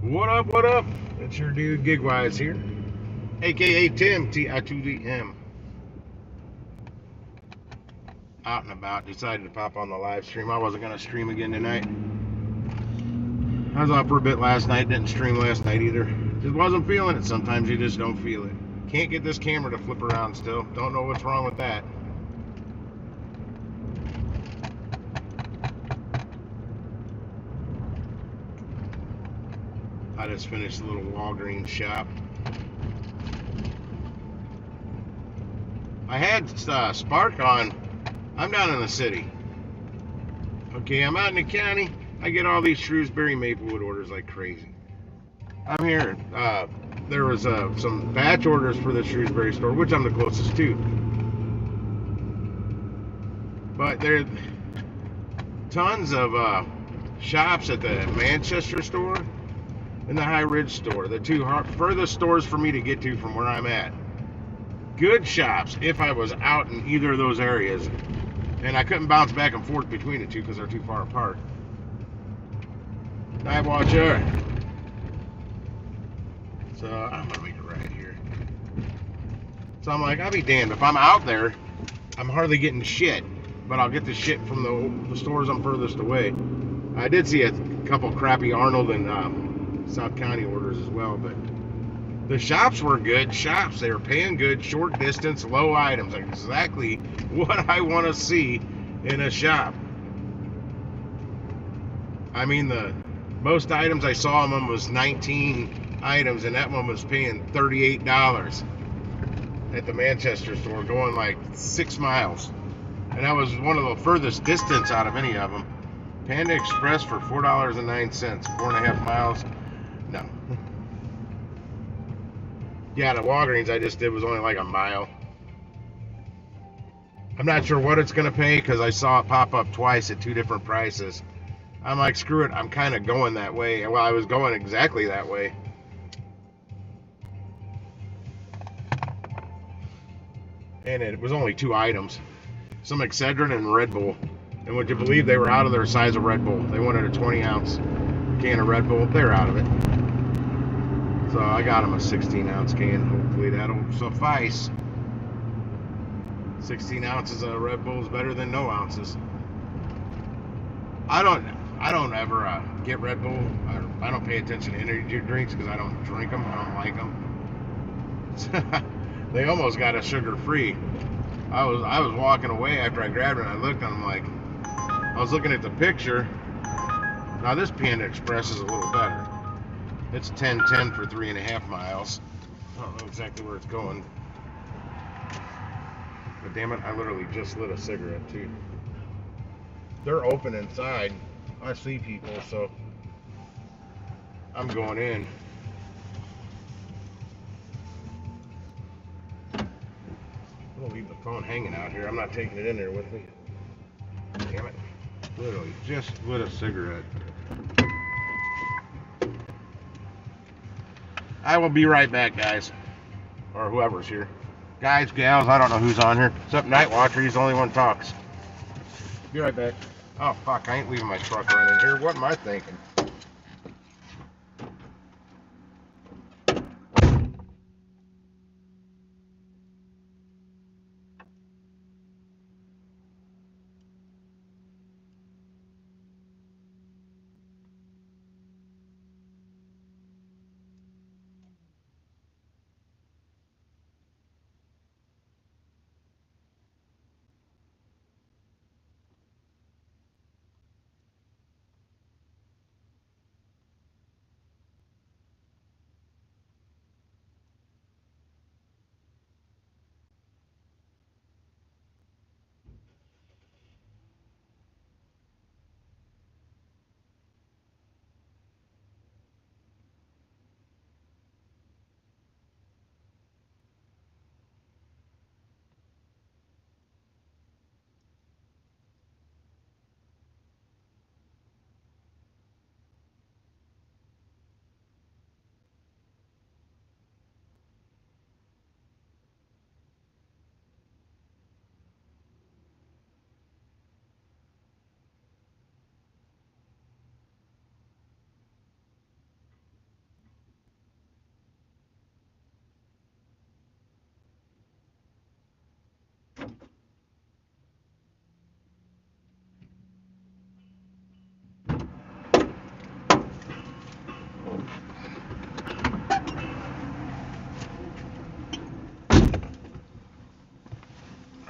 What up, what up? It's your dude Gigwise here, aka Tim, T-I-2-D-M. Out and about, decided to pop on the live stream. I wasn't going to stream again tonight. I was out for a bit last night, didn't stream last night either. Just wasn't feeling it. Sometimes you just don't feel it. Can't get this camera to flip around still. Don't know what's wrong with that. I just finished a little Walgreens shop. I had Spark on. I'm down in the city. Okay, I'm out in the county. I get all these Shrewsbury Maplewood orders like crazy. I'm here. There was some batch orders for the Shrewsbury store, which I'm the closest to. But there are tons of shops at the Manchester store and the High Ridge store, the two furthest stores for me to get to from where I'm at. Good shops if I was out in either of those areas. And I couldn't bounce back and forth between the two because they're too far apart. Night Watcher. So I'm gonna make it right here. So I'm like, I'll be damned. If I'm out there, I'm hardly getting shit. But I'll get the shit from the stores I'm furthest away. I did see a couple crappy Arnold and South County orders as well, but the shops were good shops. They were paying good, short distance, low items. Exactly what I want to see in a shop. I mean, the most items I saw in them was 19 items, and that one was paying $38 at the Manchester store, going like 6 miles. And that was one of the furthest distance out of any of them. Panda Express for $4.09, 4.5 miles. No. Yeah, the Walgreens I just did was only like a mile. I'm not sure what it's going to pay because I saw it pop up twice at 2 different prices. I'm like, screw it, I'm kind of going that way. Well, I was going exactly that way. And it was only 2 items. Some Excedrin and Red Bull. And would you believe they were out of their size of Red Bull? They wanted a 20-ounce can of Red Bull. They're out of it. So I got them a 16-ounce can. Hopefully that'll suffice. 16 ounces of Red Bull is better than no ounces. I don't ever get Red Bull. I don't pay attention to energy drinks because I don't drink them. I don't like them. They almost got a sugar-free. I was walking away after I grabbed it and I looked and I'm like, I was looking at the picture. Now this Panda Express is a little better. It's 10.10 for 3.5 miles. I don't know exactly where it's going. But damn it, I literally just lit a cigarette too. They're open inside. I see people, so I'm going in. I'm gonna leave the phone hanging out here. I'm not taking it in there with me. Damn it. Literally just lit a cigarette. I will be right back, guys. Or whoever's here. Guys, gals, I don't know who's on here. Except Night Watcher, he's the only one who talks. Be right back. Oh, fuck, I ain't leaving my truck running here. What am I thinking?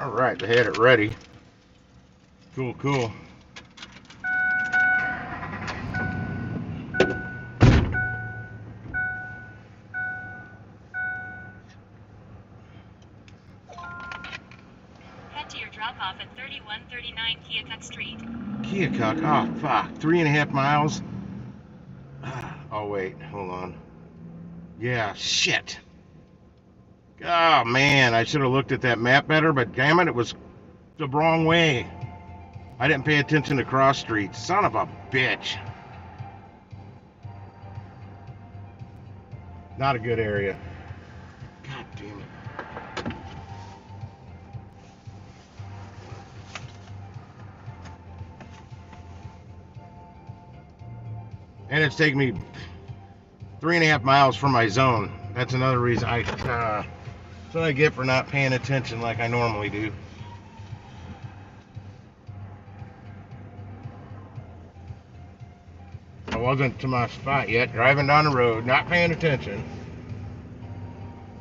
All right, they had it ready. Cool, cool. Head to your drop-off at 3139 Keokuk Street. Keokuk, oh fuck, 3.5 miles. Oh wait, hold on. Yeah, shit. Oh man, I should have looked at that map better, but damn it, it was the wrong way. I didn't pay attention to cross streets. Son of a bitch. Not a good area. God damn it. And it's taking me 3.5 miles from my zone. That's another reason that's what I get for not paying attention like I normally do. I wasn't to my spot yet, driving down the road, not paying attention.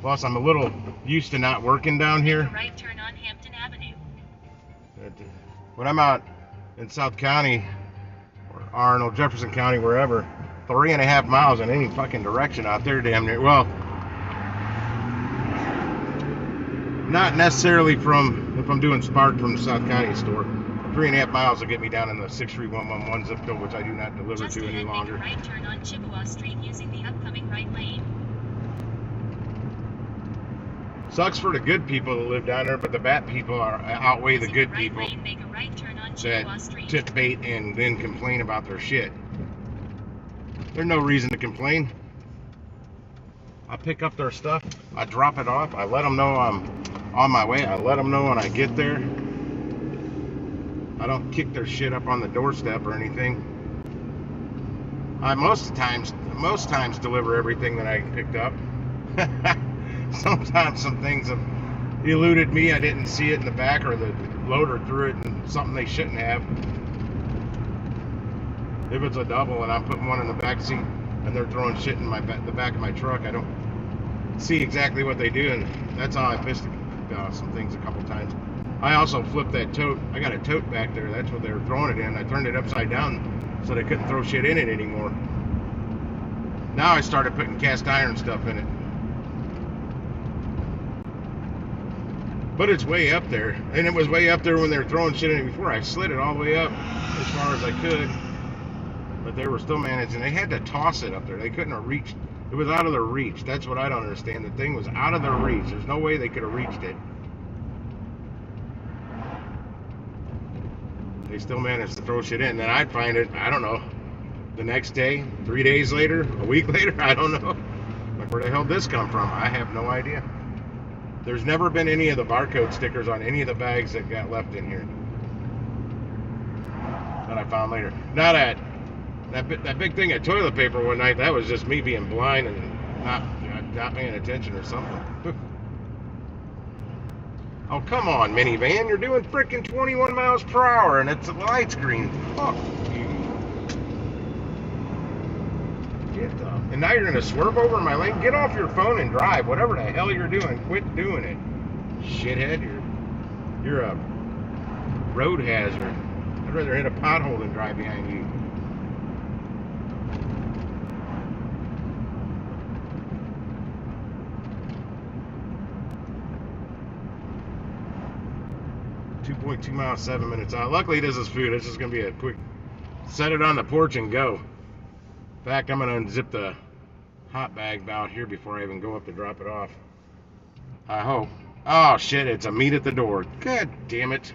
Plus, I'm a little used to not working down here. Right turn on Hampton Avenue. When I'm out in South County, or Arnold, Jefferson County, wherever, 3.5 miles in any fucking direction out there, damn near. Well, not necessarily from, if I'm doing Spark from the South County store. 3.5 miles will get me down in the 63111 zip code, which I do not deliver Just to any longer. Make a right turn on Chippewa Street using the upcoming right lane. Sucks for the good people that live down there, but the bad people outweigh the good people Make a right turn on that tip bait and then complain about their shit. There's no reason to complain. I pick up their stuff, I drop it off, I let them know I'm on my way, I let them know when I get there. I don't kick their shit up on the doorstep or anything. I most times deliver everything that I picked up. Sometimes some things have eluded me. I didn't see it in the back, or the loader threw it in something they shouldn't have. If it's a double and I'm putting one in the back seat and they're throwing shit in the back of my truck, I don't see exactly what they do, and that's how I missed some things a couple times. I also flipped that tote. I got a tote back there. That's what they were throwing it in. I turned it upside down so they couldn't throw shit in it anymore. Now I started putting cast iron stuff in it. But it's way up there. And it was way up there when they were throwing shit in it before. I slid it all the way up as far as I could. But they were still managing. They had to toss it up there. They couldn't have reached. It was out of their reach. That's what I don't understand. The thing was out of their reach. There's no way they could have reached it. They still managed to throw shit in. Then I'd find it, I don't know, the next day, 3 days later, a week later, I don't know. Like, where the hell did this come from? I have no idea. There's never been any of the barcode stickers on any of the bags that got left in here that I found later. Now that big thing of toilet paper one night, that was just me being blind and not paying attention or something. Oh, come on, minivan. You're doing freaking 21 miles per hour and it's a light green. Fuck you. Get the... And now you're going to swerve over my lane? Get off your phone and drive. Whatever the hell you're doing, quit doing it. Shithead. You're a road hazard. I'd rather hit a pothole than drive behind you. .2 miles, 7 minutes out. Luckily, this is food. This is going to be a quick set it on the porch and go. In fact, I'm going to unzip the hot bag out here before I even go up to drop it off. I hope. Oh, shit, it's a meet at the door. God damn it.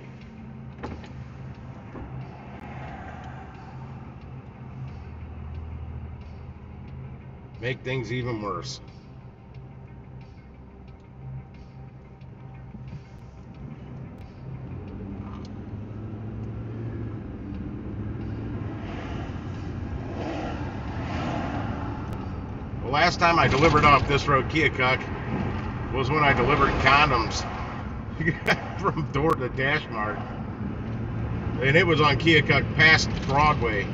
Make things even worse. The last time I delivered off this road, Keokuk, was when I delivered condoms from door to Dash Mart. And it was on Keokuk past Broadway.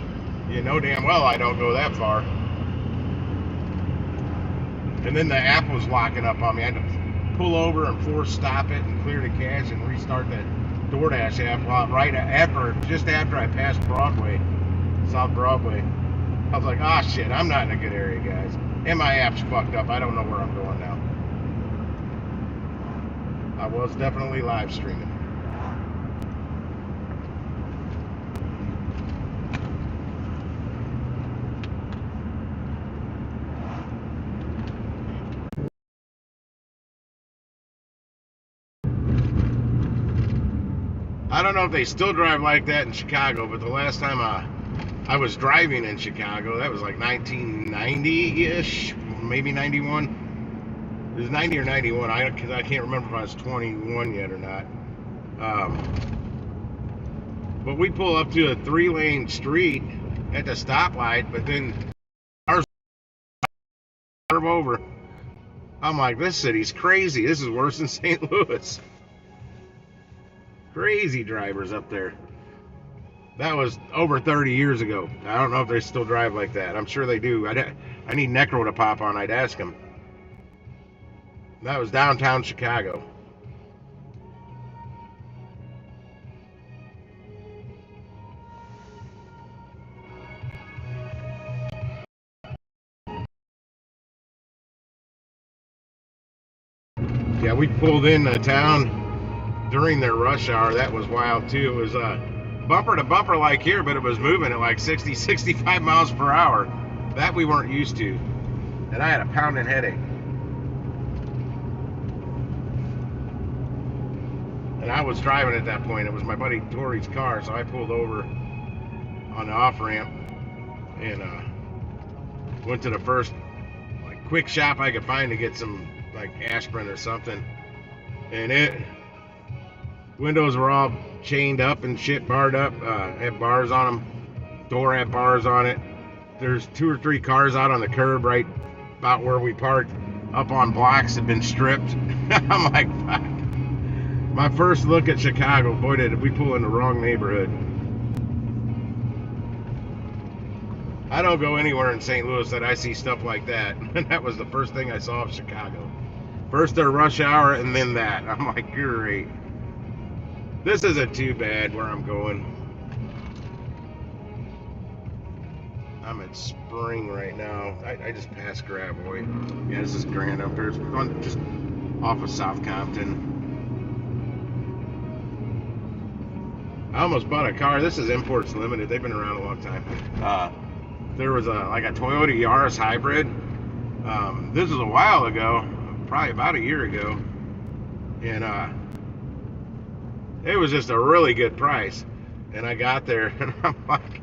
You know damn well I don't go that far. And then the app was locking up on me. pull over and force stop it and clear the cache and restart the DoorDash app just after I passed Broadway, South Broadway. I was like, oh shit, I'm not in a good area, guys. And my app's fucked up. I don't know where I'm going now. I was definitely live streaming. I don't know if they still drive like that in Chicago, but the last time I was driving in Chicago, that was like 1990-ish, maybe 91. It was 90 or 91, because I can't remember if I was 21 yet or not. But we pull up to a 3-lane street at the stoplight, but then ours curve over. I'm like, this city's crazy. This is worse than St. Louis. Crazy drivers up there. That was over 30 years ago. I don't know if they still drive like that. I'm sure they do. I need Necro to pop on. I'd ask him. That was downtown Chicago. Yeah, we pulled into town during their rush hour. That was wild too. It was bumper to bumper like here, but it was moving at like 60, 65 miles per hour. That we weren't used to. And I had a pounding headache. And I was driving at that point. It was my buddy Tori's car, so I pulled over on the off ramp and went to the first quick shop I could find to get some aspirin or something. And windows were all chained up and shit, barred up, had bars on them. Door had bars on it. There's 2 or 3 cars out on the curb right about where we parked, up on blocks, had been stripped. I'm like, fuck. My first look at Chicago, boy, did we pull in the wrong neighborhood. I don't go anywhere in St. Louis that I see stuff like that. And that was the first thing I saw of Chicago. First their rush hour and then that. I'm like, great. This isn't too bad where I'm going. I'm at Spring right now. I just passed Gravois. Yeah, this is Grand up here. It's going just off of South Compton. I almost bought a car. This is Imports Limited. They've been around a long time. There was a Toyota Yaris hybrid. This was a while ago, probably about a year ago, and it was just a really good price. And I got there, and I'm like,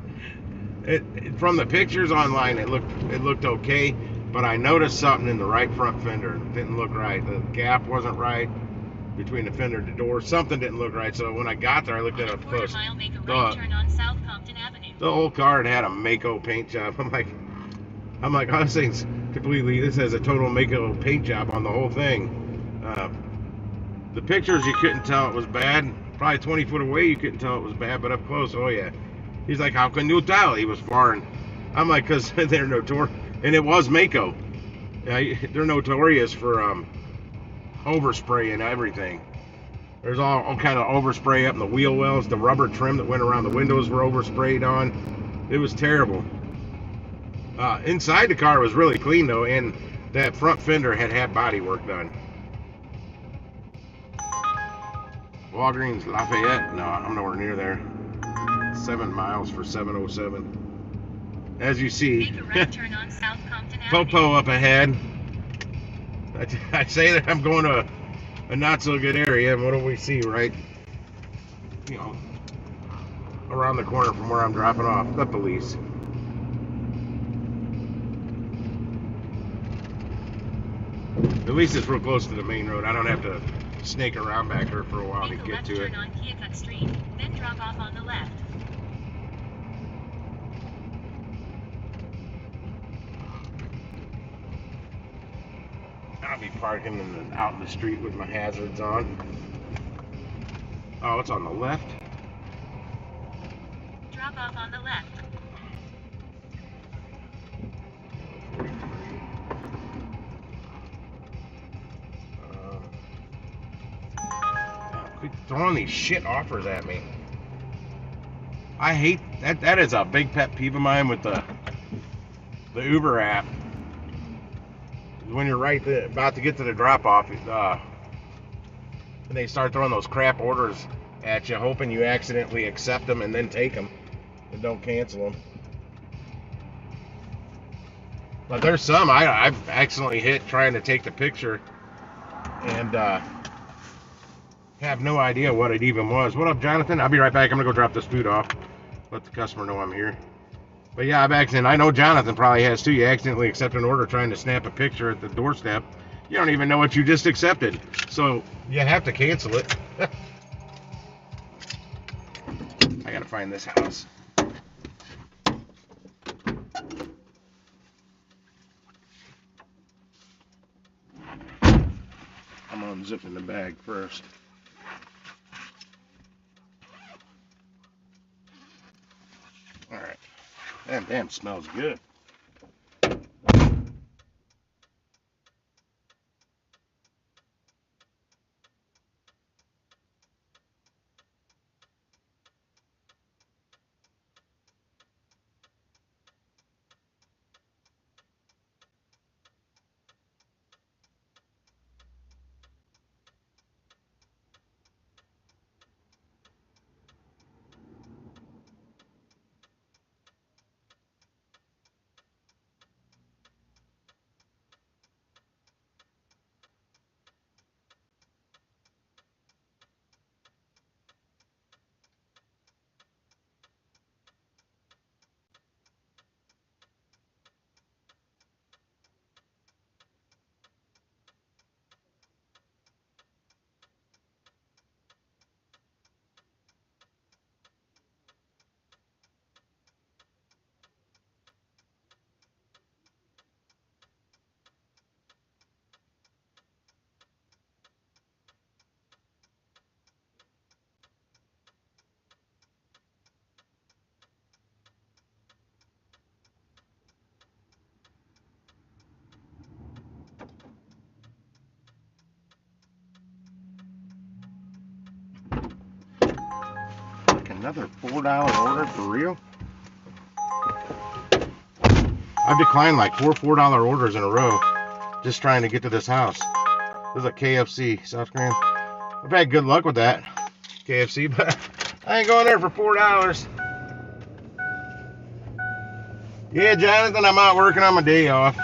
from the pictures online, it looked okay, but I noticed something in the right front fender. It didn't look right. The gap wasn't right between the fender and the door. Something didn't look right. So when I got there, I looked at it up close. The whole car had a Mako paint job. I'm like, oh, this thing's completely. This has a total Mako paint job on the whole thing. The pictures, you couldn't tell it was bad. Probably 20 foot away, you couldn't tell it was bad, but up close, oh yeah. He's like, how can you tell? He was foreign. I'm like, because they're notorious, and it was Mako. They're notorious for overspray and everything. There's all kind of overspray up in the wheel wells. The rubber trim that went around the windows were oversprayed on. It was terrible. Inside the car was really clean though, and that front fender had body work done. Walgreens Lafayette. No, I'm nowhere near there. 7 miles for 707. As you see, Make a right turn on South Compton Popo up ahead. I say that I'm going to a not so good area, and what do we see right, around the corner from where I'm dropping off? The police. At least it's real close to the main road. I don't have to snake around back there for a while to get to it. Turn on Keokuk Street, then drop off on the left. I'll be parking out in the street with my hazards on. Oh, it's on the left. Drop off on the left. throwing these shit offers at me. I hate that. That is a big pet peeve of mine with the Uber app. When you're about to get to the drop off, and they start throwing those crap orders at you, hoping you accidentally accept them and then take them and don't cancel them. But there's some I've accidentally hit trying to take the picture and have no idea what it even was. What up, Jonathan? I'll be right back. I'm gonna go drop this food off. Let the customer know I'm here. But yeah, I know Jonathan probably has too. You accidentally accept an order trying to snap a picture at the doorstep. You don't even know what you just accepted. So you have to cancel it. I gotta find this house. I'm unzipping the bag first. Alright. Damn, smells good. Another $4 order for real? I've declined like four $4 orders in a row just trying to get to this house. This is a KFC, South Grand. I've had good luck with that KFC, but I ain't going there for $4. Yeah, Jonathan, I'm out working on my day off.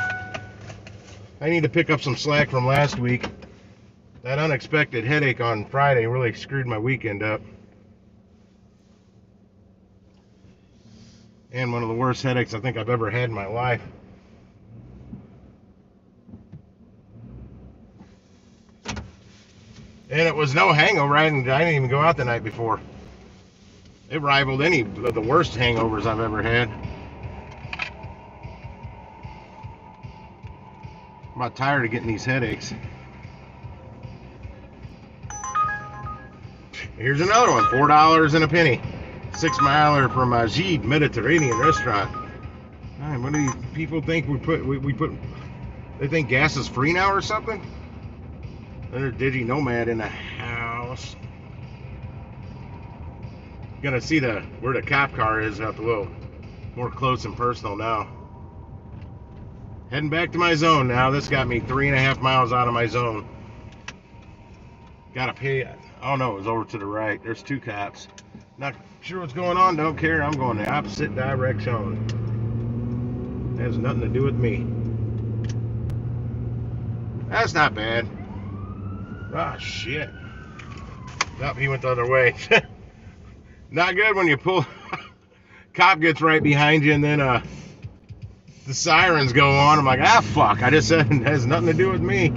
I need to pick up some slack from last week. That unexpected headache on Friday really screwed my weekend up. And one of the worst headaches I think I've ever had in my life. And it was no hangover. I didn't even go out the night before. It rivaled any of the worst hangovers I've ever had. I'm about tired of getting these headaches. Here's another one, $4 and a penny. 6 miler from Ajid Mediterranean Restaurant. Man, what do these people think we put? They think gas is free now or something? There's Digi Nomad in the house. Gonna see where the cop car is out the little more close and personal now. Heading back to my zone now. This got me 3.5 miles out of my zone. Gotta pay. Oh no, it was over to the right. There's two cops. Not sure what's going on, don't care. I'm going the opposite direction. It has nothing to do with me. That's not bad. Ah, shit. Nope, he went the other way. Not good when you pull. Cop gets right behind you and then the sirens go on. I'm like, ah, fuck. I just said it has nothing to do with me.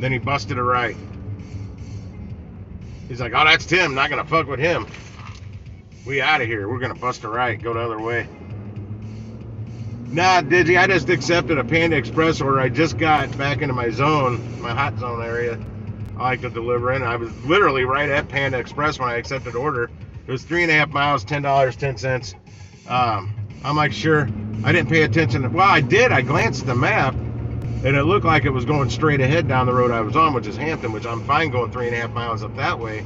Then he busted a right. He's like, oh, that's Tim. Not gonna fuck with him. We out of here. We're gonna bust a right. Go the other way. Nah, Digi. I just accepted a Panda Express order. I just got back into my zone, my hot zone area. I like to deliver in. I was literally right at Panda Express when I accepted the order. It was 3.5 miles, $10.10. I'm like, sure. I didn't pay attention. Well, I did. I glanced at the map. And it looked like it was going straight ahead down the road I was on, which is Hampton, which I'm fine going 3.5 miles up that way.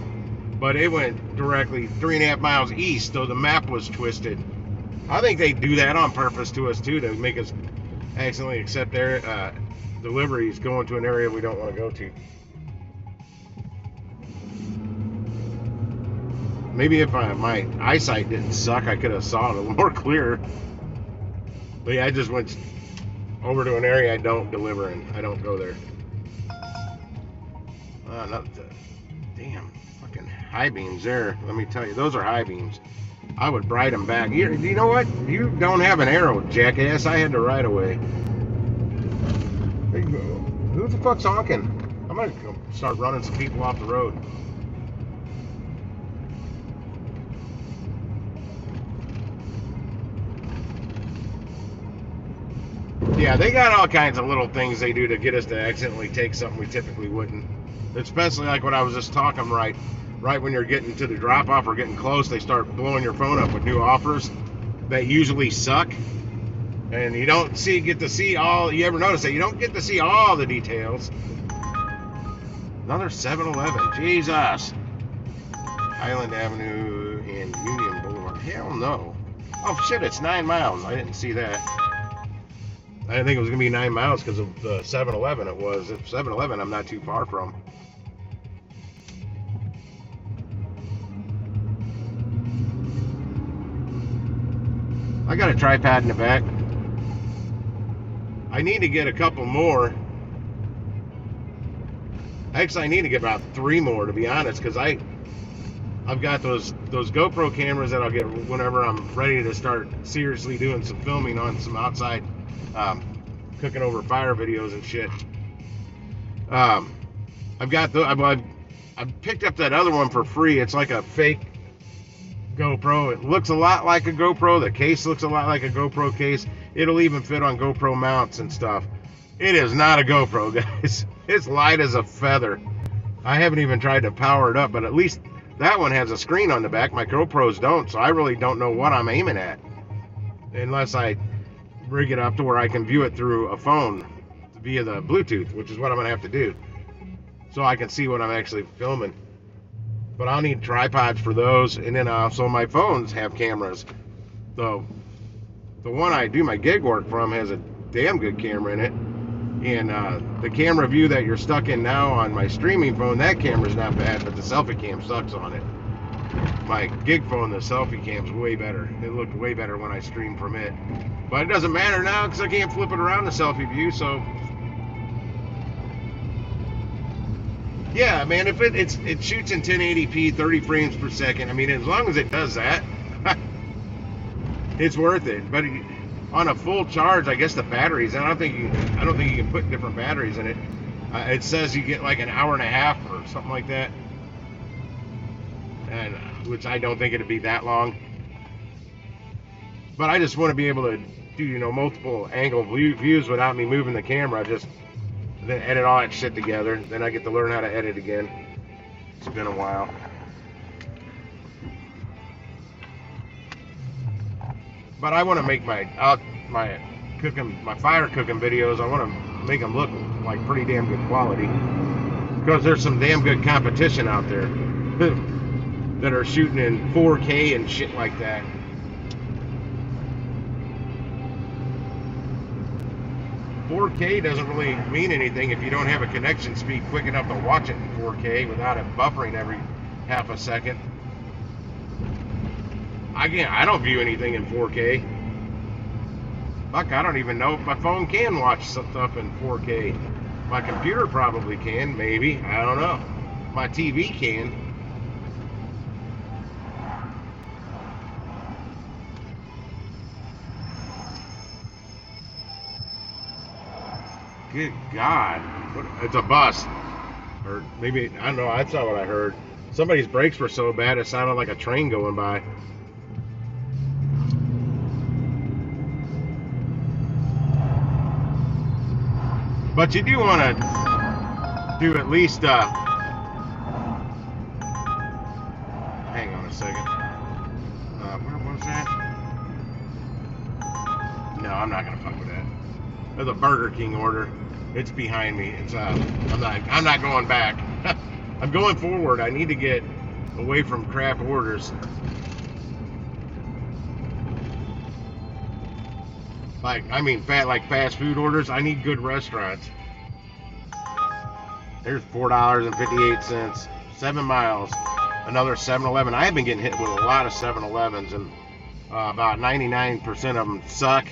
But it went directly 3.5 miles east, so the map was twisted. I think they do that on purpose to us too, to make us accidentally accept their deliveries going to an area we don't want to go to. Maybe if my eyesight didn't suck, I could have saw it a little more clear. But yeah, I just went over to an area I don't deliver in. I don't go there. Not the damn fucking high beams there. Let me tell you, those are high beams. I would ride them back. You know what? You don't have an arrow, jackass. I had to ride away. There you go. Who the fuck's honking? I'm gonna go start running some people off the road. Yeah, they got all kinds of little things they do to get us to accidentally take something we typically wouldn't. Especially like what I was just talking right when you're getting to the drop-off or getting close, they start blowing your phone up with new offers that usually suck. And you don't get to see all, you ever notice that? You don't get to see all the details. Another 7-Eleven, Jesus. Highland Avenue and Union Boulevard, hell no. Oh shit, it's 9 miles, I didn't see that. I didn't think it was going to be 9 miles because of the 7-Eleven it was. If 7-Eleven, I'm not too far from. I got a tripod in the back. I need to get a couple more. Actually, I need to get about 3 more, to be honest, because I've got those GoPro cameras that I'll get whenever I'm ready to start seriously doing some filming on some outside cooking over fire videos and shit. I've got I've picked up that other one for free. It's like a fake GoPro. It looks a lot like a GoPro. The case looks a lot like a GoPro case. It'll even fit on GoPro mounts and stuff. It is not a GoPro, guys. It's light as a feather. I haven't even tried to power it up, but at least that one has a screen on the back. My GoPros don't, so I really don't know what I'm aiming at unless I rig it up to where I can view it through a phone via the Bluetooth, which is what I'm gonna have to do, so I can see what I'm actually filming. But I'll need tripods for those, and then also my phones have cameras. So the one I do my gig work from has a damn good camera in it, and the camera view that you're stuck in now on my streaming phone, that camera's not bad, but the selfie cam sucks on it. My gig phone, the selfie cam's way better. It looked way better when I streamed from it. But it doesn't matter now because I can't flip it around the selfie view, so yeah, man, if it shoots in 1080p, 30 frames per second, I mean, as long as it does that, it's worth it. But on a full charge, I guess the batteries, I don't think you can put different batteries in it. It says you get like an hour and a half or something like that, and which I don't think it'd be that long. But I just want to be able to do, multiple angle views without me moving the camera. Just then edit all that shit together. Then I get to learn how to edit again. It's been a while. But I want to make my fire cooking videos. I want to make them look like pretty damn good quality, because there's some damn good competition out there that are shooting in 4K and shit like that. $4K doesn't really mean anything if you don't have a connection speed quick enough to watch it in 4K without it buffering every half a second. I don't view anything in 4K. Fuck, I don't even know if my phone can watch some stuff in 4K. My computer probably can, maybe. I don't know. My TV can. Good God. It's a bus. Or maybe, I don't know, that's not what I heard. Somebody's brakes were so bad it sounded like a train going by. But you do want to do at least, hang on a second. Where was that? No, I'm not going to fuck with that. There's a Burger King order. It's behind me. It's I'm not going back. I'm going forward. I need to get away from crap orders. Like fast food orders. I need good restaurants. There's $4.58. 7 miles. Another 7-Eleven. I have been getting hit with a lot of 7-Elevens, and about 99% of them suck.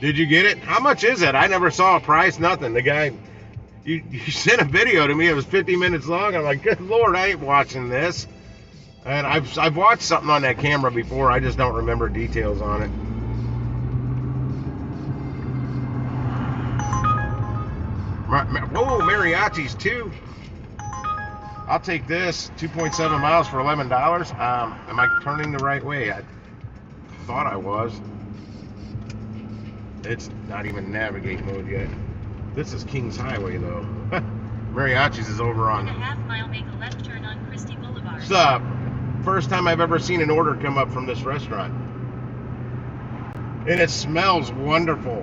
Did you get it? How much is it? I never saw a price, nothing. The guy, you sent a video to me. It was 50 minutes long. I'm like, good Lord, I ain't watching this. And I've watched something on that camera before. I just don't remember details on it. Whoa, mariachis too. I'll take this. 2.7 miles for $11. Am I turning the right way? I thought I was. It's not even navigate mode yet. This is Kings Highway though. Mariachis is over on. In a half mile, make a left turn on Christie Boulevard. What's up? First time I've ever seen an order come up from this restaurant. And it smells wonderful.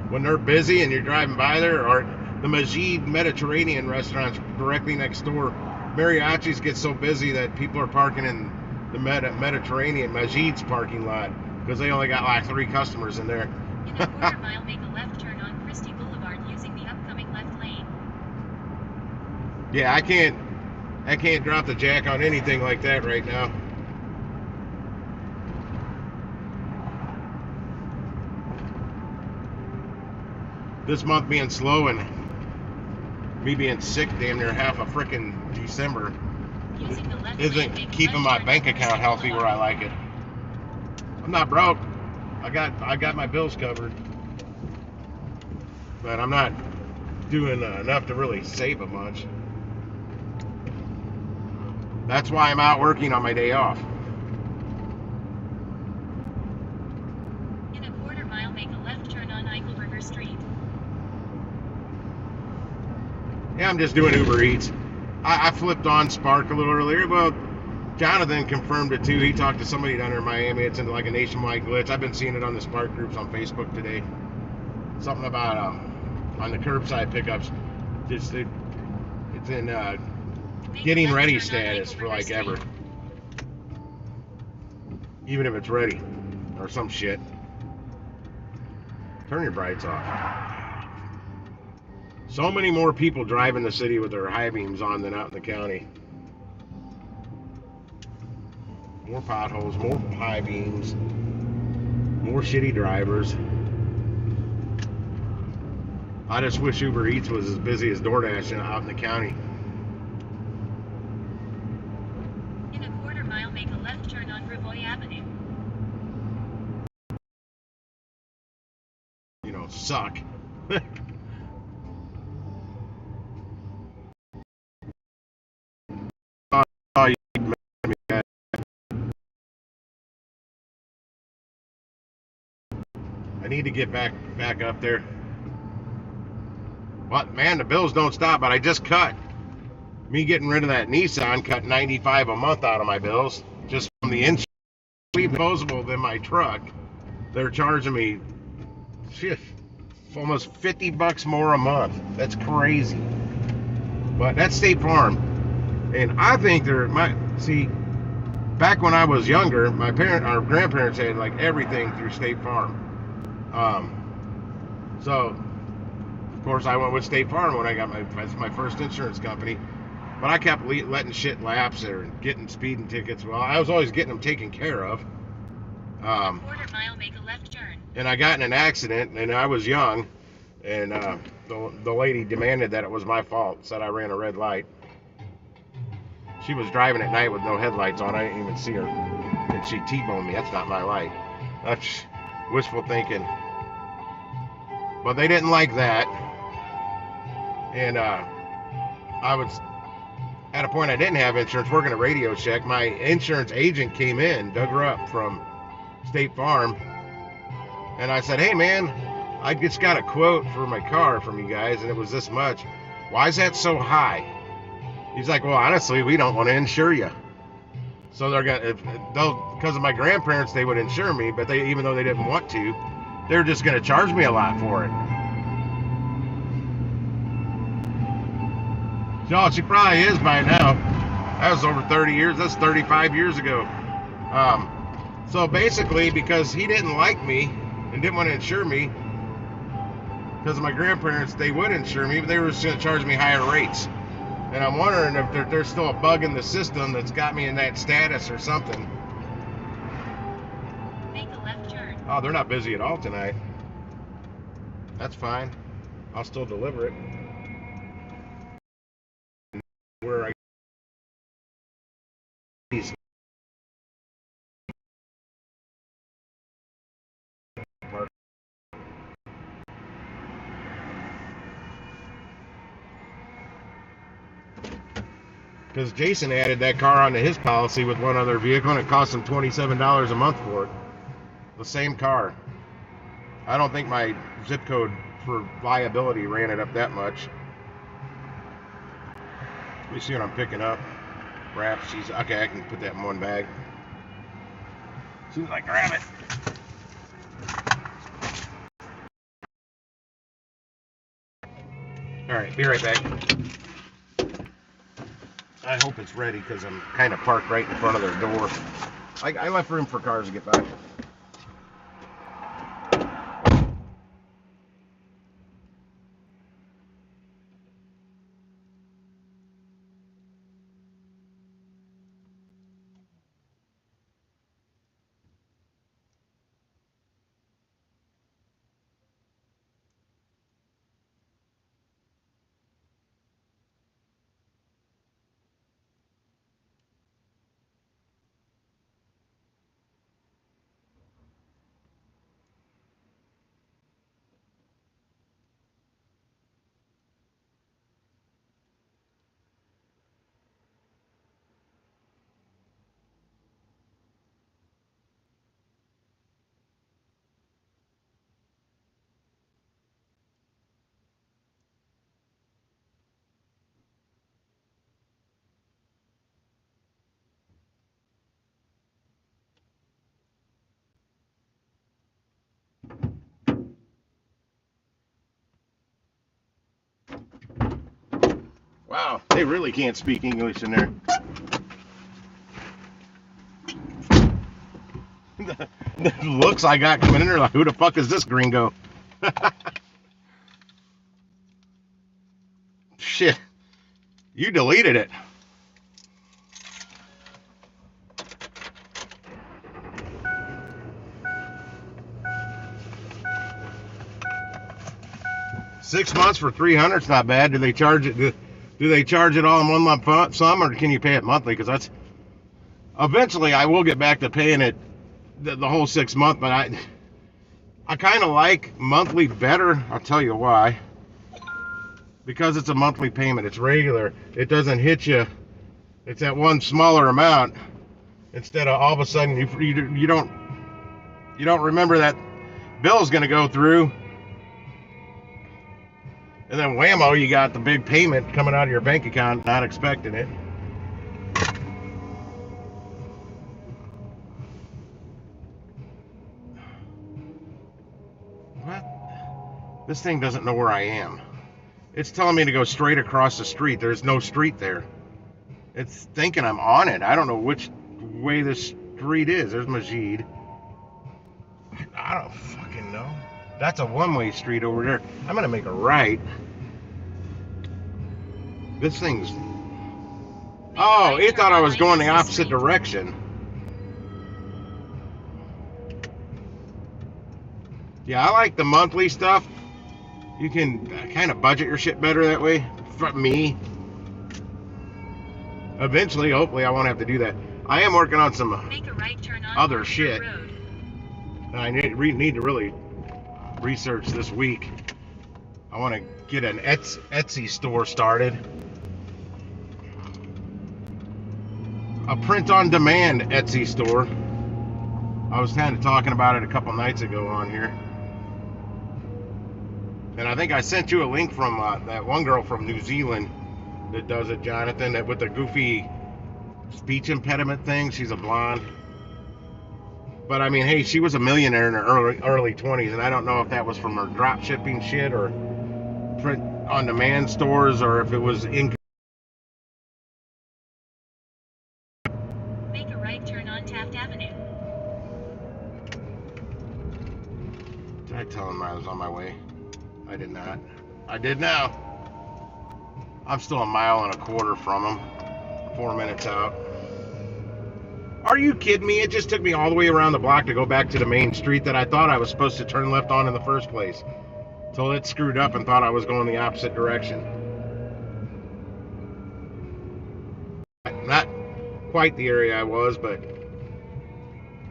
When they're busy and you're driving by there, or the Majid Mediterranean restaurant's directly next door. Mariachis get so busy that people are parking in the Mediterranean, Majid's parking lot, because they only got like 3 customers in there. In a quarter mile, make a left turn on Christie Boulevard using the upcoming left lane. Yeah, I can't drop the jack on anything like that right now. This month being slow and me being sick damn near half a frickin' December isn't keeping my bank account healthy where I like it. I'm not broke. I got my bills covered, but I'm not doing enough to really save a much. That's why I'm out working on my day off. In a quarter mile, make a left turn on Eichelberger Street. Yeah, I'm just doing Uber Eats. I flipped on Spark a little earlier. Well, Jonathan confirmed it too. He talked to somebody down there in Miami. It's into like a nationwide glitch. I've been seeing it on the Spark groups on Facebook today. Something about on the curbside pickups. It's in getting ready status for like ever. Even if it's ready or some shit. Turn your brights off. So many more people drive in the city with their high beams on than out in the county. More potholes, more high beams, more shitty drivers. I just wish Uber Eats was as busy as DoorDash out in the county. In a quarter mile, make a left turn on Gravois Avenue. You know, suck. I need to get back up there. What, man, the bills don't stop, but I just cut. Me getting rid of that Nissan cut $95 a month out of my bills just from the insurance. Disposable than my truck. They're charging me shit, almost $50 more a month. That's crazy. But that's State Farm. And I think back when I was younger, our grandparents had like everything through State Farm. So of course I went with State Farm when I got my first insurance company, but I kept letting shit lapse there and getting speeding tickets. Well, I was always getting them taken care of. Quarter mile, make a left turn. And I got in an accident, and I was young, and the lady demanded that it was my fault, said I ran a red light. She was driving at night with no headlights on. I didn't even see her, and she T-boned me. That's not my light. That's wishful thinking. But they didn't like that, and I was at a point I didn't have insurance, working at Radio Shack. My insurance agent came in, dug her up from State Farm, and I said, hey man, I just got a quote for my car from you guys, and it was this much. Why is that so high? He's like, well, honestly, we don't want to insure you. So because of my grandparents, they would insure me, but even though they didn't want to, they're just going to charge me a lot for it. So she probably is by now. That was over 30 years. That's 35 years ago. So basically, because he didn't like me and didn't want to insure me, because of my grandparents, they would insure me, but they were just going to charge me higher rates. And I'm wondering if there's still a bug in the system that's got me in that status or something. Make a left turn. Oh, they're not busy at all tonight. That's fine. I'll still deliver it. Where I because Jason added that car onto his policy with one other vehicle, and it cost him $27 a month for it. The same car. I don't think my zip code for liability ran it up that much. Let me see what I'm picking up. Wraps. Okay, I can put that in one bag. As soon as I grab it. All right, be right back. I hope it's ready because I'm kind of parked right in front of their door. I left room for cars to get by. Wow, they really can't speak English in there. The looks I got coming in there, like, who the fuck is this gringo? Shit, you deleted it. $6 months for $300's not bad. Do they charge it? Do they charge it all in one lump sum, or can you pay it monthly? Because that's eventually I will get back to paying it the whole 6 months. But I kind of like monthly better. I'll tell you why. Because it's a monthly payment. It's regular. It doesn't hit you. It's that one smaller amount instead of all of a sudden you don't remember that bill's going to go through. And then whammo, you got the big payment coming out of your bank account, not expecting it. What? This thing doesn't know where I am. It's telling me to go straight across the street. There's no street there. It's thinking I'm on it. I don't know which way this street is. There's Majid. I don't fucking know. That's a one-way street over there. I'm gonna make a right. This thing's... Oh, it thought I was going the opposite direction. Yeah, I like the monthly stuff. You can kind of budget your shit better that way. For me. Eventually, hopefully, I won't have to do that. I am working on some other shit. I need to really research this week. I want to get an Etsy store started. A print-on-demand Etsy store. I was kind of talking about it a couple nights ago on here. And I think I sent you a link from that one girl from New Zealand that does it, Jonathan, that with the goofy speech impediment thing. She's a blonde. But I mean, hey, she was a millionaire in her early 20s, and I don't know if that was from her drop shipping shit or print on demand stores, or if it was in. Make a right turn on Taft Avenue. Did I tell him I was on my way? I did not. I did now. I'm still 1.25 miles from him. 4 minutes out. Are you kidding me? It just took me all the way around the block to go back to the main street that I thought I was supposed to turn left on in the first place. Till it screwed up and thought I was going the opposite direction. Not quite the area I was, but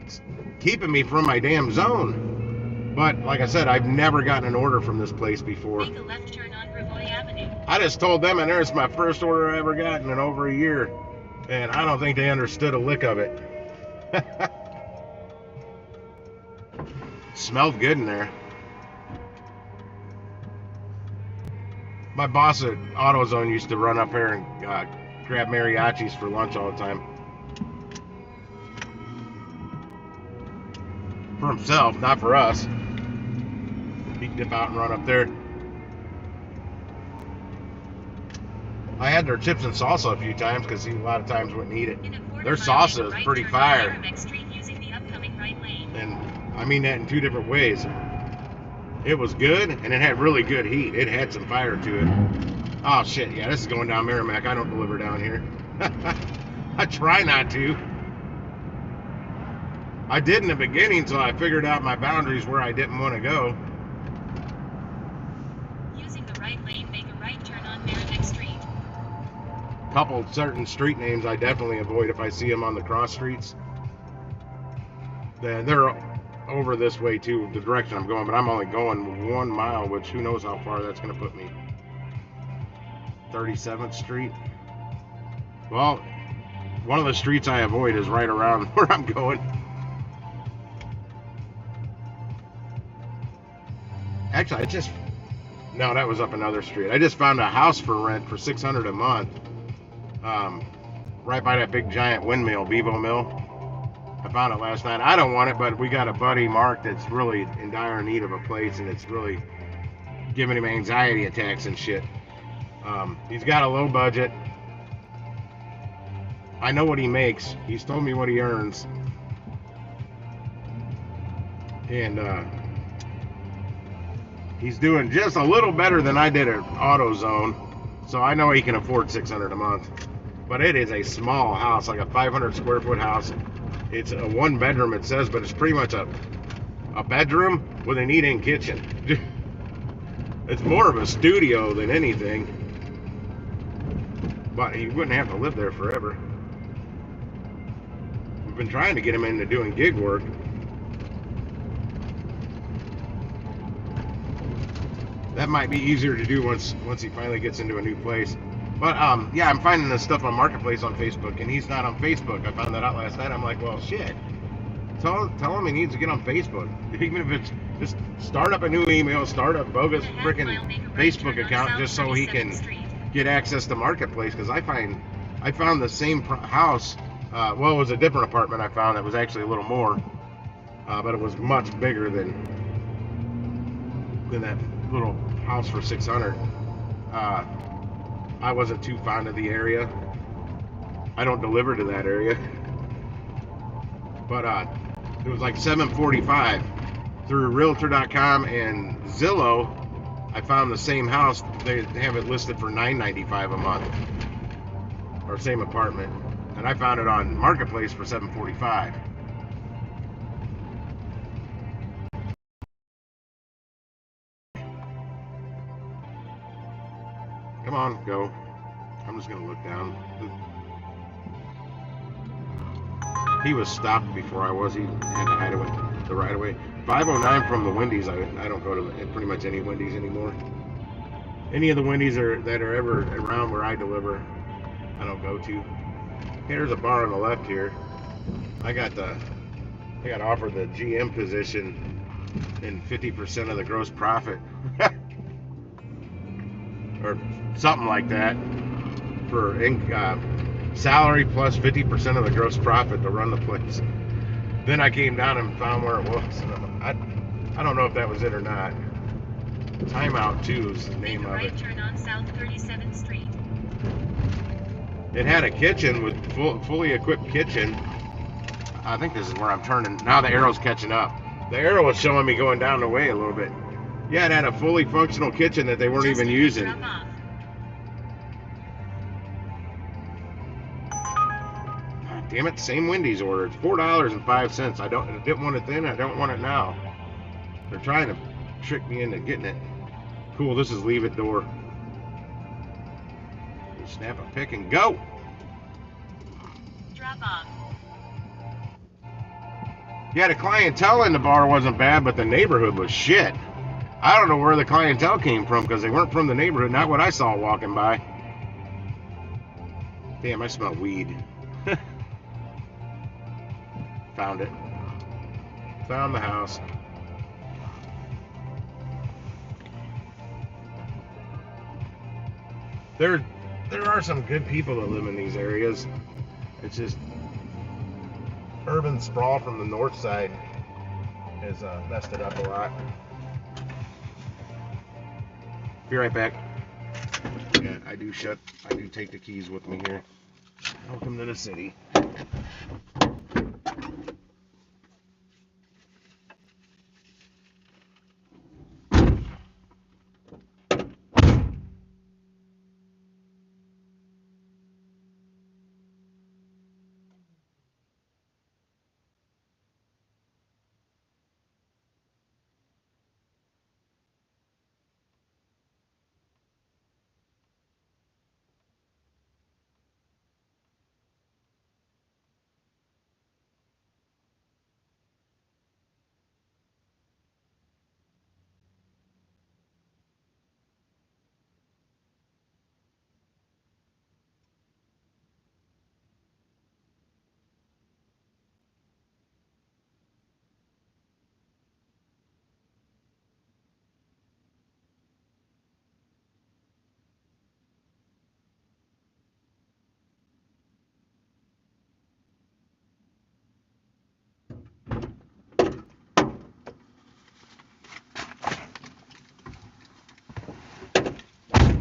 it's keeping me from my damn zone. But like I said, I've never gotten an order from this place before. Make a left turn on Gravois Avenue. I just told them, and there's my first order I ever gotten in over a year. And I don't think they understood a lick of it. Smelled good in there. My boss at AutoZone used to run up here and grab mariachis for lunch all the time. For himself, not for us. He'd dip out and run up there. I had their chips and salsa a few times because he a lot of times wouldn't eat it. Their salsa is pretty fire. And I mean that in two different ways. It was good, and it had really good heat. It had some fire to it. Oh, shit, yeah, this is going down Merrimack. I don't deliver down here. I try not to. I did in the beginning until I figured out my boundaries where I didn't want to go. Using the right lane, make a right turn on Merrimack Street. Couple certain street names I definitely avoid if I see them on the cross streets. They're over this way too, the direction I'm going, but I'm only going 1 mile, which who knows how far that's going to put me. 37th Street. Well, one of the streets I avoid is right around where I'm going. Actually, no, that was up another street. I just found a house for rent for $600 a month. Right by that big giant windmill, Bevo Mill. I found it last night. I don't want it, but we got a buddy, Mark, that's really in dire need of a place, and it's really giving him anxiety attacks and shit. He's got a low budget. I know what he makes. He's told me what he earns. And he's doing just a little better than I did at AutoZone. So I know he can afford $600 a month. But it is a small house, like a 500 square foot house. It's a 1 bedroom, it says, but it's pretty much a bedroom with an eat-in kitchen. It's more of a studio than anything. But he wouldn't have to live there forever. We've been trying to get him into doing gig work. That might be easier to do once he finally gets into a new place. But yeah, I'm finding this stuff on Marketplace on Facebook, and he's not on Facebook. I found that out last night. I'm like, well, shit. Tell him he needs to get on Facebook. Even if it's just start up a new email, start a bogus freaking Facebook account just so he can get access to Marketplace. Because I found the same house. Well, it was a different apartment I found that was actually a little more, but it was much bigger than that little house for $600. I wasn't too fond of the area. I don't deliver to that area. But it was like $745 through Realtor.com and Zillow. I found the same house. They have it listed for $995 a month, or same apartment, and I found it on Marketplace for $745. Come on, go. I'm just gonna look down. He was stopped before I was. He had to hide away the right away. 509 from the Wendy's. I don't go to pretty much any Wendy's anymore. Any of the Wendy's that are ever around where I deliver, I don't go to. Here's a bar on the left here. I got offered the GM position and 50% of the gross profit. Or something like that, for salary plus 50% of the gross profit to run the place. Then I came down and found where it was. I don't know if that was it or not. Timeout 2 is the name of it. Right turn on South 37th Street. It had a kitchen with fully equipped kitchen. I think this is where I'm turning. Now the arrow's catching up. The arrow was showing me going down the way a little bit. Yeah, it had a fully functional kitchen that they weren't even using. Drop off. God damn it, same Wendy's order. It's $4.05. I didn't want it then, I don't want it now. They're trying to trick me into getting it. Cool, this is leave it door. Snap a pick and go. Drop off. Yeah, the clientele in the bar wasn't bad, but the neighborhood was shit. I don't know where the clientele came from because they weren't from the neighborhood. Not what I saw walking by. Damn, I smell weed. Found it. Found the house. There are some good people that live in these areas. It's just urban sprawl from the north side has messed it up a lot. Be right back. Yeah, I do take the keys with me here. Welcome to the city.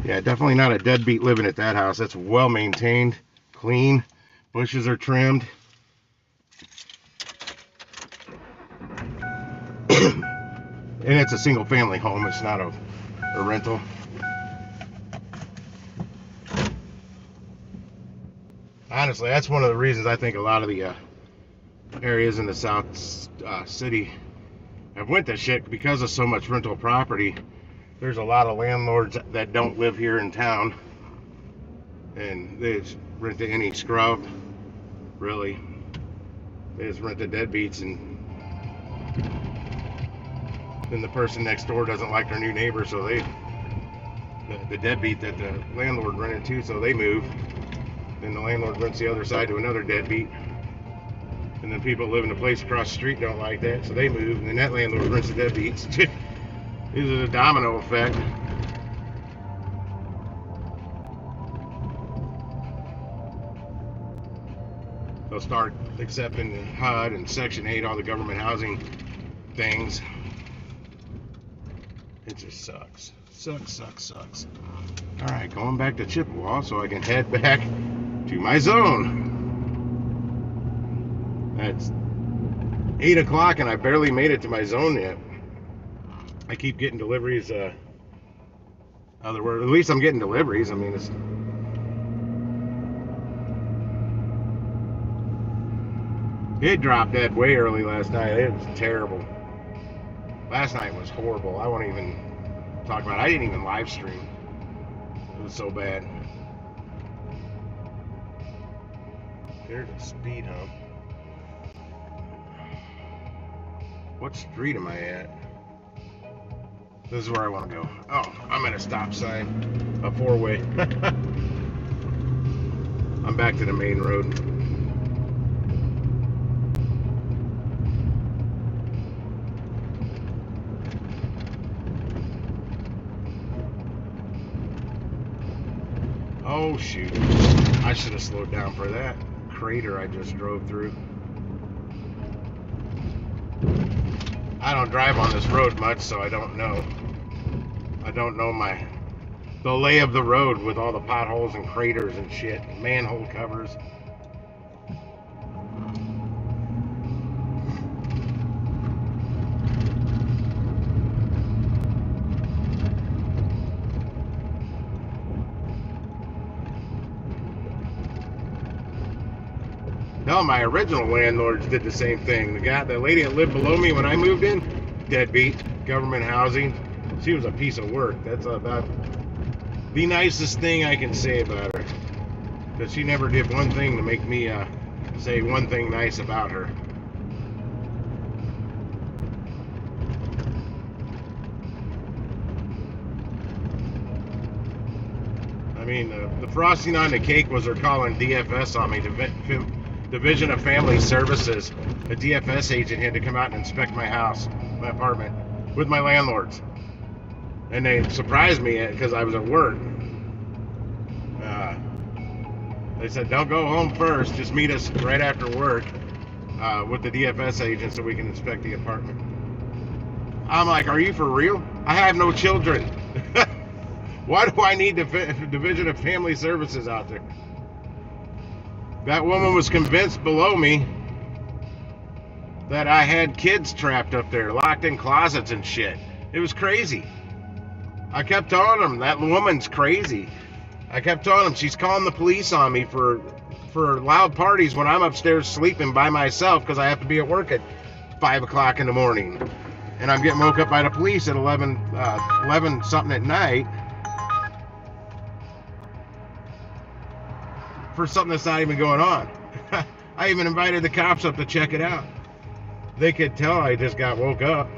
Yeah, definitely not a deadbeat living at that house. That's well maintained, clean. Bushes are trimmed. And it's a single family home. It's not a rental. Honestly, that's one of the reasons I think a lot of the areas in the South City have went to shit because of so much rental property. There's a lot of landlords that don't live here in town, and they just rent to any scrub, really. They just rent to deadbeats, and then the person next door doesn't like their new neighbor, so the deadbeat that the landlord rented to, so they move. Then the landlord rents the other side to another deadbeat. And then people live in the place across the street don't like that, so they move, and then that landlord rents the deadbeats. This is a domino effect. They'll start accepting the HUD and Section 8, all the government housing things. It just sucks. Sucks. Alright, going back to Chippewa so I can head back to my zone. It's 8 o'clock and I barely made it to my zone yet. I keep getting deliveries, at least I'm getting deliveries. I mean, it dropped dead way early last night. It was terrible. Last night was horrible. I won't even talk about it. I didn't even live stream. It was so bad. There's a speed hump. What street am I at? This is where I want to go. Oh, I'm at a stop sign. A 4-way. I'm back to the main road. Oh, shoot. I should have slowed down for that crater I just drove through. I don't drive on this road much, so I don't know. I don't know the lay of the road with all the potholes and craters and shit, manhole covers. No, my original landlords did the same thing. The lady that lived below me when I moved in, deadbeat, government housing. She was a piece of work. That's about the nicest thing I can say about her. Because she never did one thing to make me say one thing nice about her. I mean, the frosting on the cake was her calling DFS on me, Division of Family Services. A DFS agent had to come out and inspect my house, my apartment, with my landlords. And they surprised me because I was at work. They said, don't go home first, just meet us right after work with the DFS agent so we can inspect the apartment. I'm like, are you for real? I have no children. Why do I need the Division of Family Services out there? That woman was convinced below me that I had kids trapped up there, locked in closets and shit. It was crazy. I kept telling them, that woman's crazy. I kept telling them, she's calling the police on me for loud parties when I'm upstairs sleeping by myself because I have to be at work at 5 o'clock in the morning. And I'm getting woke up by the police at 11 something at night for something that's not even going on. I even invited the cops up to check it out. They could tell I just got woke up.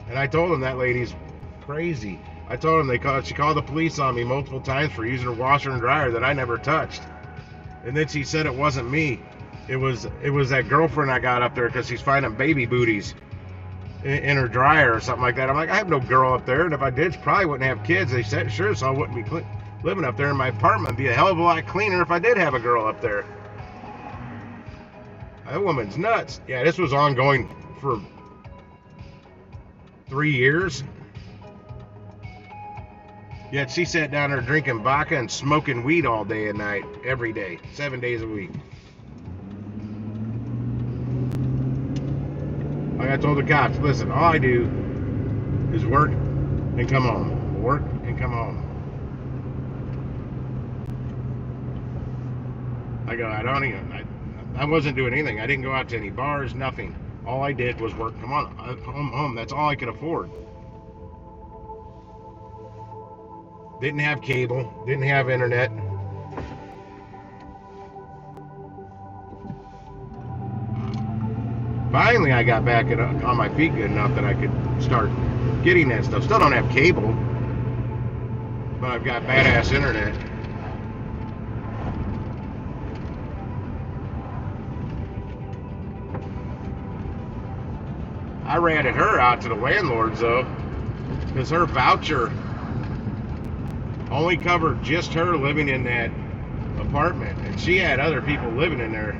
And I told them that lady's crazy. I told them she called the police on me multiple times for using her washer and dryer that I never touched. And then she said it wasn't me. It was that girlfriend I got up there because she's finding baby booties in her dryer or something like that. I'm like, I have no girl up there, and if I did, she probably wouldn't have kids. They said, sure, so I wouldn't be living up there in my apartment. It'd be a hell of a lot cleaner if I did have a girl up there. That woman's nuts. Yeah, this was ongoing for 3 years. Yet she sat down there drinking vodka and smoking weed all day and night, every day, 7 days a week. Like I told the cops, listen, all I do is work and come home. Work and come home. I wasn't doing anything. I didn't go out to any bars, nothing. All I did was work. Come on, home. That's all I could afford. Didn't have cable. Didn't have internet. Finally, I got back on my feet good enough that I could start getting that stuff. Still don't have cable, but I've got badass internet. I ratted her out to the landlords though, because her voucher only covered just her living in that apartment, and she had other people living in there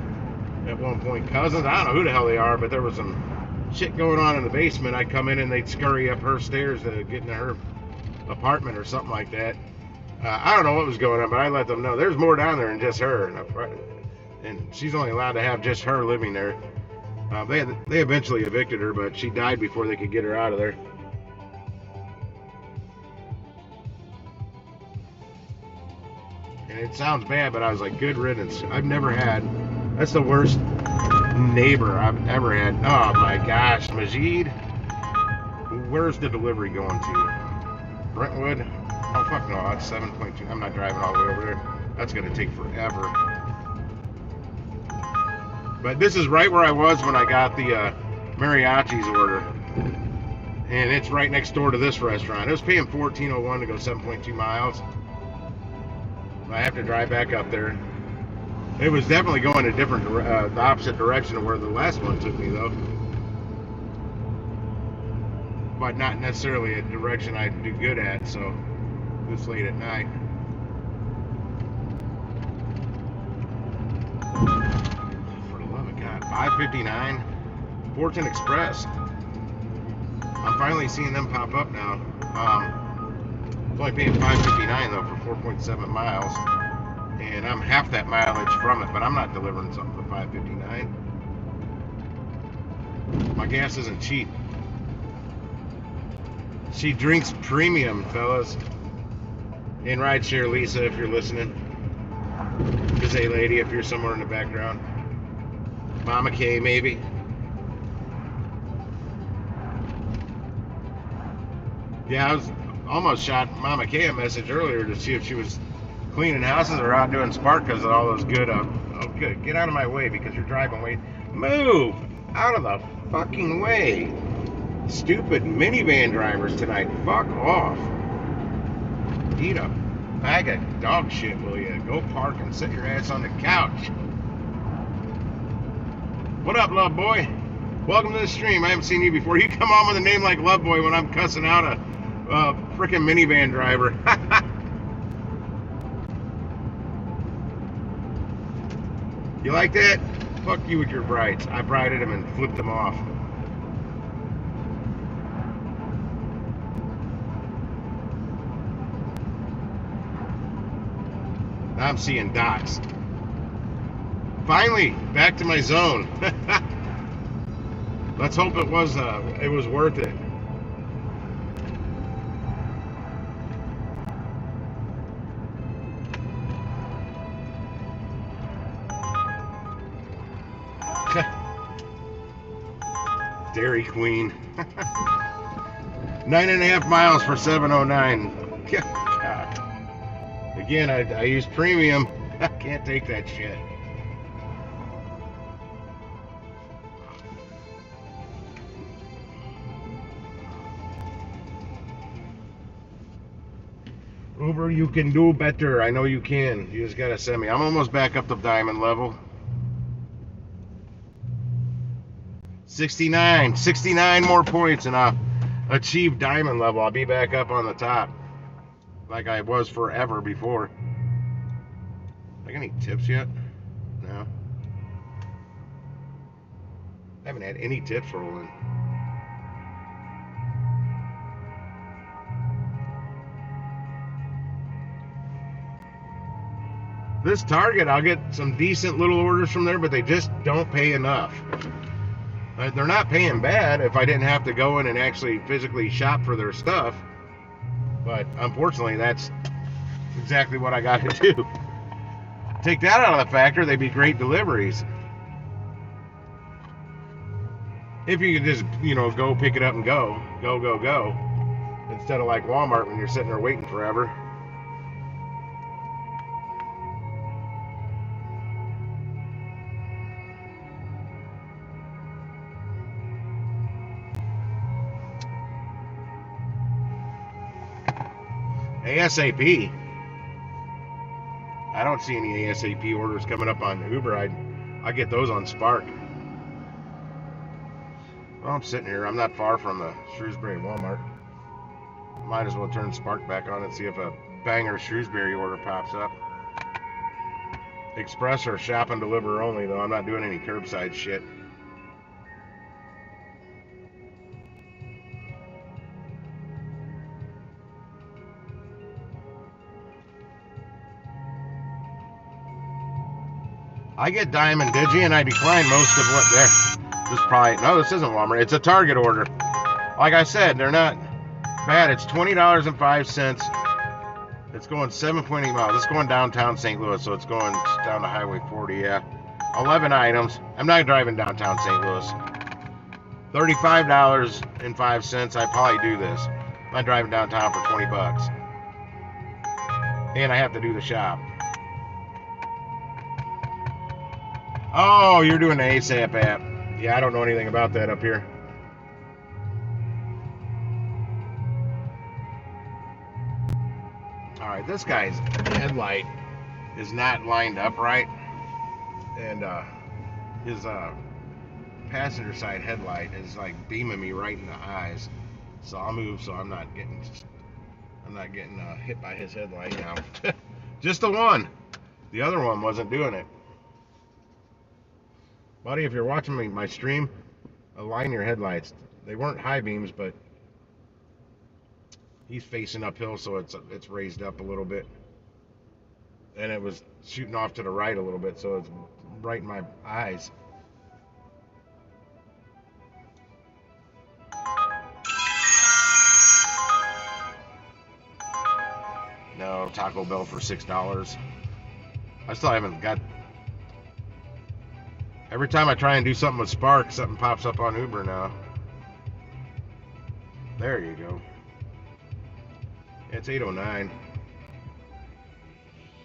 at one point, cousins. I don't know who the hell they are, but there was some shit going on in the basement. I'd come in and they'd scurry up her stairs to get into her apartment or something like that. I don't know what was going on, but I let them know there's more down there than just her, and she's only allowed to have just her living there. They eventually evicted her, but she died before they could get her out of there. And it sounds bad, but I was like, good riddance. I've never had, that's the worst neighbor I've ever had. Oh my gosh, Majid. Where's the delivery going to? Brentwood? Oh fuck no, that's 7.2. I'm not driving all the way over there. That's gonna take forever. But this is right where I was when I got the mariachi's order. And it's right next door to this restaurant. I was paying $14.01 to go 7.2 miles. I have to drive back up there. It was definitely going a different, the opposite direction of where the last one took me though. But not necessarily a direction I'd do good at, so this late at night. For the love of God, 5:59. Fortune Express. I'm finally seeing them pop up now. I'm only paying $5.59 though for 4.7 miles, and I'm half that mileage from it. But I'm not delivering something for $5.59. My gas isn't cheap. She drinks premium, fellas. In rideshare, Lisa, if you're listening. Gazay lady, if you're somewhere in the background. Mama K, maybe. Yeah, I was almost shot Mama K a message earlier to see if she was cleaning houses or out doing spark because of all those good. Oh, good. Get out of my way because you're driving way. Move out of the fucking way. Stupid minivan drivers tonight. Fuck off. Eat a bag of dog shit, will you? Go park and sit your ass on the couch. What up, love boy? Welcome to the stream. I haven't seen you before. You come on with a name like Love Boy when I'm cussing out a freaking minivan driver. You like that? Fuck you with your brides. I brided them and flipped them off. I'm seeing dots. Finally, back to my zone. Let's hope it was worth it. Dairy Queen. 9.5 miles for 709. God. Again, I use premium. I can't take that shit. Uber, you can do better. I know you can. You just gotta send me. I'm almost back up to diamond level. 69 more points and I'll achieve diamond level. I'll be back up on the top like I was forever before. I got any tips yet? No. I haven't had any tips rolling. This Target, I'll get some decent little orders from there, but they just don't pay enough. They're not paying bad if I didn't have to go in and actually physically shop for their stuff. But unfortunately, that's exactly what I got to do. Take that out of the factor, they'd be great deliveries. If you could just, go pick it up and go. Go. Instead of like Walmart when you're sitting there waiting forever. ASAP. I don't see any ASAP orders coming up on Uber. I get those on Spark. Well, I'm sitting here. I'm not far from the Shrewsbury Walmart. Might as well turn Spark back on and see if a banger Shrewsbury order pops up. Express or shop and deliver only, though. I'm not doing any curbside shit. I get Diamond Digi and I decline most of what this isn't Walmart. It's a Target order. Like I said, they're not bad. It's $20.05. It's going 7.8 miles. It's going downtown St. Louis, so it's going down to Highway 40, yeah. 11 items. I'm not driving downtown St. Louis. $35.05. I probably do this. I'm not driving downtown for 20 bucks. And I have to do the shop. Oh, you're doing the ASAP app. Yeah, I don't know anything about that up here. Alright, this guy's headlight is not lined up right. And his passenger side headlight is like beaming me right in the eyes. So I'll move so I'm not getting hit by his headlight now. Just the one. The other one wasn't doing it. Buddy, if you're watching my stream, align your headlights. They weren't high beams, but he's facing uphill, so it's raised up a little bit. And it was shooting off to the right a little bit, so it's right in my eyes. No, Taco Bell for $6. I still haven't got. Every time I try and do something with Spark, something pops up on Uber now. There you go. It's 8:09.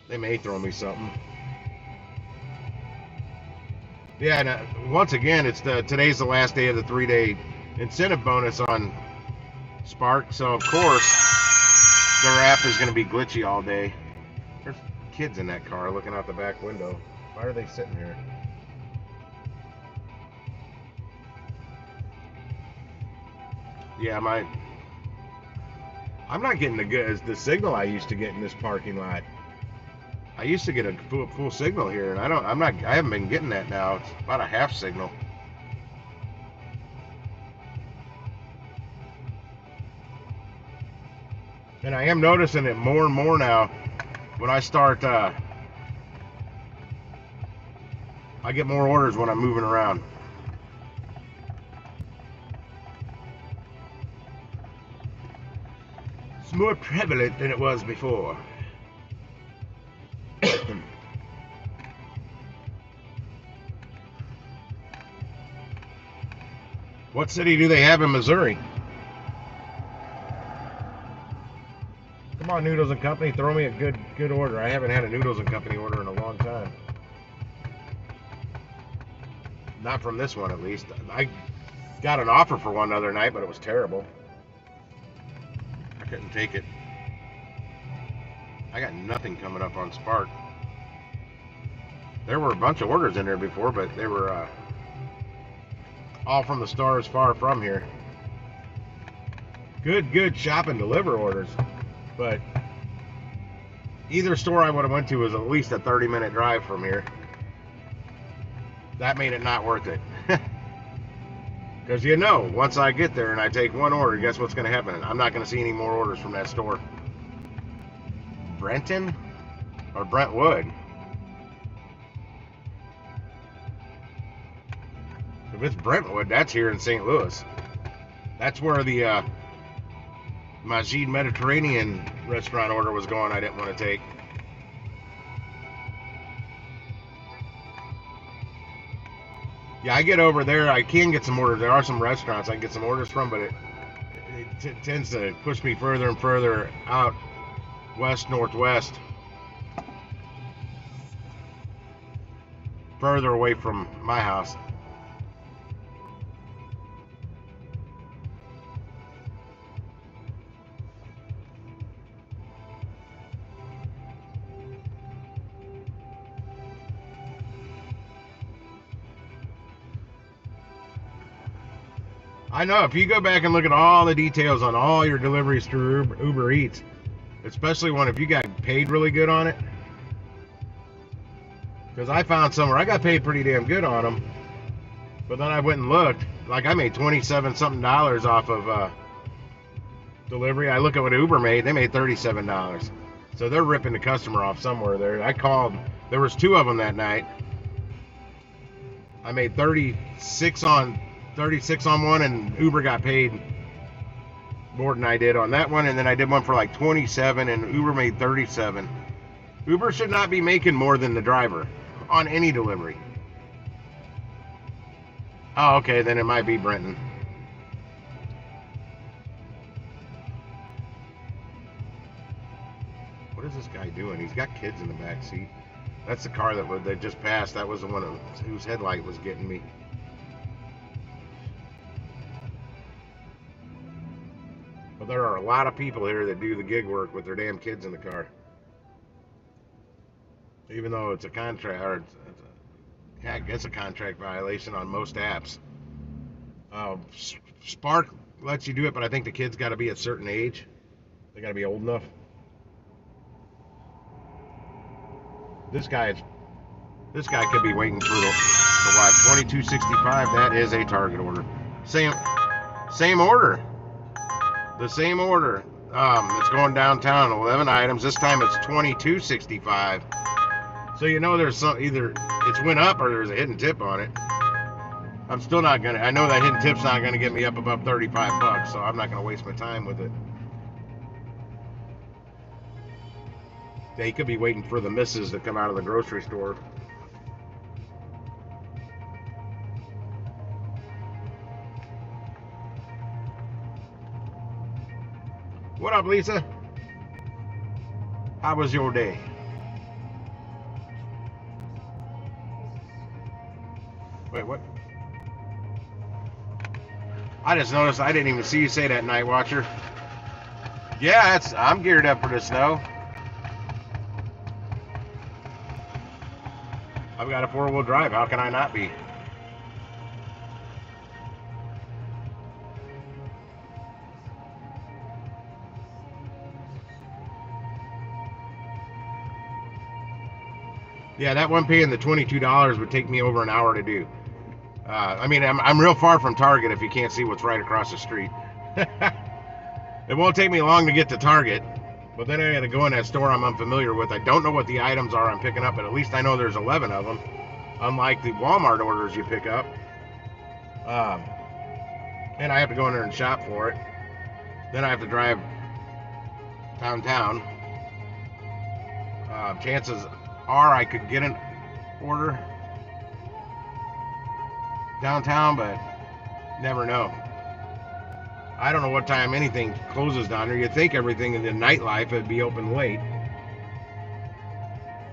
They may throw me something. Yeah, and once again, today's the last day of the 3-day incentive bonus on Spark, so of course their app is going to be glitchy all day. There's kids in that car looking out the back window. Why are they sitting here? Yeah, I'm not getting the signal I used to get in this parking lot. I used to get a full signal here, and I haven't been getting that now. It's about a half signal. And I am noticing it more and more now. When I start, I get more orders when I'm moving around. It's more prevalent than it was before. What city do they have in Missouri? Come on, Noodles and Company, throw me a good order. I haven't had a Noodles and Company order in a long time. Not from this one, at least. I got an offer for one the other night, but it was terrible. I couldn't take it. I got nothing coming up on Spark. There were a bunch of orders in there before, but they were all from the stores far from here. Good shop and deliver orders, but either store I would have went to was at least a 30-minute drive from here. That made it not worth it. Because once I get there and I take one order, guess what's going to happen? I'm not going to see any more orders from that store. Brenton or Brentwood? If it's Brentwood, that's here in St. Louis. That's where the Majid Mediterranean restaurant order was going. I didn't want to take. Yeah, I get over there. I can get some orders. There are some restaurants I can get some orders from, but it tends to push me further and further out west, northwest, further away from my house. I know, if you go back and look at all the details on all your deliveries through Uber Eats, especially if you got paid really good on it, because I found somewhere I got paid pretty damn good on them, but then I went and looked, like I made $27-something off of delivery. I look at what Uber made, they made $37. So they're ripping the customer off somewhere there. I called, there was 2 of them that night. I made 36 on one, and Uber got paid more than I did on that one, and then I did one for like 27, and Uber made 37. Uber should not be making more than the driver on any delivery. Oh, okay, then it might be Brenton. What is this guy doing? He's got kids in the back seat. That's the car that just passed. That was the one whose headlight was getting me. But there are a lot of people here that do the gig work with their damn kids in the car. Even though it's a contract, or it's a contract violation on most apps. Spark lets you do it, but I think the kids got to be a certain age. They got to be old enough. This guy could be waiting for the watch. 2265. That is a Target order. Same order. The same order. It's going downtown. 11 items. This time it's $22.65. So you know there's some, either it's went up or there's a hidden tip on it. I'm still not gonna. I know that hidden tip's not gonna get me up above 35 bucks, so I'm not gonna waste my time with it. They could be waiting for the misses to come out of the grocery store. What up, Lisa? How was your day? Wait, what? I just noticed I didn't even see you say that, Night Watcher. Yeah, I'm geared up for the snow. I've got a 4-wheel drive. How can I not be? Yeah, that one paying the $22 would take me over an hour to do. I mean, I'm real far from Target if you can't see what's right across the street. It won't take me long to get to Target, but then I got to go in that store I'm unfamiliar with. I don't know what the items are I'm picking up, but at least I know there's 11 of them, unlike the Walmart orders you pick up. And I have to go in there and shop for it. Then I have to drive downtown. Chances are I could get an order downtown, but never know. I don't know what time anything closes down there. You'd think everything in the nightlife would be open late.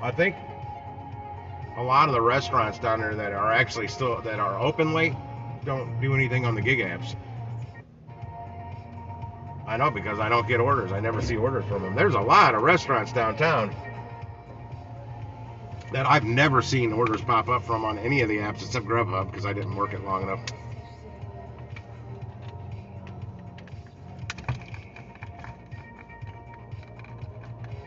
I think a lot of the restaurants down there that are actually still that are open late don't do anything on the gig apps. I know because I don't get orders. I never see orders from them. There's a lot of restaurants downtown that I've never seen orders pop up from on any of the apps except Grubhub because I didn't work it long enough.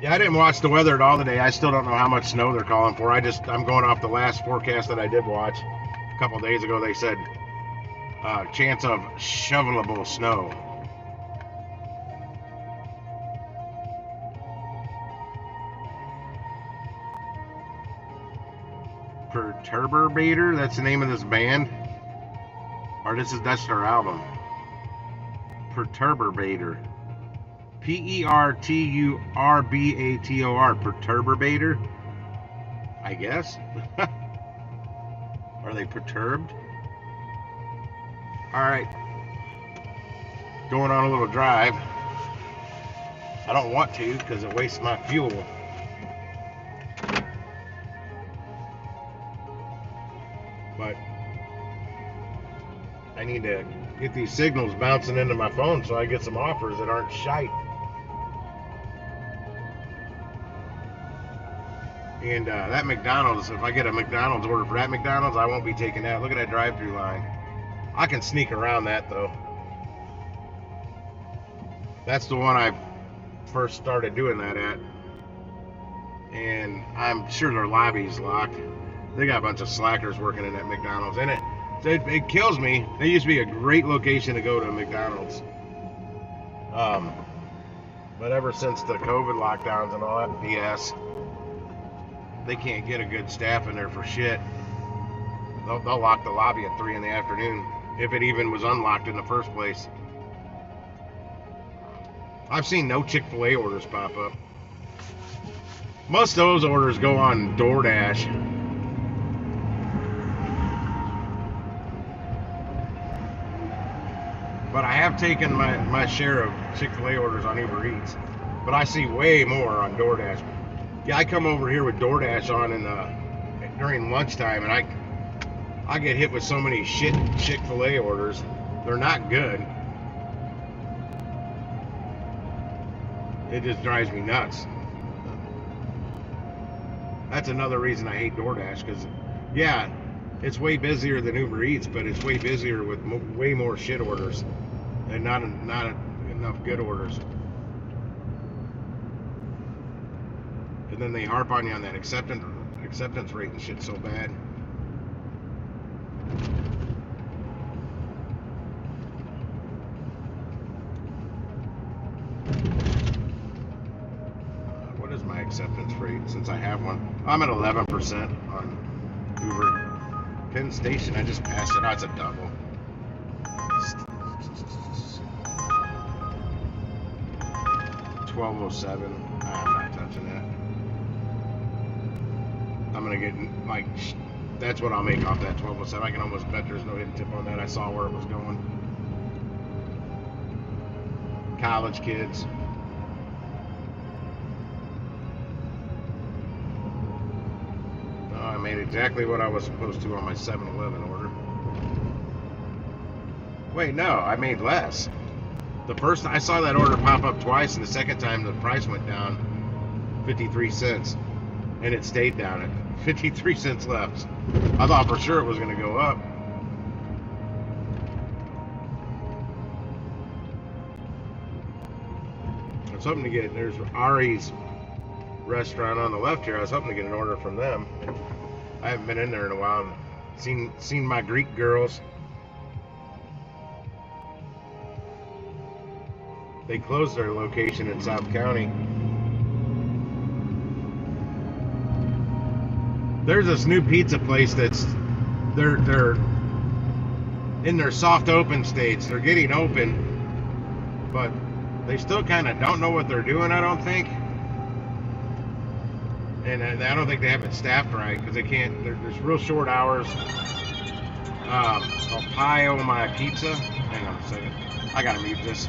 Yeah, I didn't watch the weather at all today. I still don't know how much snow they're calling for. I'm going off the last forecast that I did watch. A couple days ago they said chance of shovelable snow. Perturbator, that's the name of this band? Or that's their album. Perturbator. Perturbator. Perturbator? I guess. Are they perturbed? Alright. Going on a little drive. I don't want to because it wastes my fuel. But I need to get these signals bouncing into my phone so I get some offers that aren't shite. And that McDonald's, if I get a McDonald's order for that McDonald's, I won't be taking that. Look at that drive-through line. I can sneak around that though. That's the one I first started doing that at. And I'm sure their lobby's locked. They got a bunch of slackers working in that McDonald's. And it kills me. They used to be a great location to go to McDonald's. But ever since the COVID lockdowns and all that BS, they can't get a good staff in there for shit. They'll lock the lobby at 3 in the afternoon if it even was unlocked in the first place. I've seen no Chick-fil-A orders pop up. Most of those orders go on DoorDash. But I have taken my share of Chick-fil-A orders on Uber Eats. But I see way more on DoorDash. Yeah, I come over here with DoorDash on during lunchtime, and I get hit with so many shit Chick-fil-A orders. They're not good. It just drives me nuts. That's another reason I hate DoorDash, because, yeah, it's way busier than Uber Eats, but it's way busier with way more shit orders and not enough good orders. And then they harp on you on that acceptance rate and shit so bad. since I have one. I'm at 11% on Hoover. Penn Station, I just passed it. Oh, it's a double. 1207. I'm not touching that. I'm gonna get like that's what I'll make off that 1207. I can almost bet there's no hidden tip on that. I saw where it was going. College kids. Oh, I made exactly what I was supposed to on my 7-Eleven order. Wait, no, I made less. The first I saw that order pop up twice, and the second time the price went down 53 cents, and it stayed down at 53 cents left. I thought for sure it was going to go up. I was hoping to get, there's Ari's restaurant on the left here. I was hoping to get an order from them. I haven't been in there in a while. Seen my Greek girls. They closed their location in South County. There's this new pizza place that's they're in their soft open states. They're getting open, but they still kind of don't know what they're doing, I don't think. And I don't think they have it staffed right because they can't. There's real short hours. Called Pie My Pizza. Hang on a second. I gotta mute this.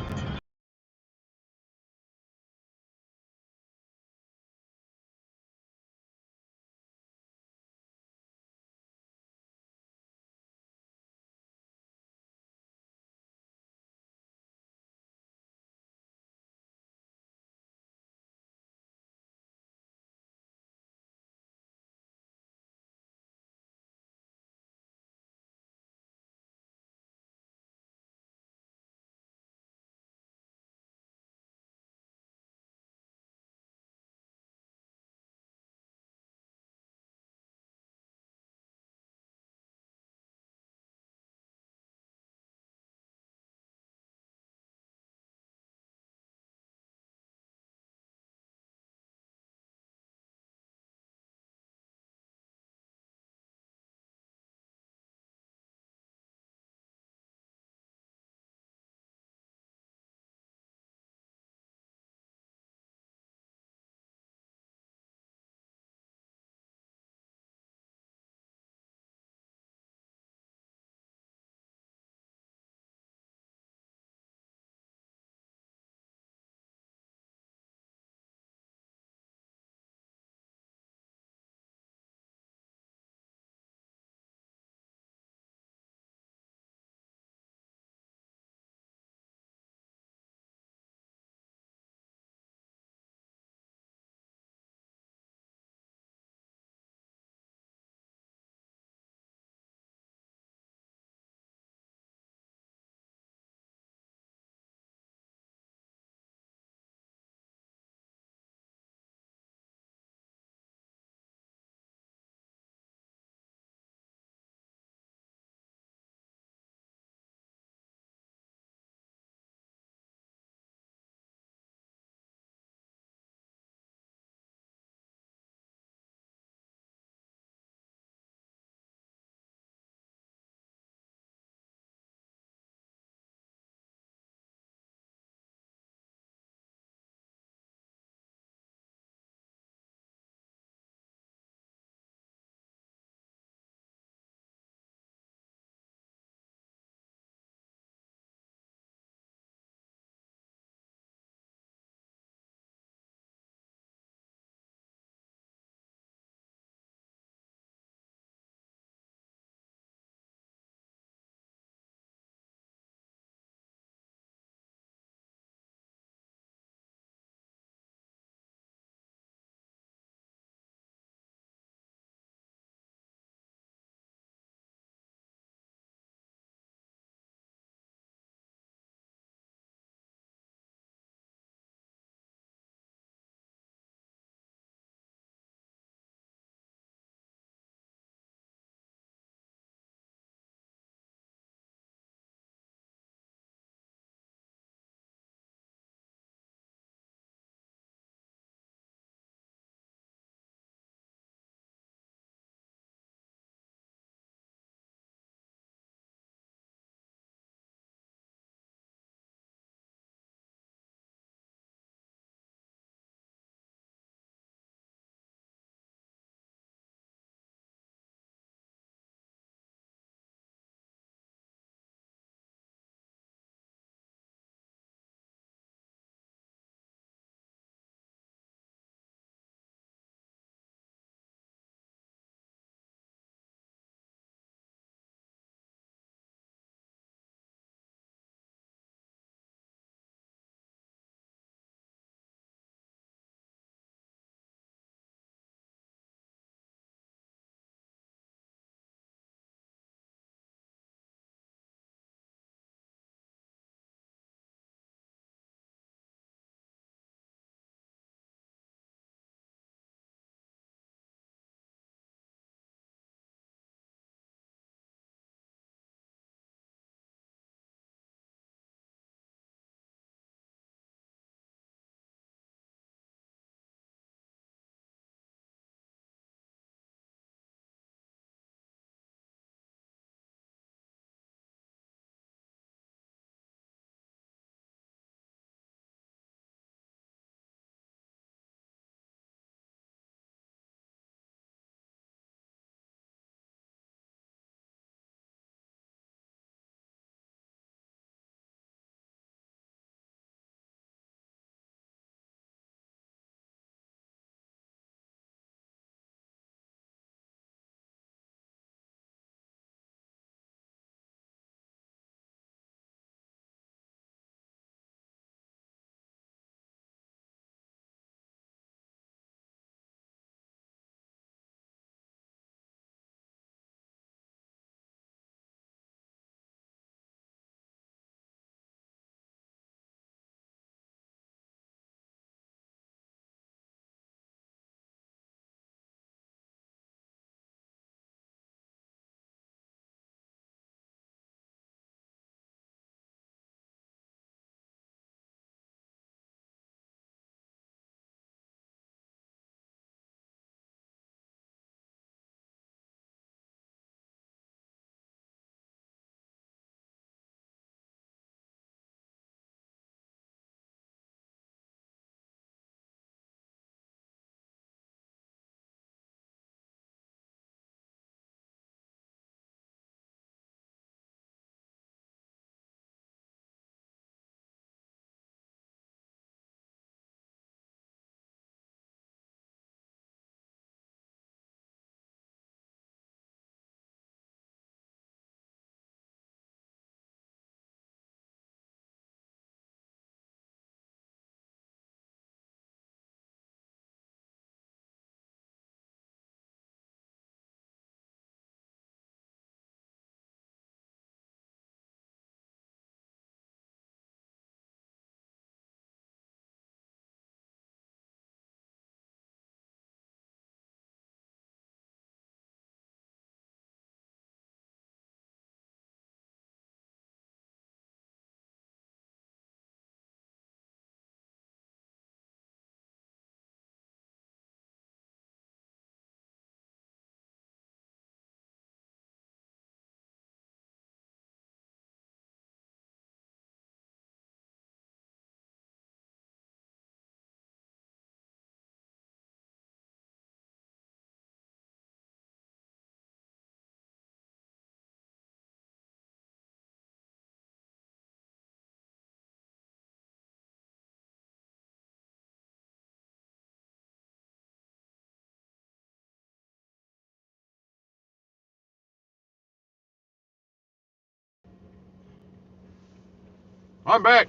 I'm back.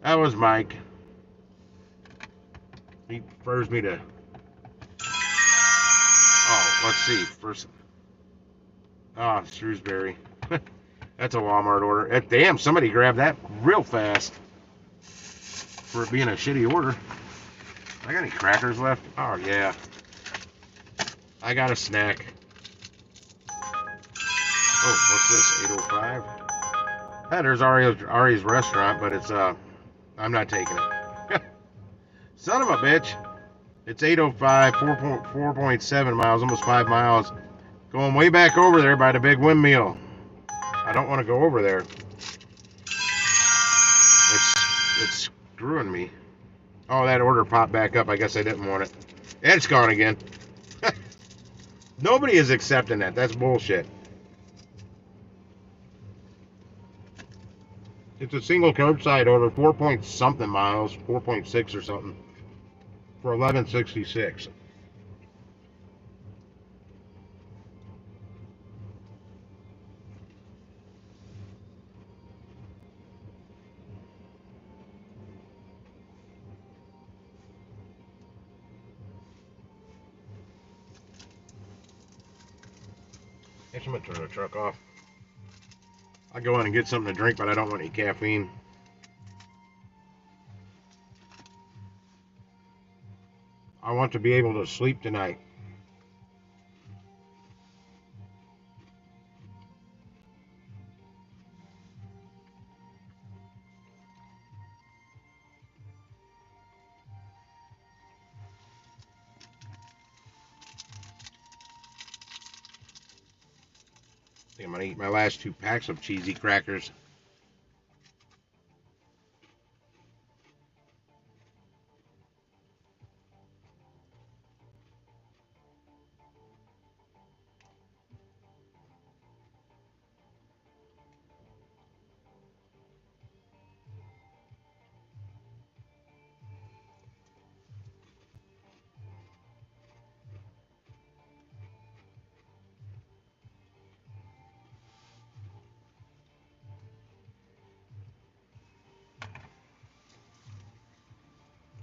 That was Mike. He prefers me to. Oh, let's see. First. Ah, Shrewsbury. That's a Walmart order. Damn, somebody grabbed that real fast for it being a shitty order. I got any crackers left? Oh, yeah. I got a snack. Oh, what's this? 805? Yeah, there's Ari's restaurant, but it's, I'm not taking it. Son of a bitch. It's 805, 4.7 miles, almost 5 miles. Going way back over there by the big windmill. I don't want to go over there. It's screwing me. Oh, that order popped back up. I guess I didn't want it. And it's gone again. Nobody is accepting that. That's bullshit. It's a single curbside order, 4 point something miles, 4.6 or something, for $11.66. Guess I'm gonna turn the truck off. I go in and get something to drink, but I don't want any caffeine. I want to be able to sleep tonight. I think I'm gonna eat my last 2 packs of cheesy crackers.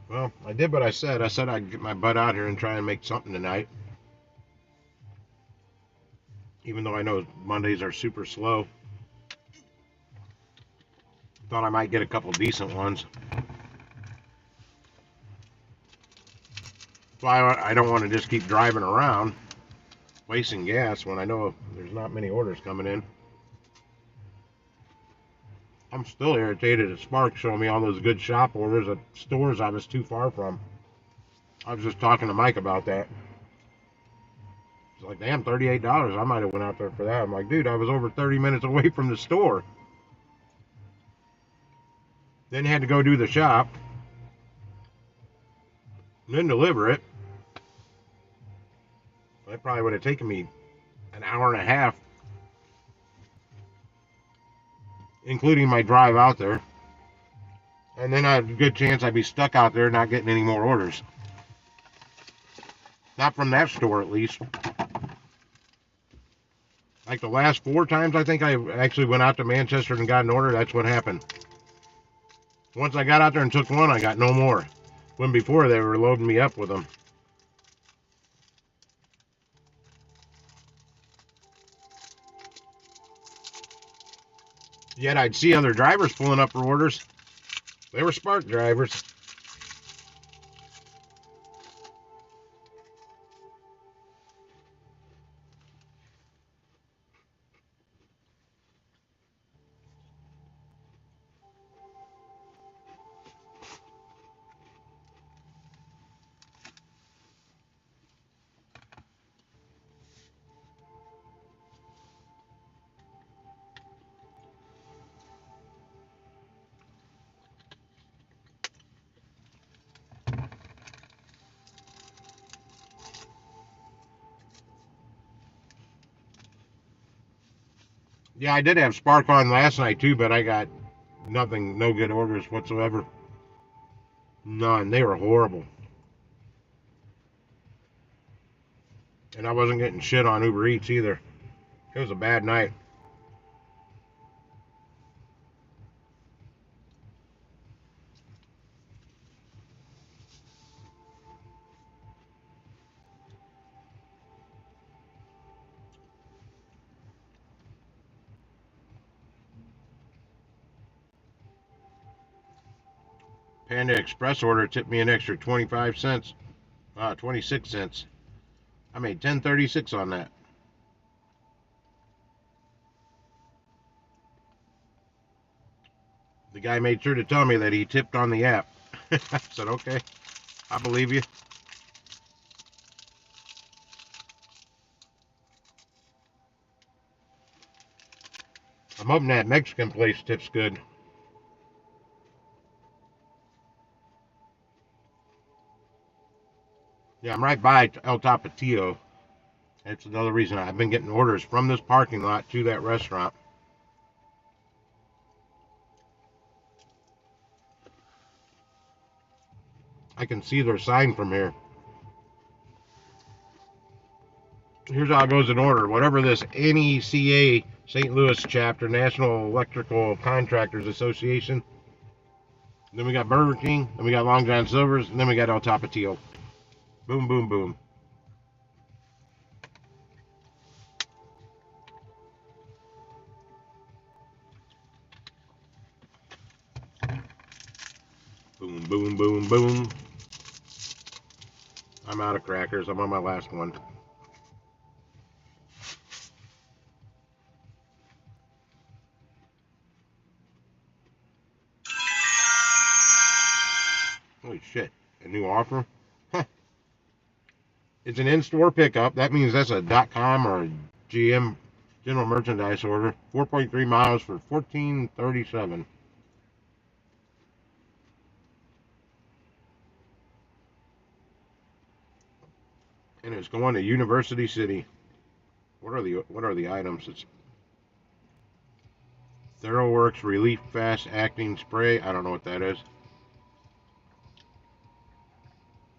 Well, I did what I said. I said I'd get my butt out here and try and make something tonight. Even though I know Mondays are super slow. Thought I might get a couple decent ones. So I don't want to just keep driving around, wasting gas when I know there's not many orders coming in. I'm still irritated at Spark showing me all those good shop orders at stores I was too far from. I was just talking to Mike about that. It's like, damn, $38. I might have went out there for that. I'm like, dude, I was over 30 minutes away from the store. Then had to go do the shop. And then deliver it. That probably would have taken me an hour and a half, including my drive out there. And then I had a good chance I'd be stuck out there not getting any more orders. Not from that store, at least. Like the last 4 times I think I actually went out to Manchester and got an order, that's what happened. Once I got out there and took one, I got no more. When before they were loading me up with them. Yet I'd see other drivers pulling up for orders. They were Spark drivers. Yeah, I did have Spark on last night too, but I got nothing, no good orders whatsoever. None. They were horrible. And I wasn't getting shit on Uber Eats either. It was a bad night. Panda Express order tipped me an extra 25 cents. 26 cents. I made $10.36 on that. The guy made sure to tell me that he tipped on the app. I said, okay, I believe you. I'm hoping that Mexican place tips good. Yeah, I'm right by El Tapatio. That's another reason I've been getting orders from this parking lot to that restaurant. I can see their sign from here. Here's how it goes in order. Whatever this NECA St. Louis chapter, National Electrical Contractors Association. Then we got Burger King. Then we got Long John Silver's. And then we got El Tapatio. Boom, boom, boom. Boom, boom, boom, boom. I'm out of crackers. I'm on my last one. Holy shit. A new offer? Huh. It's an in-store pickup. That means that's a .com or a GM general merchandise order. 4.3 miles for $14.37. And it's going to University City. What are the items? It's TheraWorks Relief Fast Acting Spray. I don't know what that is.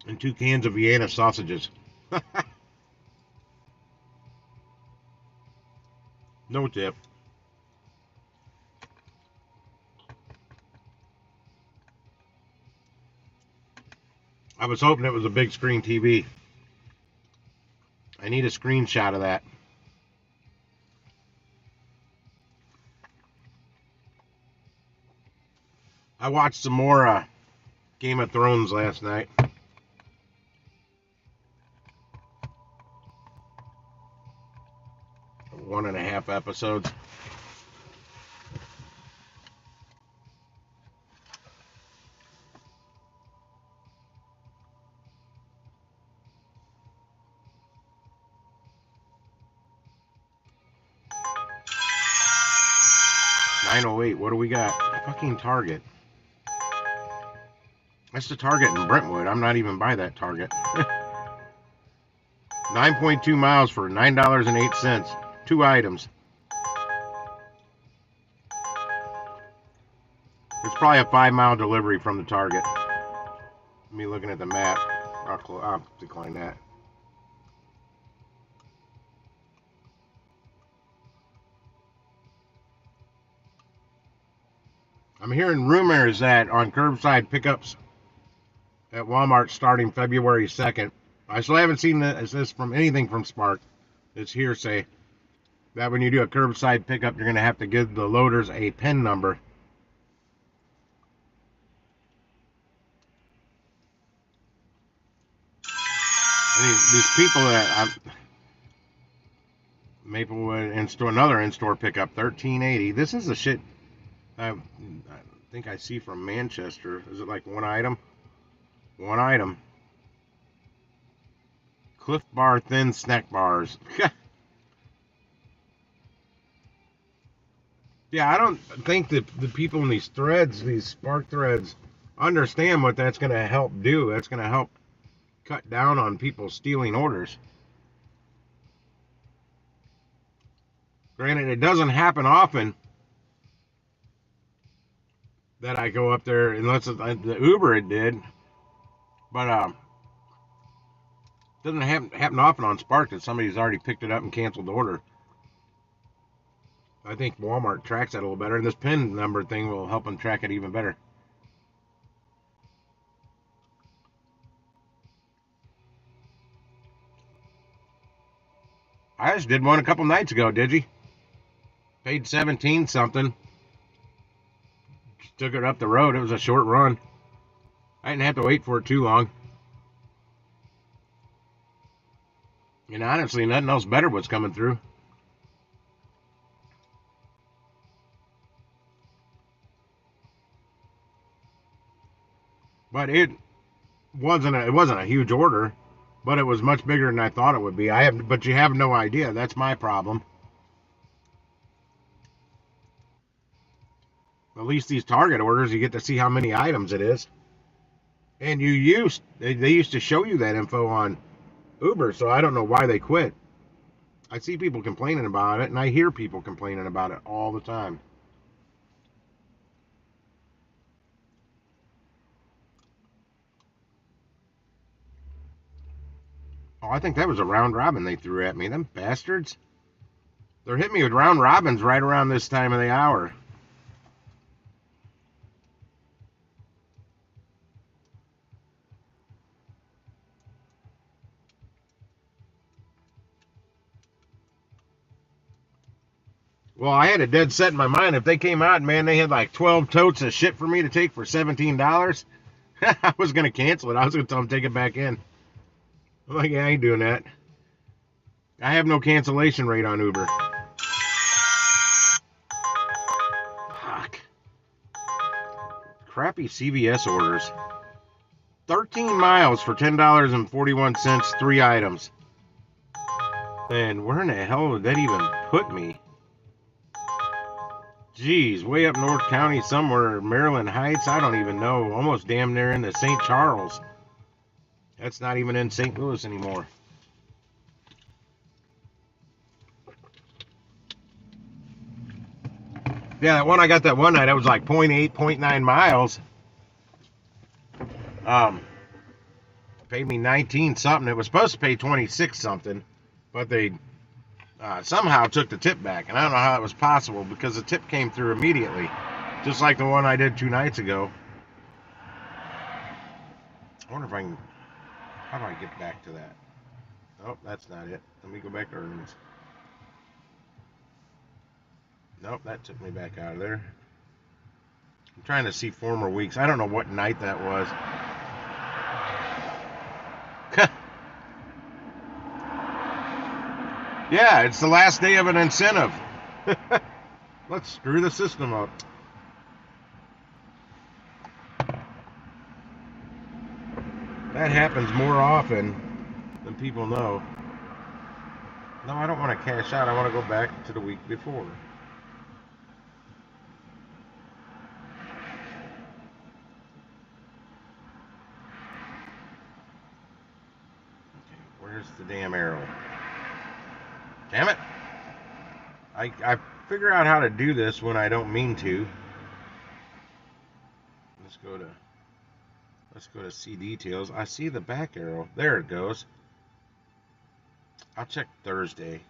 And 2 cans of Vienna sausages. No tip. I was hoping it was a big screen TV. I need a screenshot of that. I watched some more Game of Thrones last night. One and a half episodes. $9.08. What do we got? Fucking Target. That's the Target in Brentwood. I'm not even by that Target. 9.2 miles for $9.08. 2 items. It's probably a 5-mile delivery from the Target. Me looking at the map. I'll decline that. I'm hearing rumors that on curbside pickups at Walmart starting February 2nd. I still haven't seen this from anything from Spark. It's hearsay. That when you do a curbside pickup, you're going to have to give the loaders a PIN number. I mean, these people that Maplewood another in-store pickup, $13.80. This is the shit I think I see from Manchester. Is it like one item? One item. Cliff Bar Thin Snack Bars. Yeah, I don't think that the people in these threads, these Spark threads, understand what that's going to help do. That's going to help cut down on people stealing orders. Granted, it doesn't happen often that I go up there, unless it's the Uber it did. But it doesn't happen often on Spark that somebody's already picked it up and canceled the order. I think Walmart tracks that a little better, and this PIN number thing will help them track it even better. I just did one a couple nights ago, did you? Paid 17 something. Took it up the road. It was a short run. I didn't have to wait for it too long. And honestly, nothing else better was coming through. But it wasn't a huge order, but it was much bigger than I thought it would be. But you have no idea. That's my problem. At least these Target orders, you get to see how many items it is. And they used to show you that info on Uber, so I don't know why they quit. I see people complaining about it, and I hear people complaining about it all the time. Oh, I think that was a round robin they threw at me. Them bastards. They're hitting me with round robins right around this time of the hour. Well, I had a dead set in my mind. If they came out, man, they had like 12 totes of shit for me to take for $17. I was going to cancel it. I was going to tell them to take it back in. I'm like, yeah, I ain't doing that. I have no cancellation rate on Uber. Fuck. Crappy CVS orders. 13 miles for $10.41, 3 items. And where in the hell would that even put me? Geez, way up North County somewhere, Maryland Heights, I don't even know. Almost damn near into St. Charles. That's not even in St. Louis anymore. Yeah, that one I got that one night, it was like 0.8, 0.9 miles. Paid me 19 something. It was supposed to pay 26 something, but they somehow took the tip back, and I don't know how it was possible because the tip came through immediately, just like the one I did 2 nights ago. I wonder if I can. How do I get back to that? Oh, that's not it. Let me go back to earnings. Nope, that took me back out of there. I'm trying to see former weeks. I don't know what night that was. Yeah, it's the last day of an incentive. Let's screw the system up. That happens more often than people know. No, I don't want to cash out. I want to go back to the week before. Okay, where's the damn arrow? Damn it! I figure out how to do this when I don't mean to. Let's go to see details. I see the back arrow. There it goes. I'll check Thursday.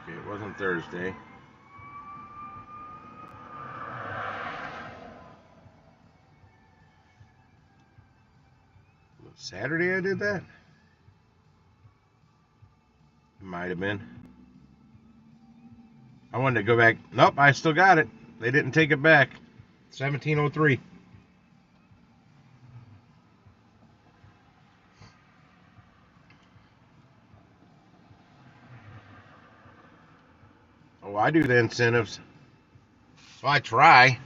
Okay, it wasn't Thursday. Saturday I did that? It might have been. I wanted to go back. Nope, I still got it. They didn't take it back. 1703. Oh, I do the incentives. Well, I try.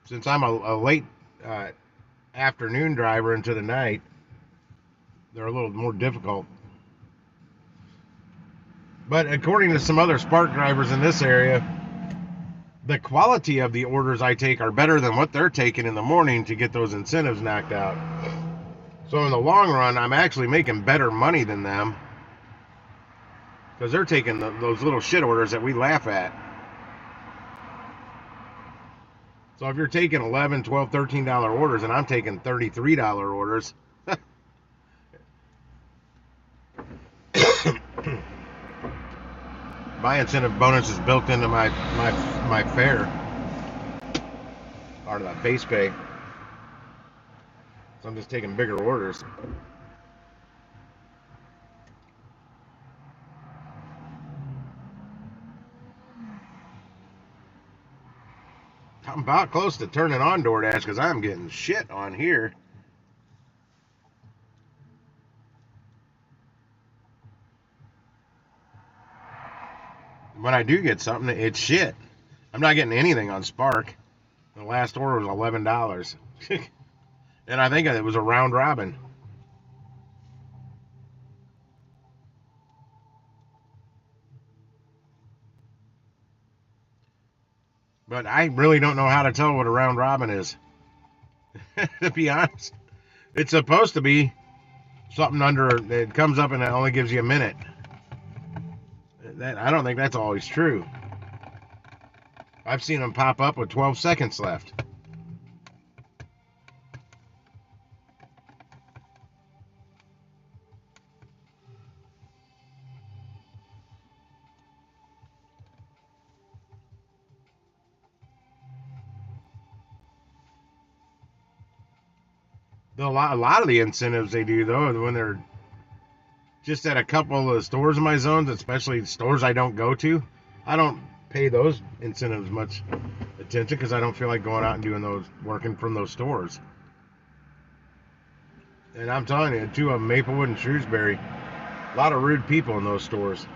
Since I'm a late afternoon driver into the night, they're a little more difficult. But according to some other Spark drivers in this area, the quality of the orders I take are better than what they're taking in the morning to get those incentives knocked out. So in the long run, I'm actually making better money than them because they're taking those little shit orders that we laugh at. So if you're taking $11, $12, $13 orders and I'm taking $33 orders, my incentive bonus is built into my fare, or the base pay. So I'm just taking bigger orders. I'm about close to turning on DoorDash because I'm getting shit on here. When I do get something, it's shit. I'm not getting anything on Spark. The last order was $11. And I think it was a round robin. But I really don't know how to tell what a round robin is. To be honest. It's supposed to be something under, it comes up and it only gives you a minute. I don't think that's always true. I've seen them pop up with 12 seconds left. A lot of the incentives they do, though, when they're just at a couple of stores in my zones, especially stores I don't go to, I don't pay those incentives much attention because I don't feel like going out and doing those, working from those stores. And I'm telling you, two of them, Maplewood and Shrewsbury, a lot of rude people in those stores.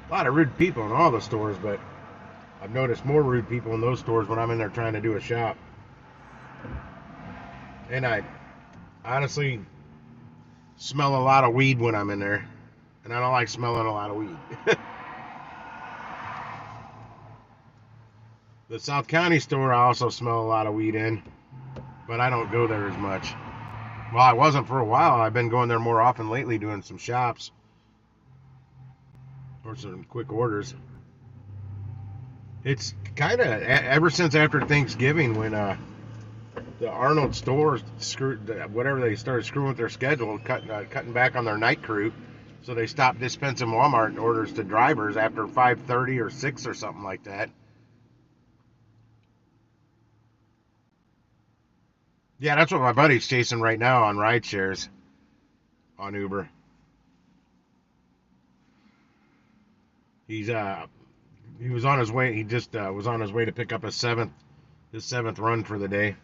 A lot of rude people in all the stores, but I've noticed more rude people in those stores when I'm in there trying to do a shop. And I honestly smell a lot of weed when I'm in there, and I don't like smelling a lot of weed. The South County store I also smell a lot of weed in, but I don't go there as much. Well, I wasn't for a while. I've been going there more often lately doing some shops or some quick orders. It's kind of ever since after Thanksgiving when the Arnold stores screwed, whatever, they started screwing with their schedule, cutting back on their night crew, so they stopped dispensing Walmart orders to drivers after 5:30 or 6 or something like that. Yeah, that's what my buddy's chasing right now on ride shares on Uber. He's he was on his way. He just was on his way to pick up his seventh run for the day.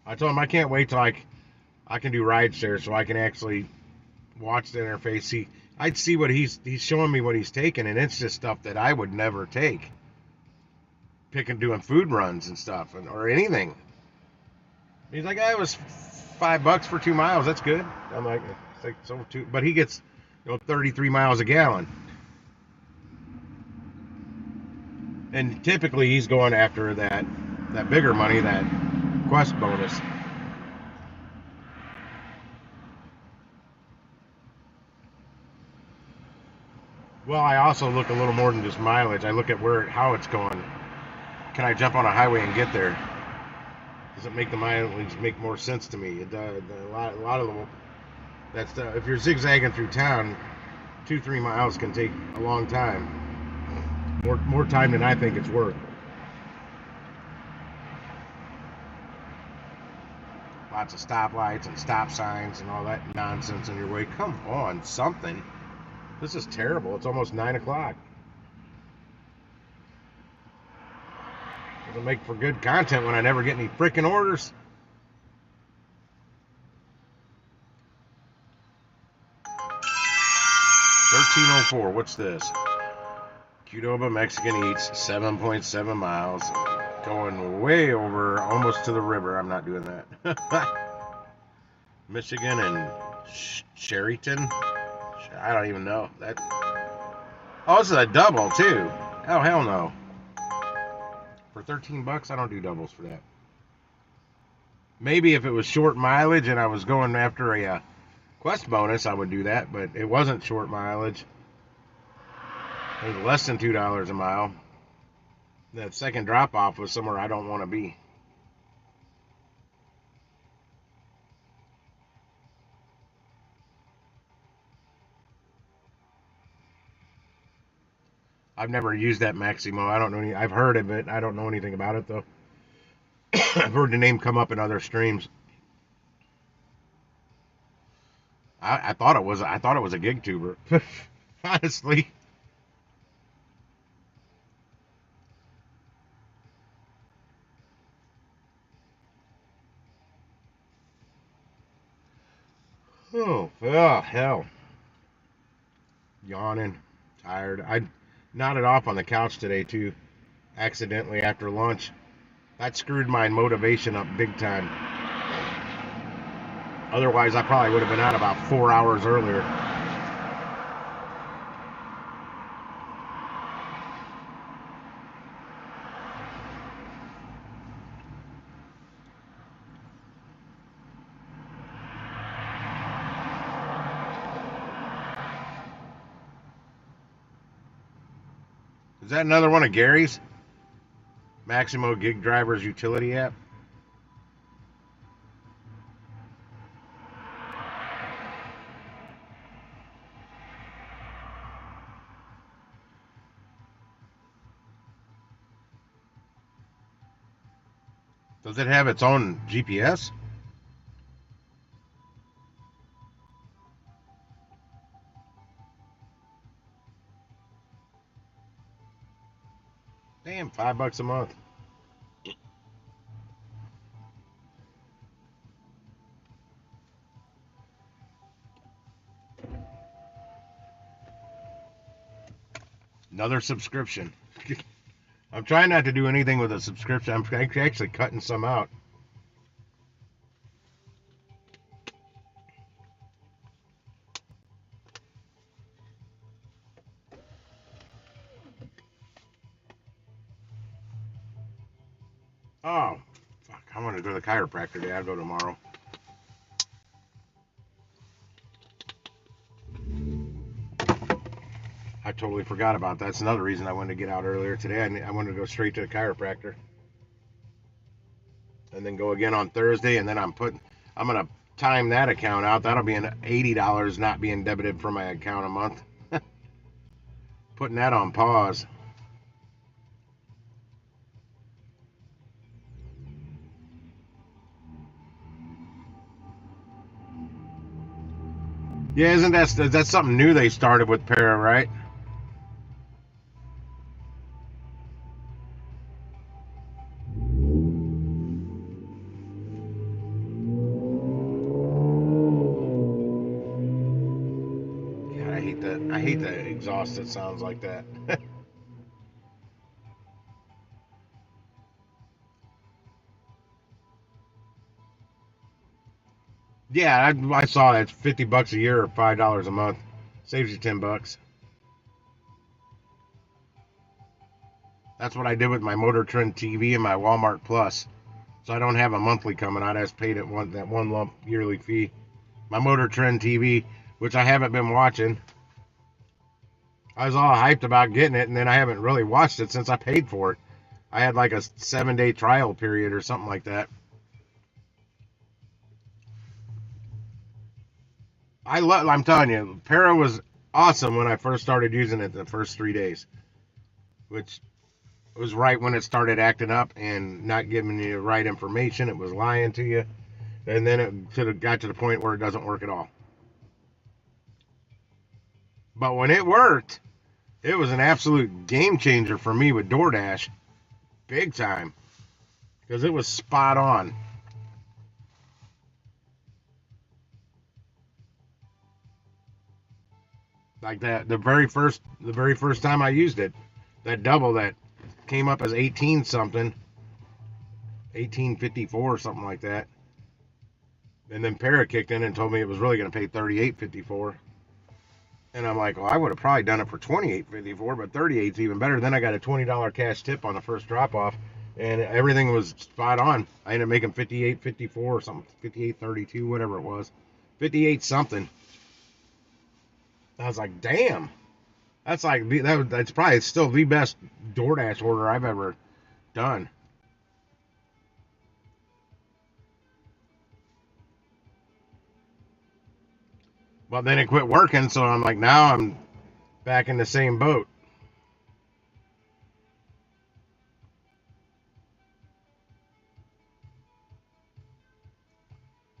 I told him I can't wait till I can do ride share so I can actually watch the interface. I'd see what he's showing me what he's taking, and it's just stuff that I would never take. Doing food runs and stuff, or anything. He's like, it was $5 for 2 miles. That's good. I'm like, it's like so two, but he gets 33 miles a gallon, and typically he's going after that bigger money, that Quest bonus. Well, I also look a little more than just mileage. I look at how it's going. Can I jump on a highway and get there? Does it make the mileage make more sense to me? It does. A lot of them. If you're zigzagging through town, 2-3 miles can take a long time. More time than I think it's worth. Lots of stoplights and stop signs and all that nonsense in your way. Come on, something. This is terrible. It's almost 9 o'clock. Doesn't make for good content when I never get any freaking orders. $13.04. What's this? Qdoba Mexican Eats, 7.7 miles. Going way over, almost to the river. I'm not doing that. Michigan and Sheraton. I don't even know that. Oh, this is a double too. Oh, hell no. For $13, I don't do doubles for that. Maybe if it was short mileage and I was going after a Quest bonus, I would do that, but it wasn't short mileage. It was less than $2 a mile. That second drop off was somewhere I don't want to be. I've never used that Maximo. I don't know any. I've heard of it. I don't know anything about it though. I've heard the name come up in other streams. I thought it was. I thought it was a gig tuber. Honestly. Oh, hell. Yawning, tired. I nodded off on the couch today too, accidentally after lunch. That screwed my motivation up big time. Otherwise, I probably would have been out about 4 hours earlier. Is that another one of Gary's? Maximo Gig Drivers Utility app? Does it have its own GPS? Damn, $5 a month. Another subscription. I'm trying not to do anything with a subscription. I'm actually cutting some out. Oh, fuck. I want to go to the chiropractor today. I'll go tomorrow. I totally forgot about that. That's another reason I wanted to get out earlier today. I wanted to go straight to the chiropractor. And then go again on Thursday. And then I'm going to time that account out. That'll be an $80 not being debited from my account a month. Putting that on pause. Yeah, isn't that's something new they started with Para, right? God, I hate the exhaust that sounds like that. Yeah, I saw it. It's $50 a year or $5 a month. Saves you $10. That's what I did with my Motor Trend TV and my Walmart Plus. So I don't have a monthly coming out. I just paid that one lump yearly fee. My Motor Trend TV, which I haven't been watching. I was all hyped about getting it, and then I haven't really watched it since I paid for it. I had like a 7-day trial period or something like that. I'm telling you, Para was awesome when I first started using it the first 3 days, which was right when it started acting up and not giving you the right information. It was lying to you, and then it got to the point where it doesn't work at all. But when it worked, it was an absolute game changer for me with DoorDash, big time, because it was spot on. Like that, the very first time I used it, that double that came up as 18 something, 1854 or something like that. And then Para kicked in and told me it was really going to pay 38.54. And I'm like, well, I would have probably done it for 28.54, but 38's even better. Then I got a $20 cash tip on the first drop off, and everything was spot on. I ended up making 58.54 or something, 58.32, whatever it was, 58 something. I was like, damn, that's probably still the best DoorDash order I've ever done. But then it quit working, so I'm like, now I'm back in the same boat.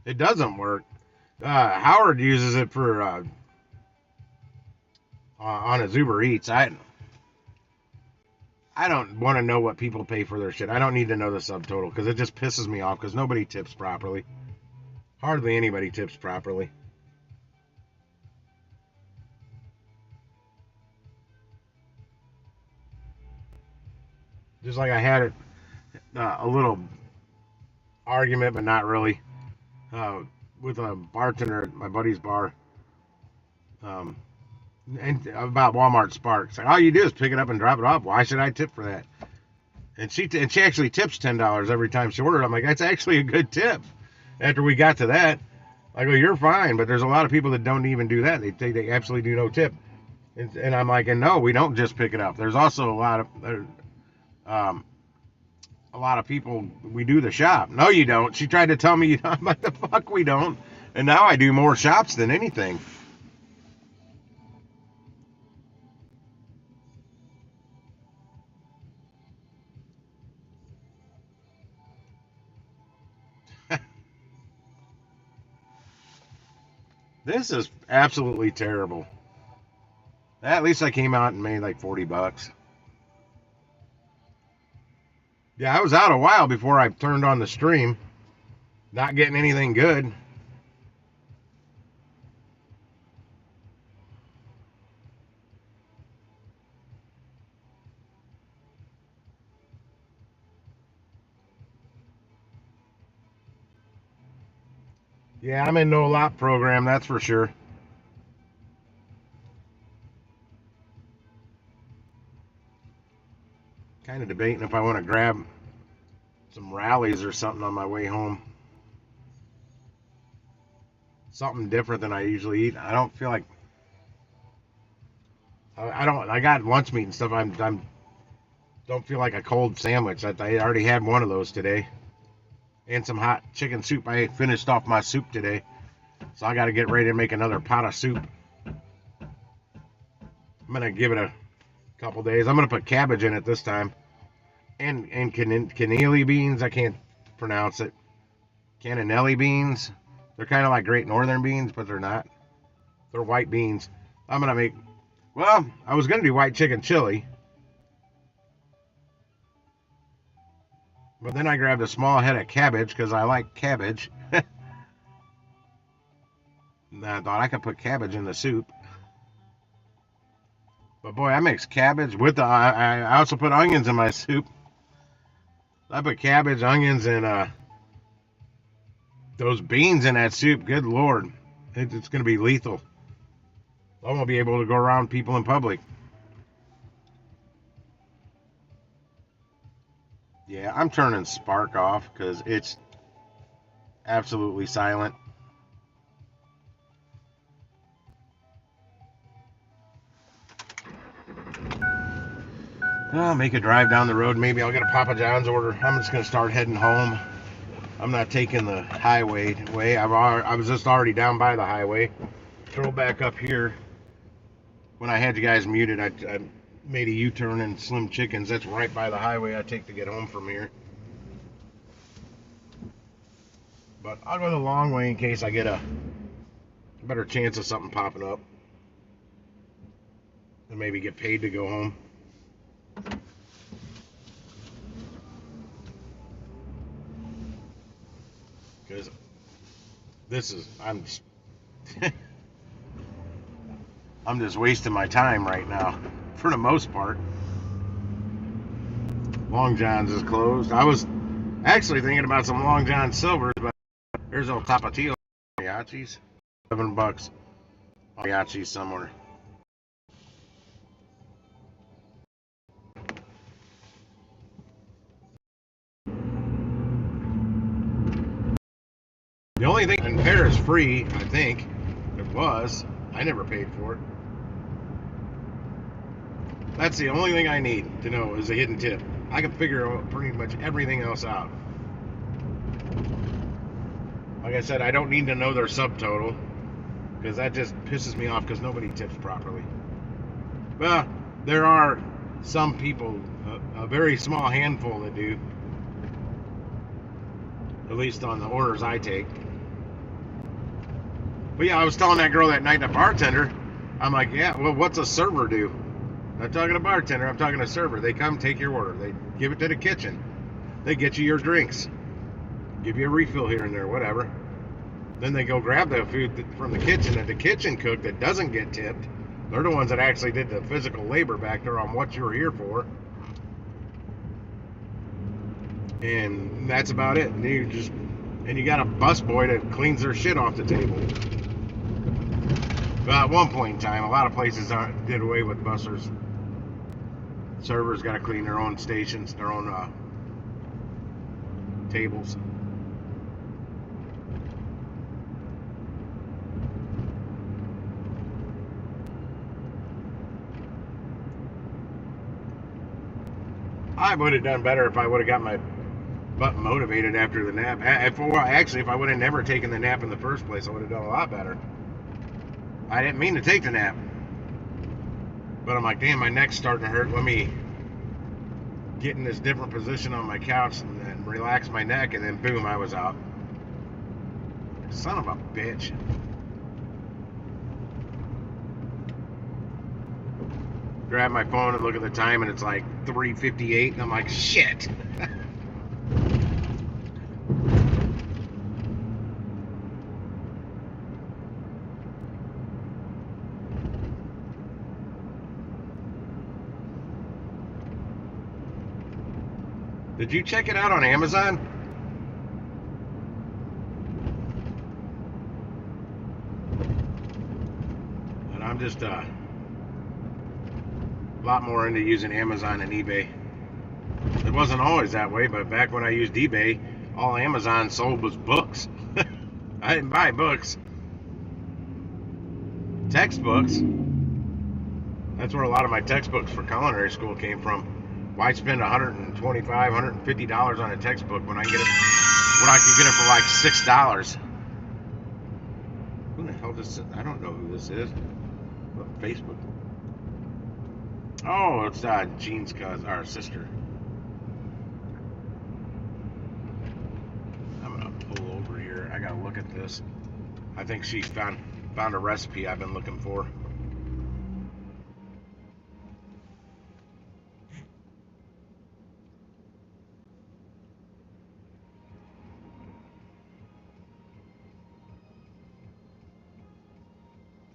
It doesn't work. Howard uses it for on his Uber Eats. I don't want to know what people pay for their shit. I don't need to know the subtotal because it just pisses me off because nobody tips properly. Hardly anybody tips properly. Just like I had a little argument, but not really, with a bartender at my buddy's bar, um, and about Walmart Sparks. Like, all you do is pick it up and drop it off. Why should I tip for that? And she actually tips $10 every time she orders. I'm like, that's actually a good tip. After we got to that, I go, you're fine, but there's a lot of people that don't even do that. They absolutely do no tip. And I'm like, and no, we don't just pick it up. There's also a lot of people, we do the shop. No, you don't. She tried to tell me, I'm like, the fuck we don't. And now I do more shops than anything. This is absolutely terrible. At least I came out and made like $40. Yeah, I was out a while before I turned on the stream. Not getting anything good. Yeah, I'm in no lot program, that's for sure. Kind of debating if I want to grab some rallies or something on my way home. Something different than I usually eat. I don't feel like I got lunch meat and stuff. I'm don't feel like a cold sandwich. I already had one of those today. And some hot chicken soup. I finished off my soup today. So I got to get ready to make another pot of soup. I'm going to give it a couple days. I'm going to put cabbage in it this time. And cannelli beans. I can't pronounce it. Cannellini beans. They're kind of like Great Northern beans, but they're not. They're white beans. I'm going to make, well, I was going to do white chicken chili. But then I grabbed a small head of cabbage because I like cabbage. And I thought I could put cabbage in the soup. But boy, I mix cabbage with the. I also put onions in my soup. I put cabbage, onions, and those beans in that soup. Good Lord, it's going to be lethal. I won't be able to go around people in public. Yeah, I'm turning Spark off because it's absolutely silent. I'll make a drive down the road. Maybe I'll get a Papa John's order. I'm just going to start heading home. I'm not taking the highway way. I was just already down by the highway. Throw back up here. When I had you guys muted, I made a U-turn in Slim Chickens. That's right by the highway I take to get home from here. But I'll go the long way in case I get a better chance of something popping up. And maybe get paid to go home. Because this is, I'm just wasting my time right now, for the most part. Long John's is closed. I was actually thinking about some Long John Silvers, but there's old Tapatio mariachis. $7 mariachis somewhere. The only thing in there is free, I think. It was. I never paid for it. That's the only thing I need to know is a hidden tip. I can figure out pretty much everything else out. Like I said, I don't need to know their subtotal because that just pisses me off because nobody tips properly. Well, there are some people, a very small handful that do, at least on the orders I take. But yeah, I was telling that girl that night, the bartender, I'm like, yeah, well, what's a server do? I'm not talking to bartender, I'm talking to server. They come, take your order. They give it to the kitchen. They get you your drinks. Give you a refill here and there, whatever. Then they go grab the food from the kitchen that the kitchen cook that doesn't get tipped. They're the ones that actually did the physical labor back there on what you were here for. And that's about it. And you got a busboy that cleans their shit off the table. But at one point in time, a lot of places did away with bussers. Servers got to clean their own stations, their own tables. I would have done better if I would have got my butt motivated after the nap. Actually, if I would have never taken the nap in the first place, I would have done a lot better. I didn't mean to take the nap. But I'm like, damn, my neck's starting to hurt. Let me get in this different position on my couch and then relax my neck, and then boom, I was out. Son of a bitch. Grab my phone and look at the time, and it's like 3:58, and I'm like, shit. Did you check it out on Amazon? And I'm just a lot more into using Amazon and eBay. It wasn't always that way, but back when I used eBay, all Amazon sold was books. I didn't buy books. Textbooks. That's where a lot of my textbooks for culinary school came from. Why spend $125, $150 on a textbook when I could get it for like $6? Who the hell this is? I don't know who this is. What, Facebook? Oh, it's Jean's cousin, our sister. I'm gonna pull over here. I gotta look at this. I think she found a recipe I've been looking for.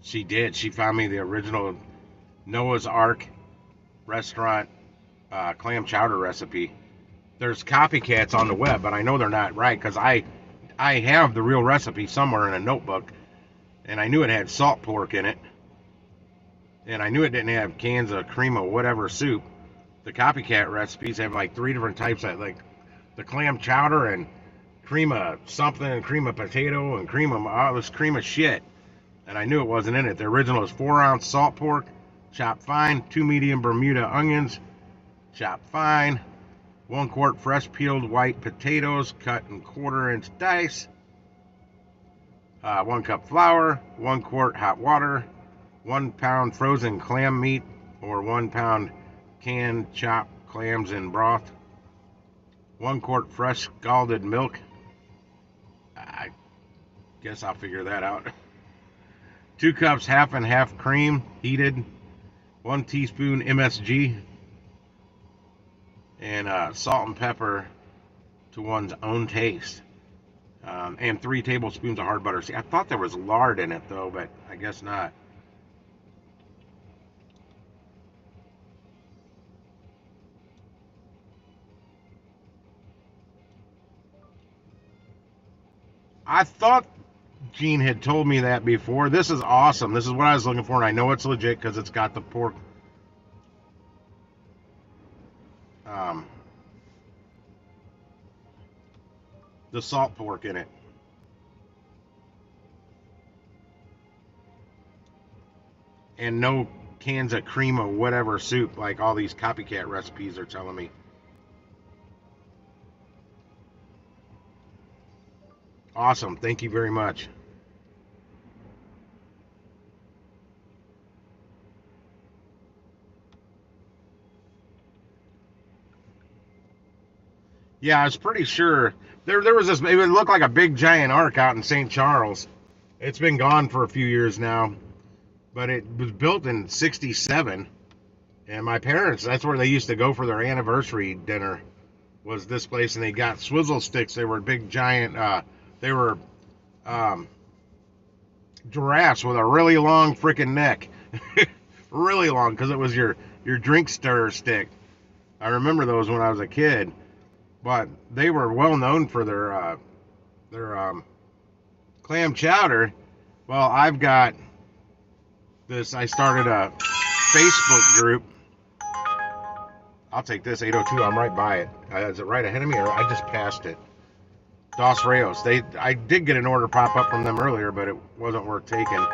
She did. She found me the original Noah's Ark restaurant clam chowder recipe. There's copycats on the web, but I know they're not right because I have the real recipe somewhere in a notebook, and I knew it had salt pork in it, and I knew it didn't have cans of cream of whatever soup. The copycat recipes have like 3 different types of, like, the clam chowder and cream of something and cream of potato and cream of all this cream of shit. And I knew it wasn't in it. The original is 4-ounce salt pork, chopped fine, 2 medium Bermuda onions, chopped fine, 1 quart fresh peeled white potatoes cut in 1/4-inch dice, 1 cup flour, 1 quart hot water, 1 pound frozen clam meat, or 1 pound canned chopped clams in broth, 1 quart fresh scalded milk. I guess I'll figure that out. 2 cups half and half cream, heated, 1 teaspoon MSG, and salt and pepper to one's own taste, and 3 tablespoons of hard butter. See, I thought there was lard in it though, but I guess not. I thought Gene had told me that before. This is awesome. This is what I was looking for, and I know it's legit because it's got the pork. The salt pork in it. And no cans of cream of whatever soup like all these copycat recipes are telling me. Awesome. Thank you very much. Yeah, I was pretty sure there was this. It would look like a big giant ark out in St. Charles, It's been gone for a few years now, but it was built in '67, and my parents, that's where they used to go for their anniversary dinner, was this place, and they got swizzle sticks. They were big, giant, they were um, giraffes with a really long freaking neck. Really long, because it was your drink stirrer stick. I remember those when I was a kid, but they were well known for their clam chowder. Well, I've got this. I started a Facebook group. I'll take this 802. I'm right by it. Is it right ahead of me, or I just passed it? Dos Rayos. I did get an order pop up from them earlier, but it wasn't worth taking.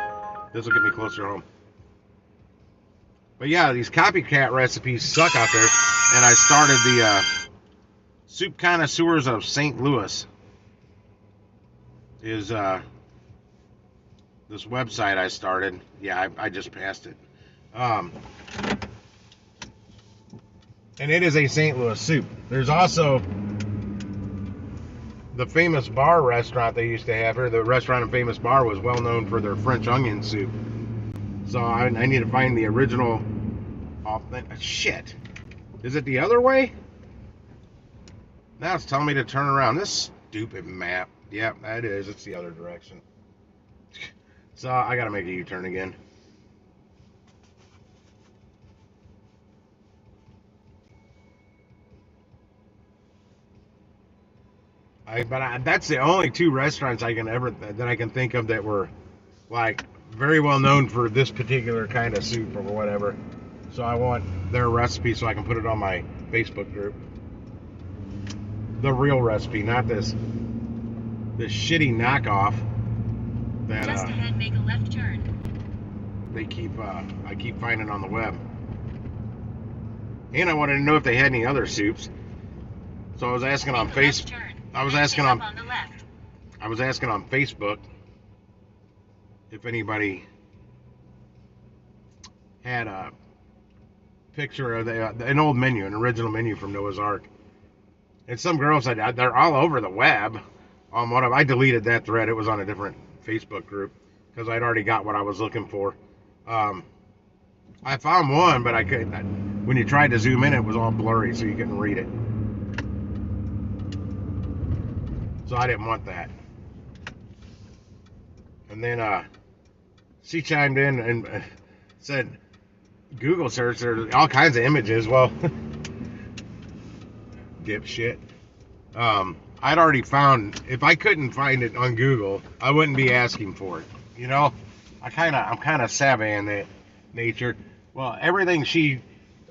This will get me closer home. But yeah, these copycat recipes suck out there, and I started the Soup Connoisseurs of St. Louis. Is this website I started? Yeah, I just passed it. And it is a St. Louis soup. There's also the Famous Bar restaurant they used to have here. The restaurant and Famous Bar was well known for their French onion soup. So I need to find the original. Shit. Is it the other way? Now it's telling me to turn around. This stupid map. Yep, that is. It's the other direction. So I gotta make a U-turn again. That's the only two restaurants that I can think of that were like very well known for this particular kind of soup or whatever. So I want their recipe so I can put it on my Facebook group. The real recipe, not this shitty knockoff that Just ahead, make a left turn. I keep finding on the web. And I wanted to know if they had any other soups. So I was asking on Facebook. I was asking on Facebook if anybody had a picture of an old menu, an original menu from Noah's Ark. And some girl said they're all over the web. I deleted that thread. It was on a different Facebook group because I'd already got what I was looking for. I found one, but I couldn't. When you tried to zoom in, it was all blurry, so you couldn't read it. So I didn't want that. And then she chimed in and said, Google search, there's all kinds of images. Well, dipshit. I'd already found, if I couldn't find it on Google, I wouldn't be asking for it. You know, I'm kind of savvy in that nature. Well,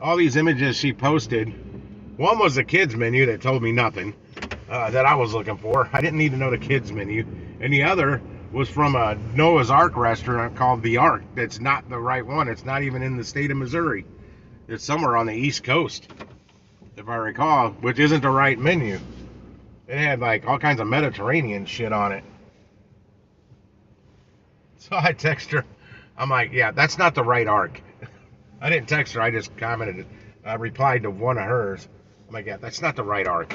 all these images she posted, one was the kids menu that told me nothing that I was looking for. I didn't need to know the kids menu. And the other was from a Noah's Ark restaurant called The Ark. That's not the right one. It's not even in the state of Missouri. It's somewhere on the East Coast, if I recall, which isn't the right menu. It had like all kinds of Mediterranean shit on it. So I text her. I'm like, yeah, that's not the right Ark. I didn't text her. I just commented. I replied to one of hers. I'm like, yeah, that's not the right Ark.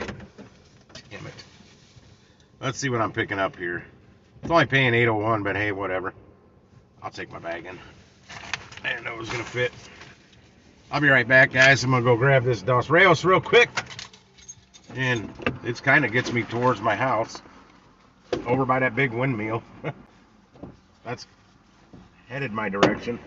Damn it. Let's see what I'm picking up here. It's only paying $8.01, but hey, whatever. I'll take my bag in. I didn't know it was going to fit. I'll be right back, guys. I'm going to go grab this Dos Rayos real quick. And it kind of gets me towards my house. Over by that big windmill. That's headed my direction.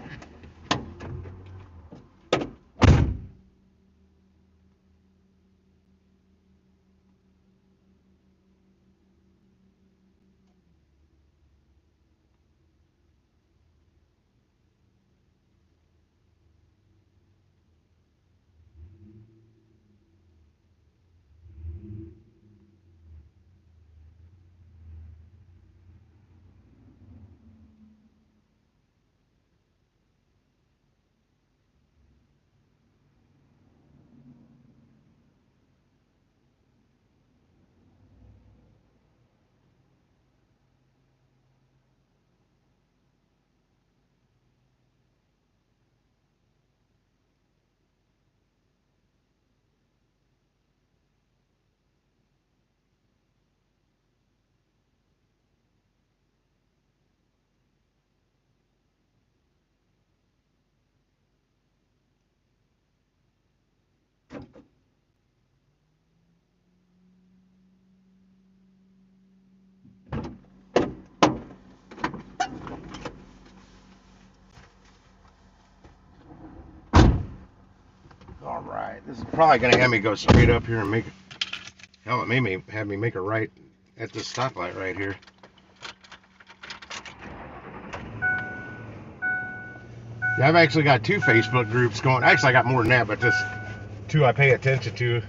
All right, this is probably gonna have me go straight up here and make it. Hell, it may have me make a right at this stoplight right here. Yeah, I've actually got 2 Facebook groups going. Actually, I got more than that, but just 2 I pay attention to.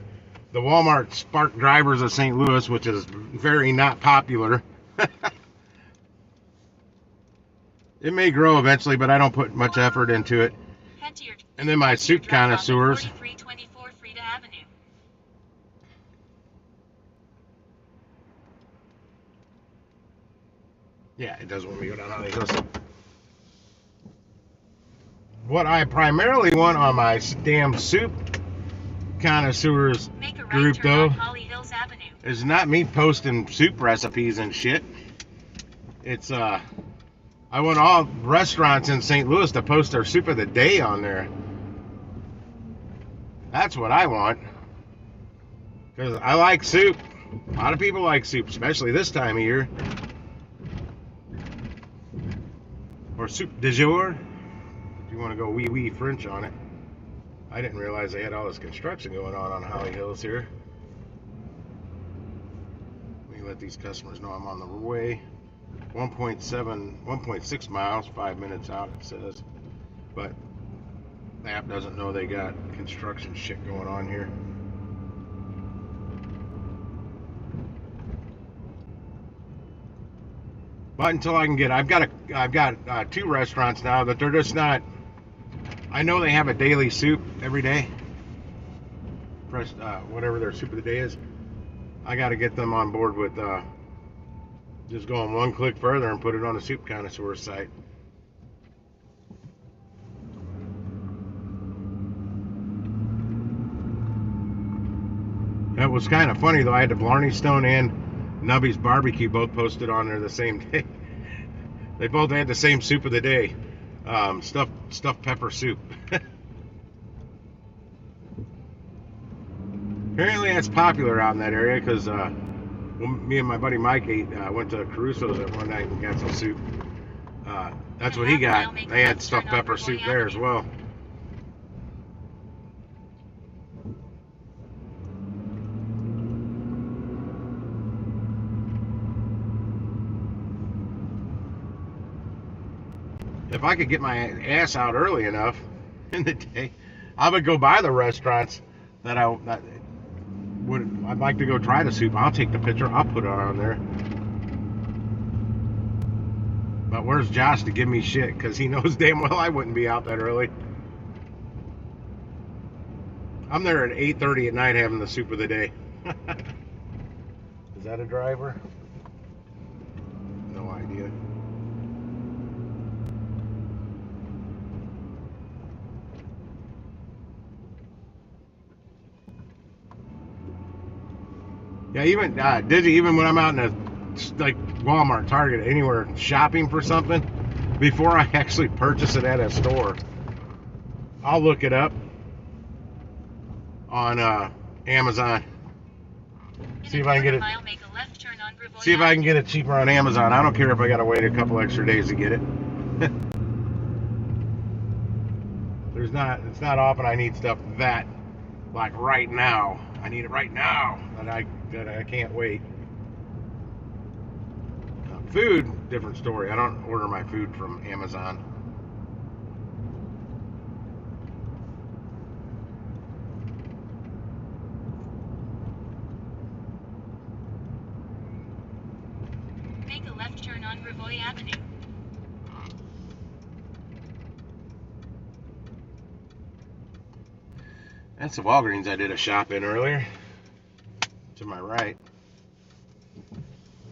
The Walmart Spark Drivers of St. Louis, which is very not popular. It may grow eventually, but I don't put much effort into it. And then my soup connoisseurs. Yeah, it does want me to go down Holly Hills. What I primarily want on my damn soup connoisseurs group, though, is not me posting soup recipes and shit. It's I want all restaurants in St. Louis to post their soup of the day on there. That's what I want, because I like soup. A lot of people like soup, especially this time of year. Or soup du jour, if you want to go wee French on it. I didn't realize they had all this construction going on Holly Hills here. Let me let these customers know I'm on the way. 1.6 miles, 5 minutes out, it says. But the app doesn't know they got construction shit going on here. But until I can get, I've got 2 restaurants now that they're just not. I know they have a daily soup every day. Fresh, whatever their soup of the day is. I got to get them on board with just going 1 click further and put it on the soup connoisseur site. That was kind of funny though. I had the Blarney Stone and Nubby's Barbecue both posted on there the same day. They both had the same soup of the day, stuffed pepper soup. Apparently that's popular out in that area, because me and my buddy Mike went to Caruso's at one night and got some soup. That's what he got. They had stuffed pepper soup there as well. If I could get my ass out early enough in the day, I would go by the restaurants that I'd like to go try the soup. I'll take the picture. I'll put it on there. But where's Josh to give me shit? Because he knows damn well I wouldn't be out that early. I'm there at 8:30 at night having the soup of the day. Is that a driver? No idea. Yeah, even Dizzy, even when I'm out in a like Walmart, Target, anywhere shopping for something, before I actually purchase it at a store, I'll look it up on Amazon. See if I can get it. See if I can get it cheaper on Amazon. I don't care if I gotta wait a couple extra days to get it. It's not often I need stuff that, like right now. I need it right now, that I can't wait. Food, different story. I don't order my food from Amazon. Make a left turn on Gravois Avenue. That's the Walgreens I did a shop in earlier. To my right.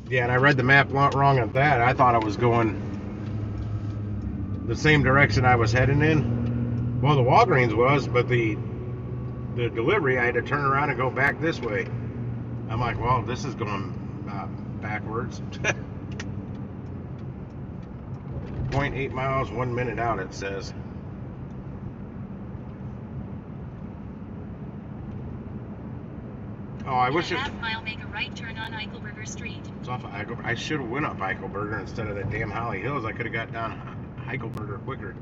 Yeah, and I read the map wrong on that. I thought I was going the same direction I was heading in. Well, the Walgreens was, but the delivery, I had to turn around and go back this way. I'm like, well, this is going backwards. 0.8 miles, 1 minute out, it says. Oh, I In wish a it. half-mile, make a right turn on Eichelberger Street. It's off of Eichelberger. I should have went up Eichelberger instead of that damn Holly Hills. I could have got down Eichelberger quicker.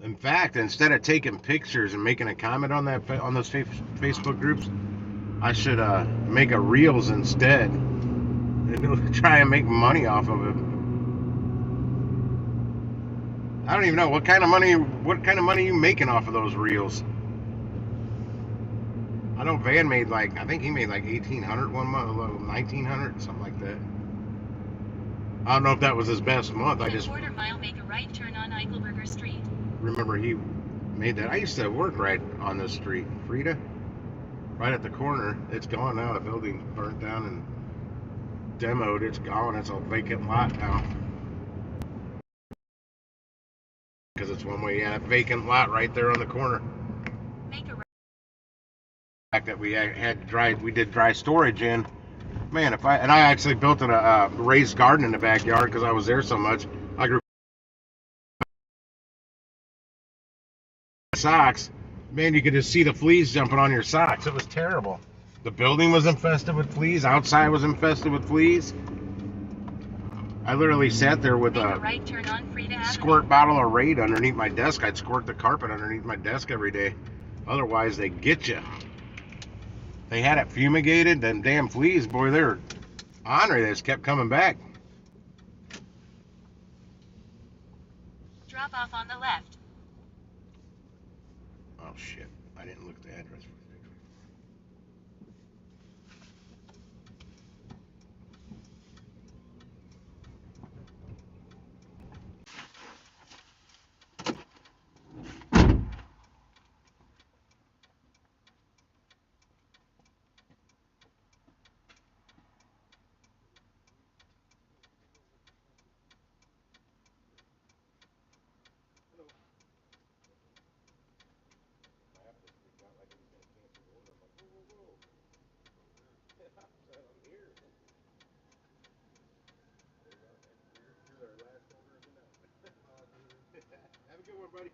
In fact, instead of taking pictures and making a comment on that on those Facebook groups, I should make a reels instead and try and make money off of it. I don't even know what kind of money are you making off of those reels. I know Van made like, I think he made like 1,800 one month, 1,900, something like that. I don't know if that was his best month. I just quarter-mile, make a right turn on Eichelberger Street. Remember he made that. I used to work right on this street, Frida, right at the corner. It's gone now. The building burnt down and demoed. It's gone. It's a vacant lot now. Because it's one way, yeah, vacant lot right there on the corner. Make a right. Fact that we did dry storage in. Man, I actually built a raised garden in the backyard because I was there so much. I grew socks. Man, you could just see the fleas jumping on your socks. It was terrible. The building was infested with fleas. Outside was infested with fleas. I literally sat there with a right turn on Frida squirt bottle of Raid underneath my desk. I'd squirt the carpet underneath my desk every day. Otherwise, they get you. They had it fumigated. Them damn fleas, boy, they're ornery. They just kept coming back. Drop off on the left. Oh shit! I didn't look at the address. Have a good one, buddy.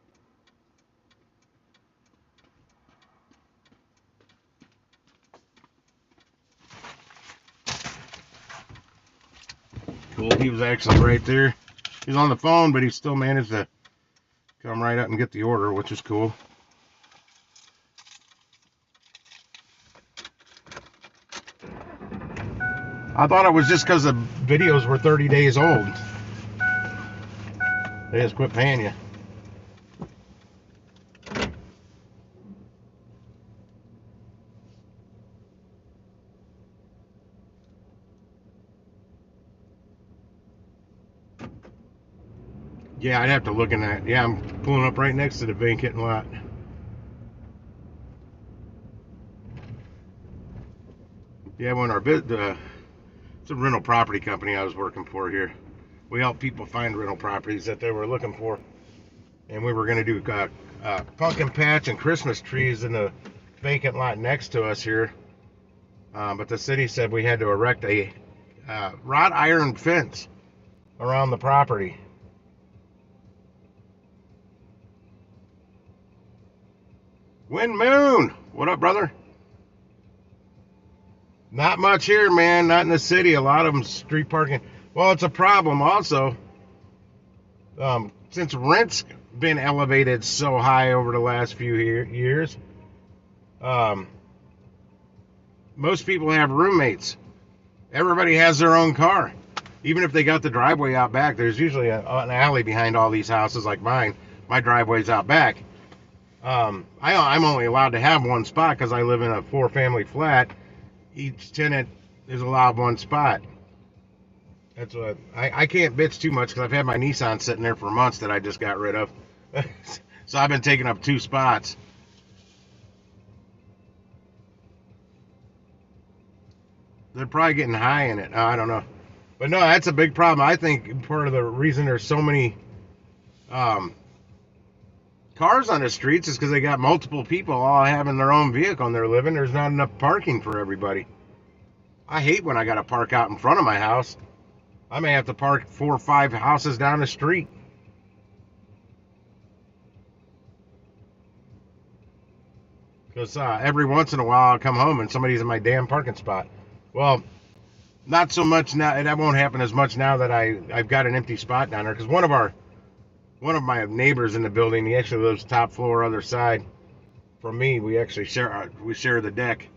Cool. He was actually right there. He's on the phone, but he still managed to come right up and get the order, which is cool. I thought it was just because the videos were 30 days old. They just quit paying you. Yeah, I'd have to look in that. Yeah, I'm pulling up right next to the vacant lot. Yeah, when it's a rental property company I was working for here. We help people find rental properties that they were looking for. And we were going to do pumpkin patch and Christmas trees in the vacant lot next to us here. But the city said we had to erect a wrought iron fence around the property. Wind Moon, what up, brother? Not much here, man. Not in the city. A lot of them street parking. Well, it's a problem also. Since rent's been elevated so high over the last few years, most people have roommates. Everybody has their own car. Even if they got the driveway out back, there's usually an alley behind all these houses like mine. My driveway's out back. I'm only allowed to have one spot because I live in a 4-family flat. Each tenant is allowed one spot. That's what I can't bitch too much because I've had my Nissan sitting there for months that I just got rid of. So I've been taking up 2 spots. They're probably getting high in it. I don't know. But no, that's a big problem. I think part of the reason there's so many cars on the streets is because they got multiple people all having their own vehicle and they're living. There's not enough parking for everybody. I hate when I got to park out in front of my house. I may have to park 4 or 5 houses down the street. Because every once in a while I'll come home and somebody's in my damn parking spot. Well, not so much now. That won't happen as much now that I've got an empty spot down there. Because one of my neighbors in the building, he actually lives top floor, other side from me. We actually share the deck.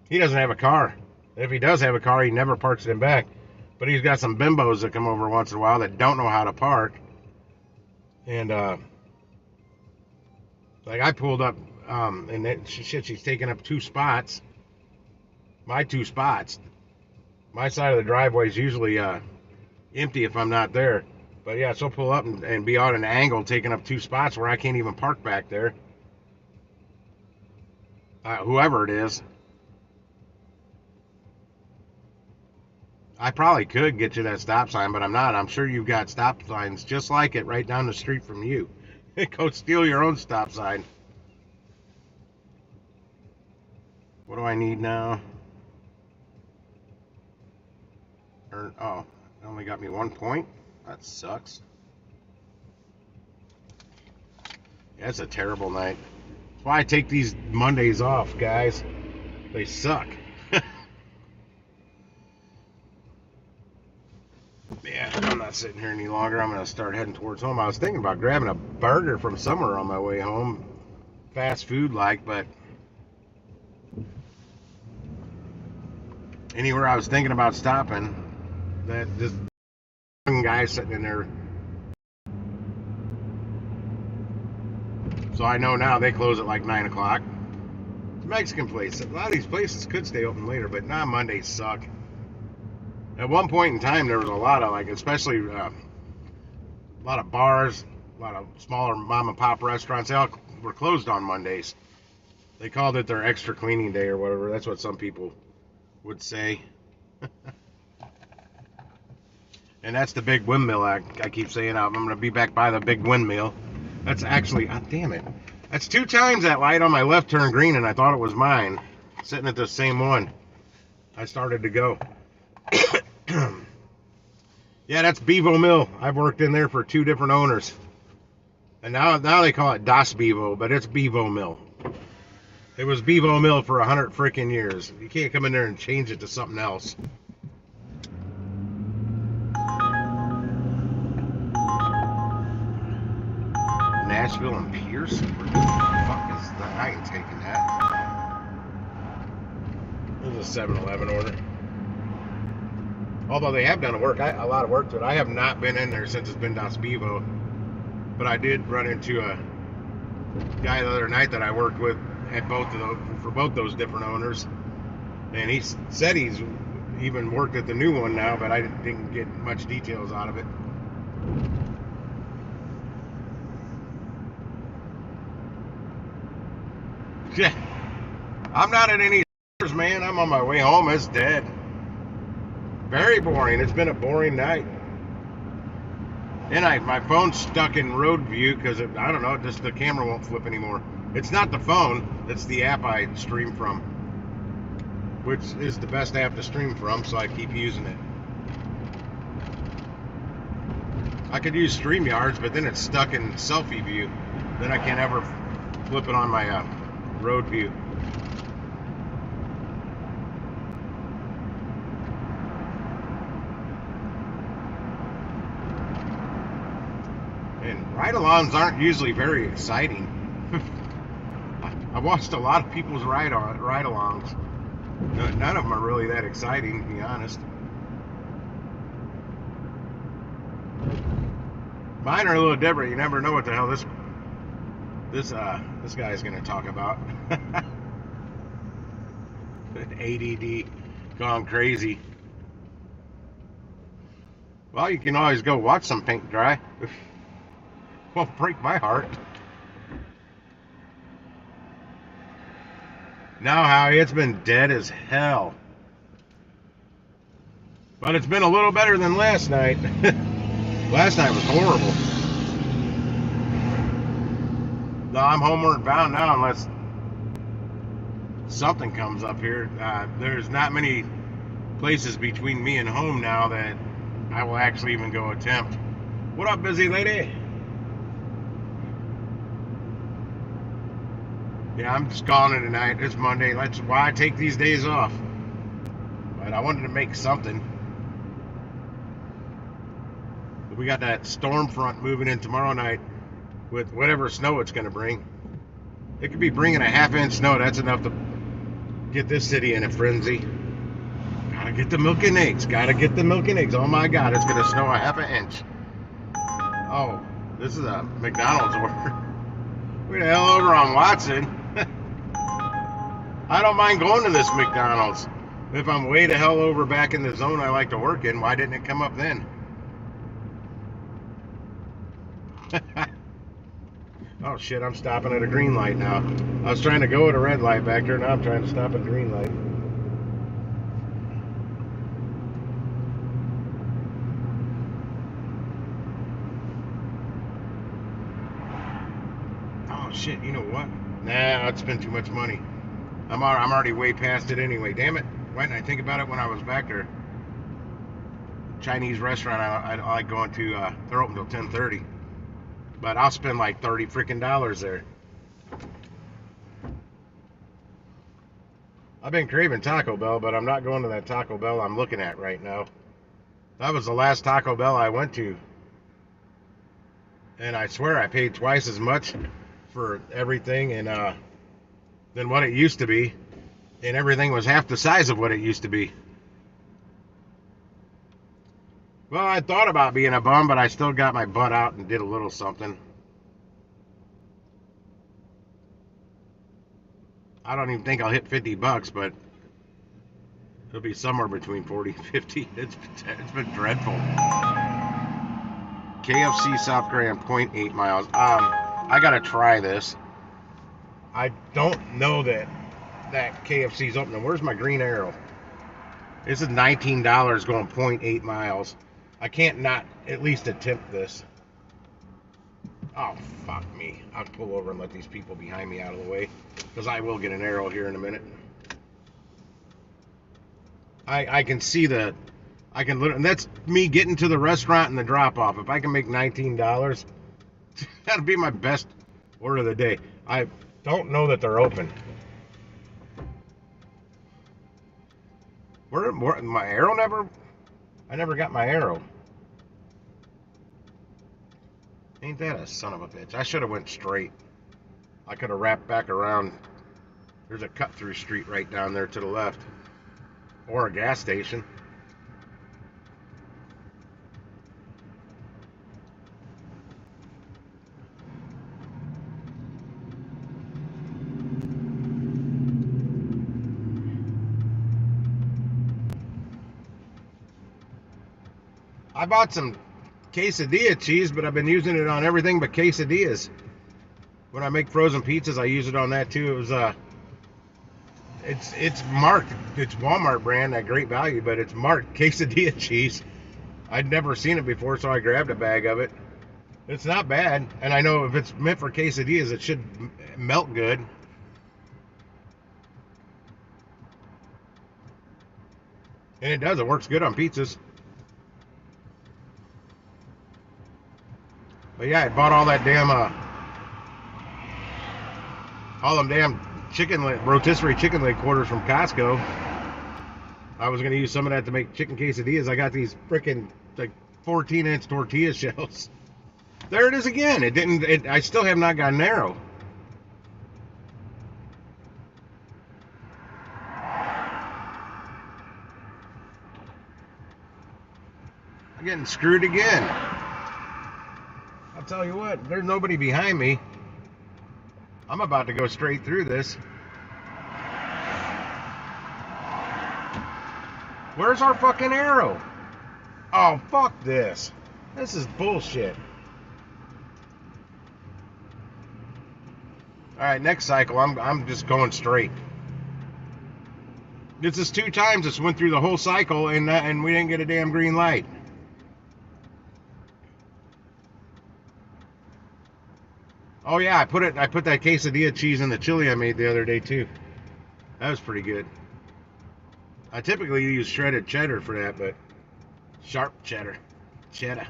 He doesn't have a car. If he does have a car, he never parks it in back. But he's got some bimbos that come over once in a while that don't know how to park. And like I pulled up, and that she's taking up 2 spots. My 2 spots. My side of the driveway is usually empty if I'm not there. But yeah, so pull up and be on an angle, taking up 2 spots where I can't even park back there. Whoever it is. I probably could get you that stop sign, but I'm not. I'm sure you've got stop signs just like it right down the street from you. Go steal your own stop sign. What do I need now? Oh, it only got me 1 point. That sucks. Yeah, it's a terrible night. That's why I take these Mondays off, guys. They suck. Yeah, I'm not sitting here any longer. I'm going to start heading towards home. I was thinking about grabbing a burger from somewhere on my way home. Fast food like, but anywhere I was thinking about stopping, that this guy sitting in there. So I know now they close at like 9 o'clock. Mexican place. A lot of these places could stay open later, but nah, Mondays suck. At one point in time, there was a lot of, like, especially a lot of bars, a lot of smaller mom and pop restaurants. They all were closed on Mondays. They called it their extra cleaning day or whatever. That's what some people would say. And that's the big windmill I keep saying. I'm going to be back by the big windmill. That's actually, damn it. That's 2 times that light on my left turned green, and I thought it was mine. Sitting at the same one. I started to go. Yeah, that's Bevo Mill. I've worked in there for 2 different owners. And now they call it Das Bevo, but it's Bevo Mill. It was Bevo Mill for 100 freaking years. You can't come in there and change it to something else. Nashville and Pierce? Where the fuck is that? I ain't taking that. There's a 7-Eleven order. Although they have done a lot of work to it. I have not been in there since it's been Das Bevo. But I did run into a guy the other night that I worked with at for both those different owners. And he said he's even worked at the new one now, but I didn't get much details out of it. Yeah. I'm not at any man. I'm on my way home. It's dead. Very boring. It's been a boring night. And my phone's stuck in road view because, I don't know, just the camera won't flip anymore. It's not the phone. It's the app I stream from, which is the best app to stream from, so I keep using it. I could use StreamYards, but then it's stuck in selfie view. Then I can't ever flip it on my road view. And ride-alongs aren't usually very exciting. I've watched a lot of people's ride-alongs. None of them are really that exciting, to be honest. Mine are a little different. You never know what the hell this guy's gonna talk about. ADD gone crazy. Well, you can always go watch some paint dry. Won't break my heart. Now, Howie, it's been dead as hell. But it's been a little better than last night. Last night was horrible. No, I'm homeward bound now, unless something comes up here. There's not many places between me and home now that I will actually even go attempt. What up, busy lady? Yeah, I'm just calling it tonight. It's Monday. That's why I take these days off. But I wanted to make something. We got that storm front moving in tomorrow night with whatever snow it's going to bring. It could be bringing a half-inch snow. That's enough to get this city in a frenzy. Gotta get the milk and eggs. Gotta get the milk and eggs. Oh my God, it's going to snow a half an inch. Oh, this is a McDonald's order. We're the hell over on Watson. I don't mind going to this McDonald's. If I'm way the hell over back in the zone I like to work in, why didn't it come up then? Oh shit, I'm stopping at a green light now. I was trying to go at a red light back there, now I'm trying to stop at a green light. Oh shit, you know what? Nah, I'd spend too much money. I'm already way past it anyway. Damn it. Why didn't I think about it when I was back there? Chinese restaurant I like going to, they're open till 10:30. But I'll spend like $30 freaking there. I've been craving Taco Bell, but I'm not going to that Taco Bell I'm looking at right now. That was the last Taco Bell I went to. And I swear I paid twice as much for everything and than what it used to be. And everything was half the size of what it used to be. Well, I thought about being a bum, but I still got my butt out and did a little something. I don't even think I'll hit $50, but it'll be somewhere between 40 and 50. It's been dreadful. KFC South Grand, 0.8 miles. I gotta try this. I don't know that KFC's open. Where's my green arrow? This is $19 going 0.8 miles. I can't not at least attempt this. Oh, fuck me. I'll pull over and let these people behind me out of the way, because I will get an arrow here in a minute. I can see the... I can literally... And that's me getting to the restaurant and the drop-off. If I can make $19, that'll be my best order of the day. I don't know that they're open. Where my arrow never... I never got my arrow. Ain't that a son of a bitch? I should have went straight. I could have wrapped back around. There's a cut-through street right down there to the left. Or a gas station. I bought some quesadilla cheese, but I've been using it on everything but quesadillas. When I make frozen pizzas, I use it on that too. It was it's marked. It's Walmart brand at Great Value, but it's marked quesadilla cheese. I'd never seen it before, so I grabbed a bag of it. It's not bad, and I know if it's meant for quesadillas, it should melt good. And it does. It works good on pizzas. But yeah, I bought all that damn, all them damn rotisserie chicken leg quarters from Costco. I was going to use some of that to make chicken quesadillas. I got these freaking, like, 14-inch tortilla shells. There it is again. I still have not got an arrow. I'm getting screwed again. I'll tell you what, there's nobody behind me. I'm about to go straight through this. Where's our fucking arrow? Oh, fuck this. This is bullshit. Alright, next cycle, I'm just going straight. This is 2 times this went through the whole cycle and we didn't get a damn green light. Oh yeah, I put that quesadilla cheese in the chili I made the other day too. That was pretty good. I typically use shredded cheddar for that, but sharp cheddar. Cheddar.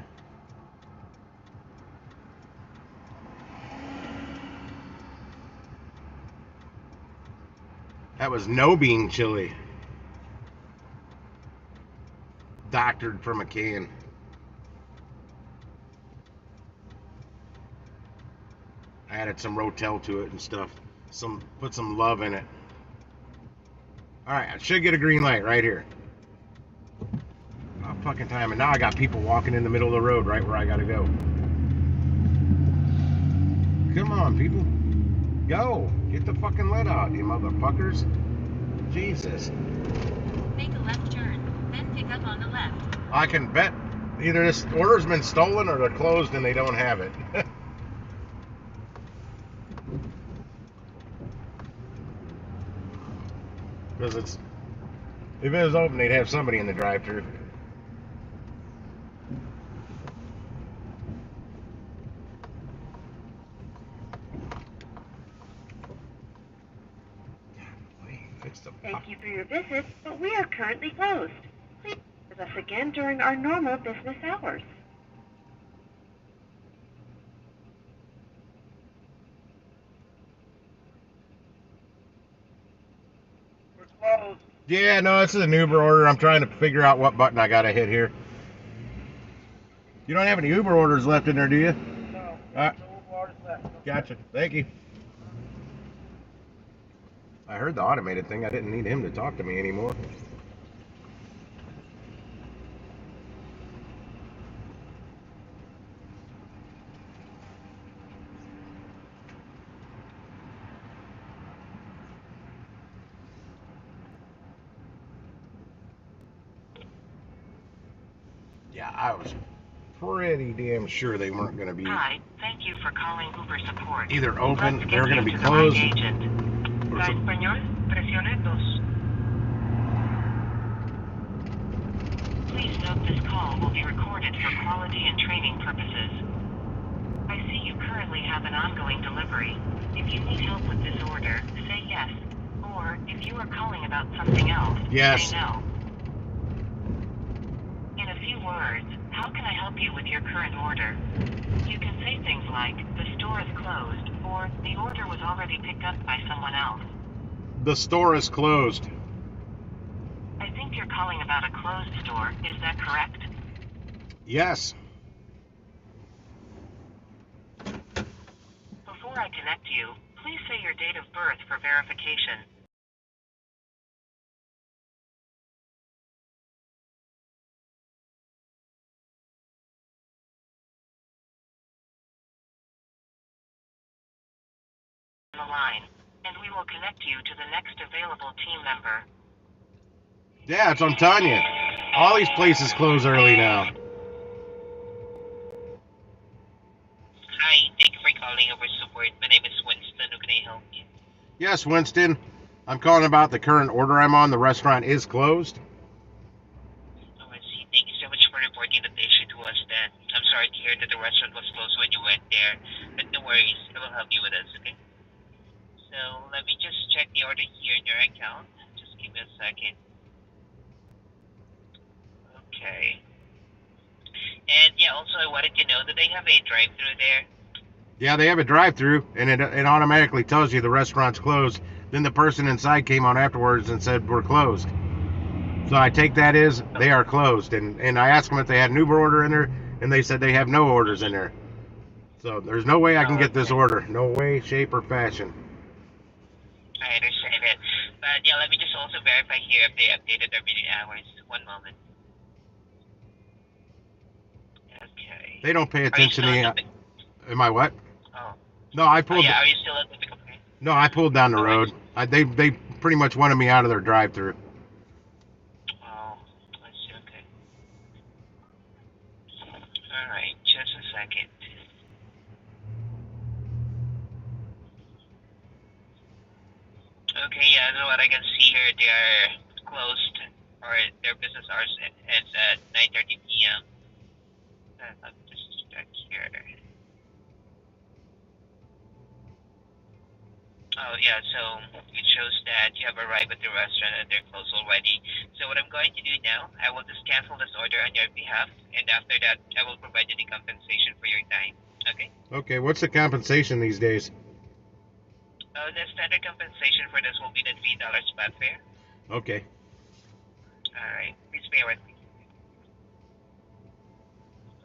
That was no bean chili. Doctored from a can. I added some Rotel to it and stuff. Put some love in it. Alright, I should get a green light right here. Oh, fucking time. And now I got people walking in the middle of the road right where I gotta go. Come on, people. Go. Get the fucking lead out, you motherfuckers. Jesus. Make a left turn, then pick up on the left. I can bet either this order's been stolen or they're closed and they don't have it. Because if it was open, they'd have somebody in the drive-thru. Thank you for your visit, but we are currently closed. Please visit us again during our normal business hours. We're closed. Yeah, no, this is an Uber order. I'm trying to figure out what button I gotta hit here. You don't have any Uber orders left in there, do you? No. Alright. No orders left. Gotcha. Thank you. I heard the automated thing. I didn't need him to talk to me anymore. Yeah, I was pretty damn sure they weren't going to be Hi, thank you for calling Uber support. either open, Let's they were get going to you be the right closed. agent. Or Para some- español, presione dos. Please note this call will be recorded for quality and training purposes. I see you currently have an ongoing delivery. If you need help with this order, say yes. Or, if you are calling about something else, Yes. say no. In a few words, how can I help you with your current order? You can say things like, the store is closed, or the order was already picked up by someone else. The store is closed. I think you're calling about a closed store, is that correct? Yes. Before I connect you, please say your date of birth for verification. On the line, and we will connect you to the next available team member. Yeah, it's on Tanya. All these places close early now. Hi, thank you for calling Uber Support. My name is Winston. How can I help you? Yes, Winston. I'm calling about the current order I'm on. The restaurant is closed. Oh, I see. Thank you so much for reporting the issue to us then. I'm sorry to hear that the restaurant was closed when you went there, but no worries. I will help you with this, okay? So, let me just check the order here in your account. Just give me a second. Okay. And yeah, also I wanted to know that they have a drive-thru there. Yeah, they have a drive-through, and it automatically tells you the restaurant's closed. Then the person inside came on afterwards and said, we're closed. So I take that as they are closed. And I asked them if they had an Uber order in there, and they said they have no orders in there. So there's no way I can get this order. No way, shape, or fashion. I understand it. But yeah, let me just also verify here if they updated their meeting hours. One moment. Okay. They don't pay Are you attention still to at me. the... Am I what? Oh. No, I Oh, pulled. yeah, are you still at the pickup point? No, I pulled down the road. They pretty much wanted me out of their drive-through. Oh, I see, okay. Alright, just a second. Okay, yeah, so what I can see here, they are closed, or their business hours ends at 9:30 p.m. Let me just check here. Oh, yeah, so it shows that you have arrived at the restaurant and they're closed already. So what I'm going to do now, I will just cancel this order on your behalf, and after that, I will provide you the compensation for your time. Okay? Okay, what's the compensation these days? The standard compensation for this will be the $3 spot fare. Okay. Alright, please bear with me.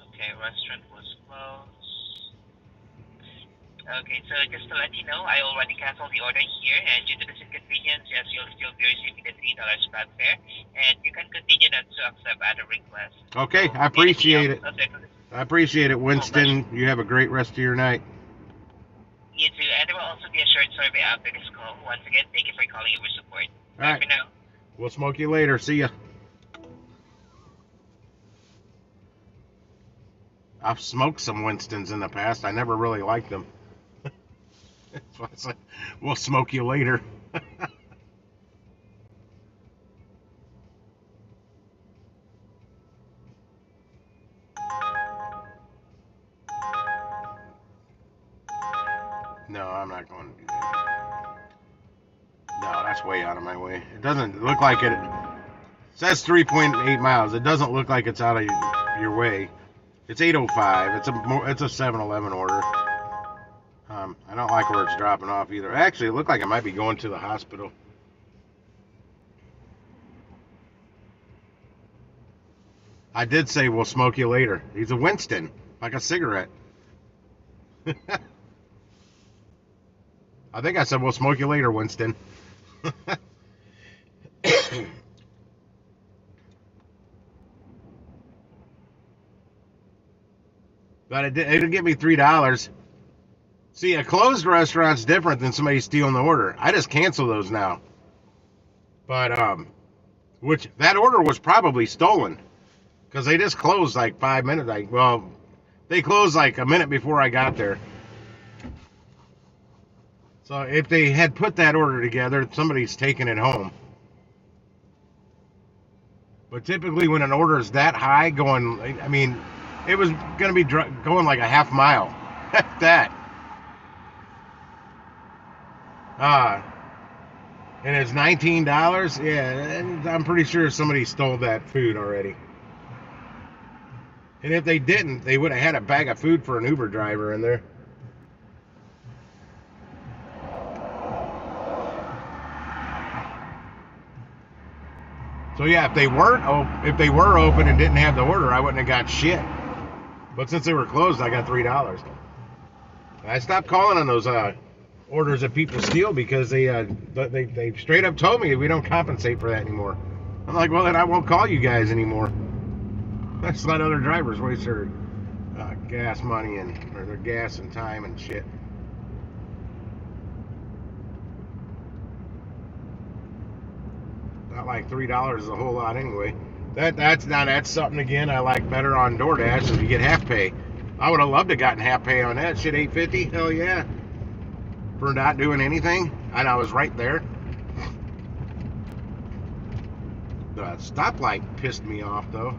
Okay, restaurant was closed. Okay, so just to let you know, I already canceled the order here, and due to this inconvenience, yes, you'll still be receiving the $3 spot fare, and you can continue not to accept other requests. Okay, So, I appreciate it. Okay. I appreciate it, Winston. You have a great rest of your night. You too, and there will also be a short survey after this call. Once again, thank you for calling your support. All right. For now. We'll smoke you later. See ya. I've smoked some Winstons in the past. I never really liked them. That's why I said, we'll smoke you later. No, I'm not going to do that. No, that's way out of my way. It doesn't look like it. It says 3.8 miles. It doesn't look like it's out of your way. It's 8:05. It's a 7-Eleven order. I don't like where it's dropping off either. Actually, it looked like it might be going to the hospital. I did say we'll smoke you later. He's a Winston, like a cigarette. I think I said we'll smoke you later, Winston. But it didn't give me $3. See, a closed restaurant's different than somebody stealing the order. I just cancel those now. But which that order was probably stolen, because they just closed like 5 minutes. They closed like a minute before I got there. So if they had put that order together, somebody's taking it home. But typically when an order is that high going, I mean, it was going to be going like a half mile. Heck that. And it's $19? Yeah, I'm pretty sure somebody stole that food already. And if they didn't, they would have had a bag of food for an Uber driver in there. So yeah, if they were open and didn't have the order, I wouldn't have got shit. But since they were closed, I got $3. I stopped calling on those orders that people steal because they straight up told me we don't compensate for that anymore. I'm like, well then I won't call you guys anymore. Let's let other drivers waste their gas money or their gas and time and shit. Not like $3 is a whole lot anyway. That's something again I like better on DoorDash is you get half pay. I would have loved to have gotten half pay on that shit. $8.50, hell yeah. For not doing anything, and I was right there. The stoplight pissed me off though.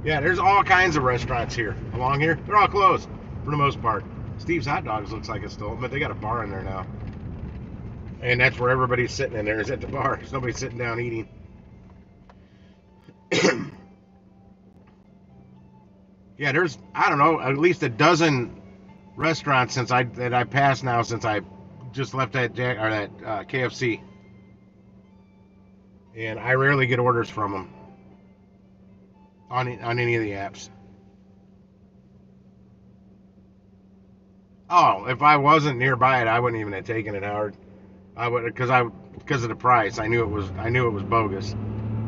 Yeah, there's all kinds of restaurants here along here. They're all closed for the most part. Steve's Hot Dogs looks like it's still open, but they got a bar in there now. And that's where everybody's sitting in there, is at the bar. There's nobody sitting down eating. Yeah, there's, I don't know, at least a dozen restaurants that I passed now since I just left that KFC. And I rarely get orders from them on any of the apps. Oh, if I wasn't nearby it, I wouldn't even have taken it, Howard. I would, because of the price. I knew it was bogus.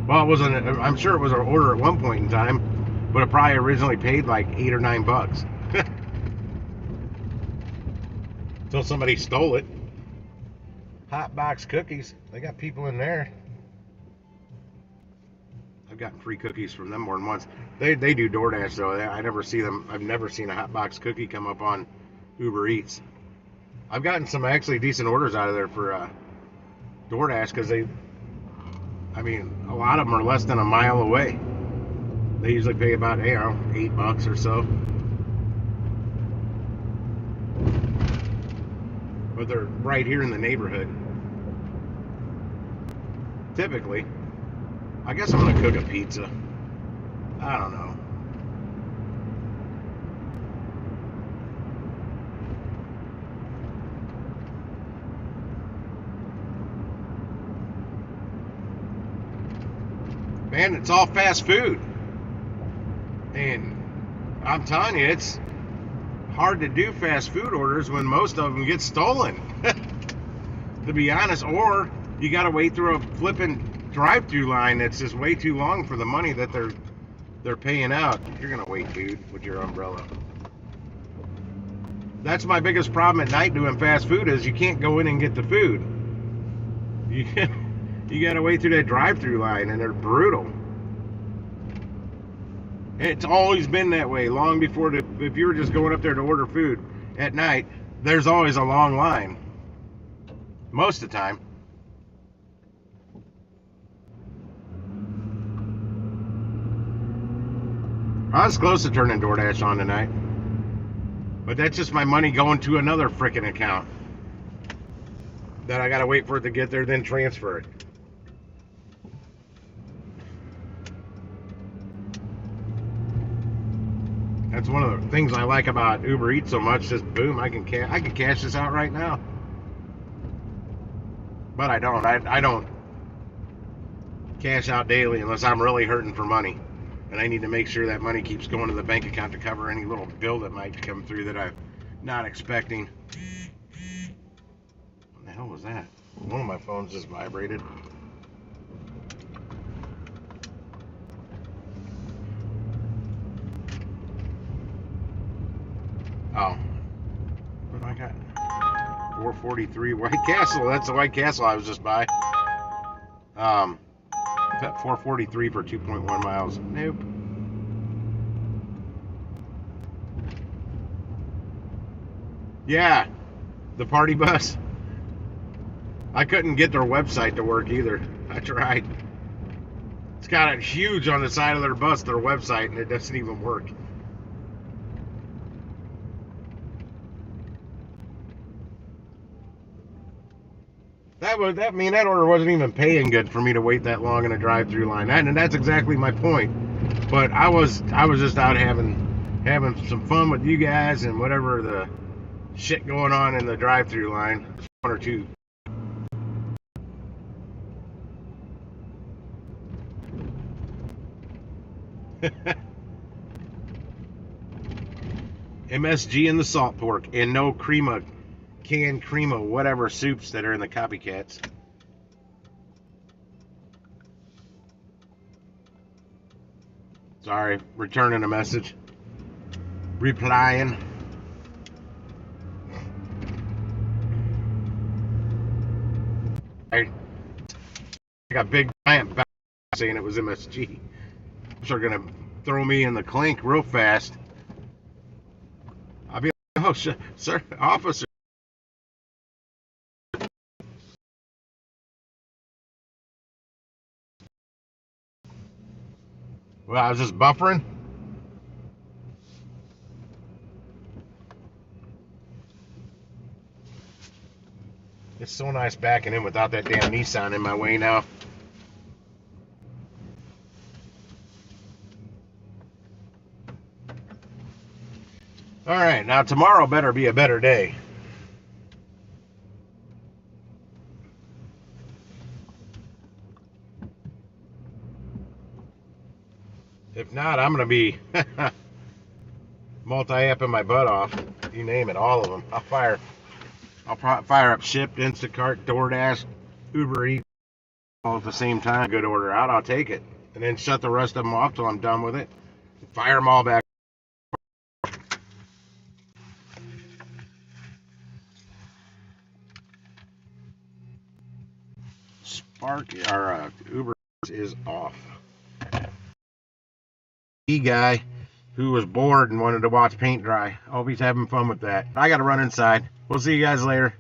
Well, it wasn't. I'm sure it was an order at one point in time, but it probably originally paid like $8 or $9. Until somebody stole it. Hot box cookies. They got people in there. I've gotten free cookies from them more than once. They do DoorDash though. I never see them. I've never seen a hot box cookie come up on Uber Eats. I've gotten some actually decent orders out of there for DoorDash because I mean, a lot of them are less than a mile away. They usually pay about, you know, $8 or so. But they're right here in the neighborhood. Typically. I guess I'm gonna cook a pizza. I don't know. Man, it's all fast food. And I'm telling you, it's hard to do fast food orders when most of them get stolen. To be honest, or you gotta wait through a flipping drive-through line that's just way too long for the money that they're paying out. You're gonna wait, dude, with your umbrella. That's my biggest problem at night doing fast food is you can't go in and get the food. You gotta wait through that drive-through line, and they're brutal. It's always been that way, long before if you were just going up there to order food at night, there's always a long line. Most of the time. I was close to turning DoorDash on tonight. But that's just my money going to another frickin' account that I gotta wait for it to get there, then transfer it. That's one of the things I like about Uber Eats so much. Just boom, I can cash this out right now. But I don't. I don't cash out daily unless I'm really hurting for money, and I need to make sure that money keeps going to the bank account to cover any little bill that might come through that I'm not expecting. What the hell was that? One of my phones just vibrated. Oh, what I got? 443 White Castle. That's the White Castle I was just by. 443 for 2.1 miles. Nope. Yeah, the party bus. I couldn't get their website to work either. I tried. It's got it huge on the side of their bus, their website, and it doesn't even work. That order wasn't even paying good for me to wait that long in a drive-through line. And that's exactly my point. But I was just out having some fun with you guys and whatever the shit going on in the drive-through line. One or two. MSG and the salt pork and no crema. Canned cream of whatever soups that are in the copycats. Sorry, returning a message. Replying. I got a big giant back saying it was MSG. They're gonna throw me in the clink real fast. I'll be like, oh, sir, officer. Well, I was just buffering. It's so nice backing in without that damn Nissan in my way now. Alright, now tomorrow better be a better day. If not, I'm going to be multi-apping my butt off. You name it, all of them. I'll fire up Shipt, Instacart, DoorDash, Uber Eats all at the same time. Good order out, I'll take it. And then shut the rest of them off till I'm done with it. Fire them all back. Uber is off. Guy who was bored and wanted to watch paint dry. I hope he's having fun with that. I gotta run inside. We'll see you guys later.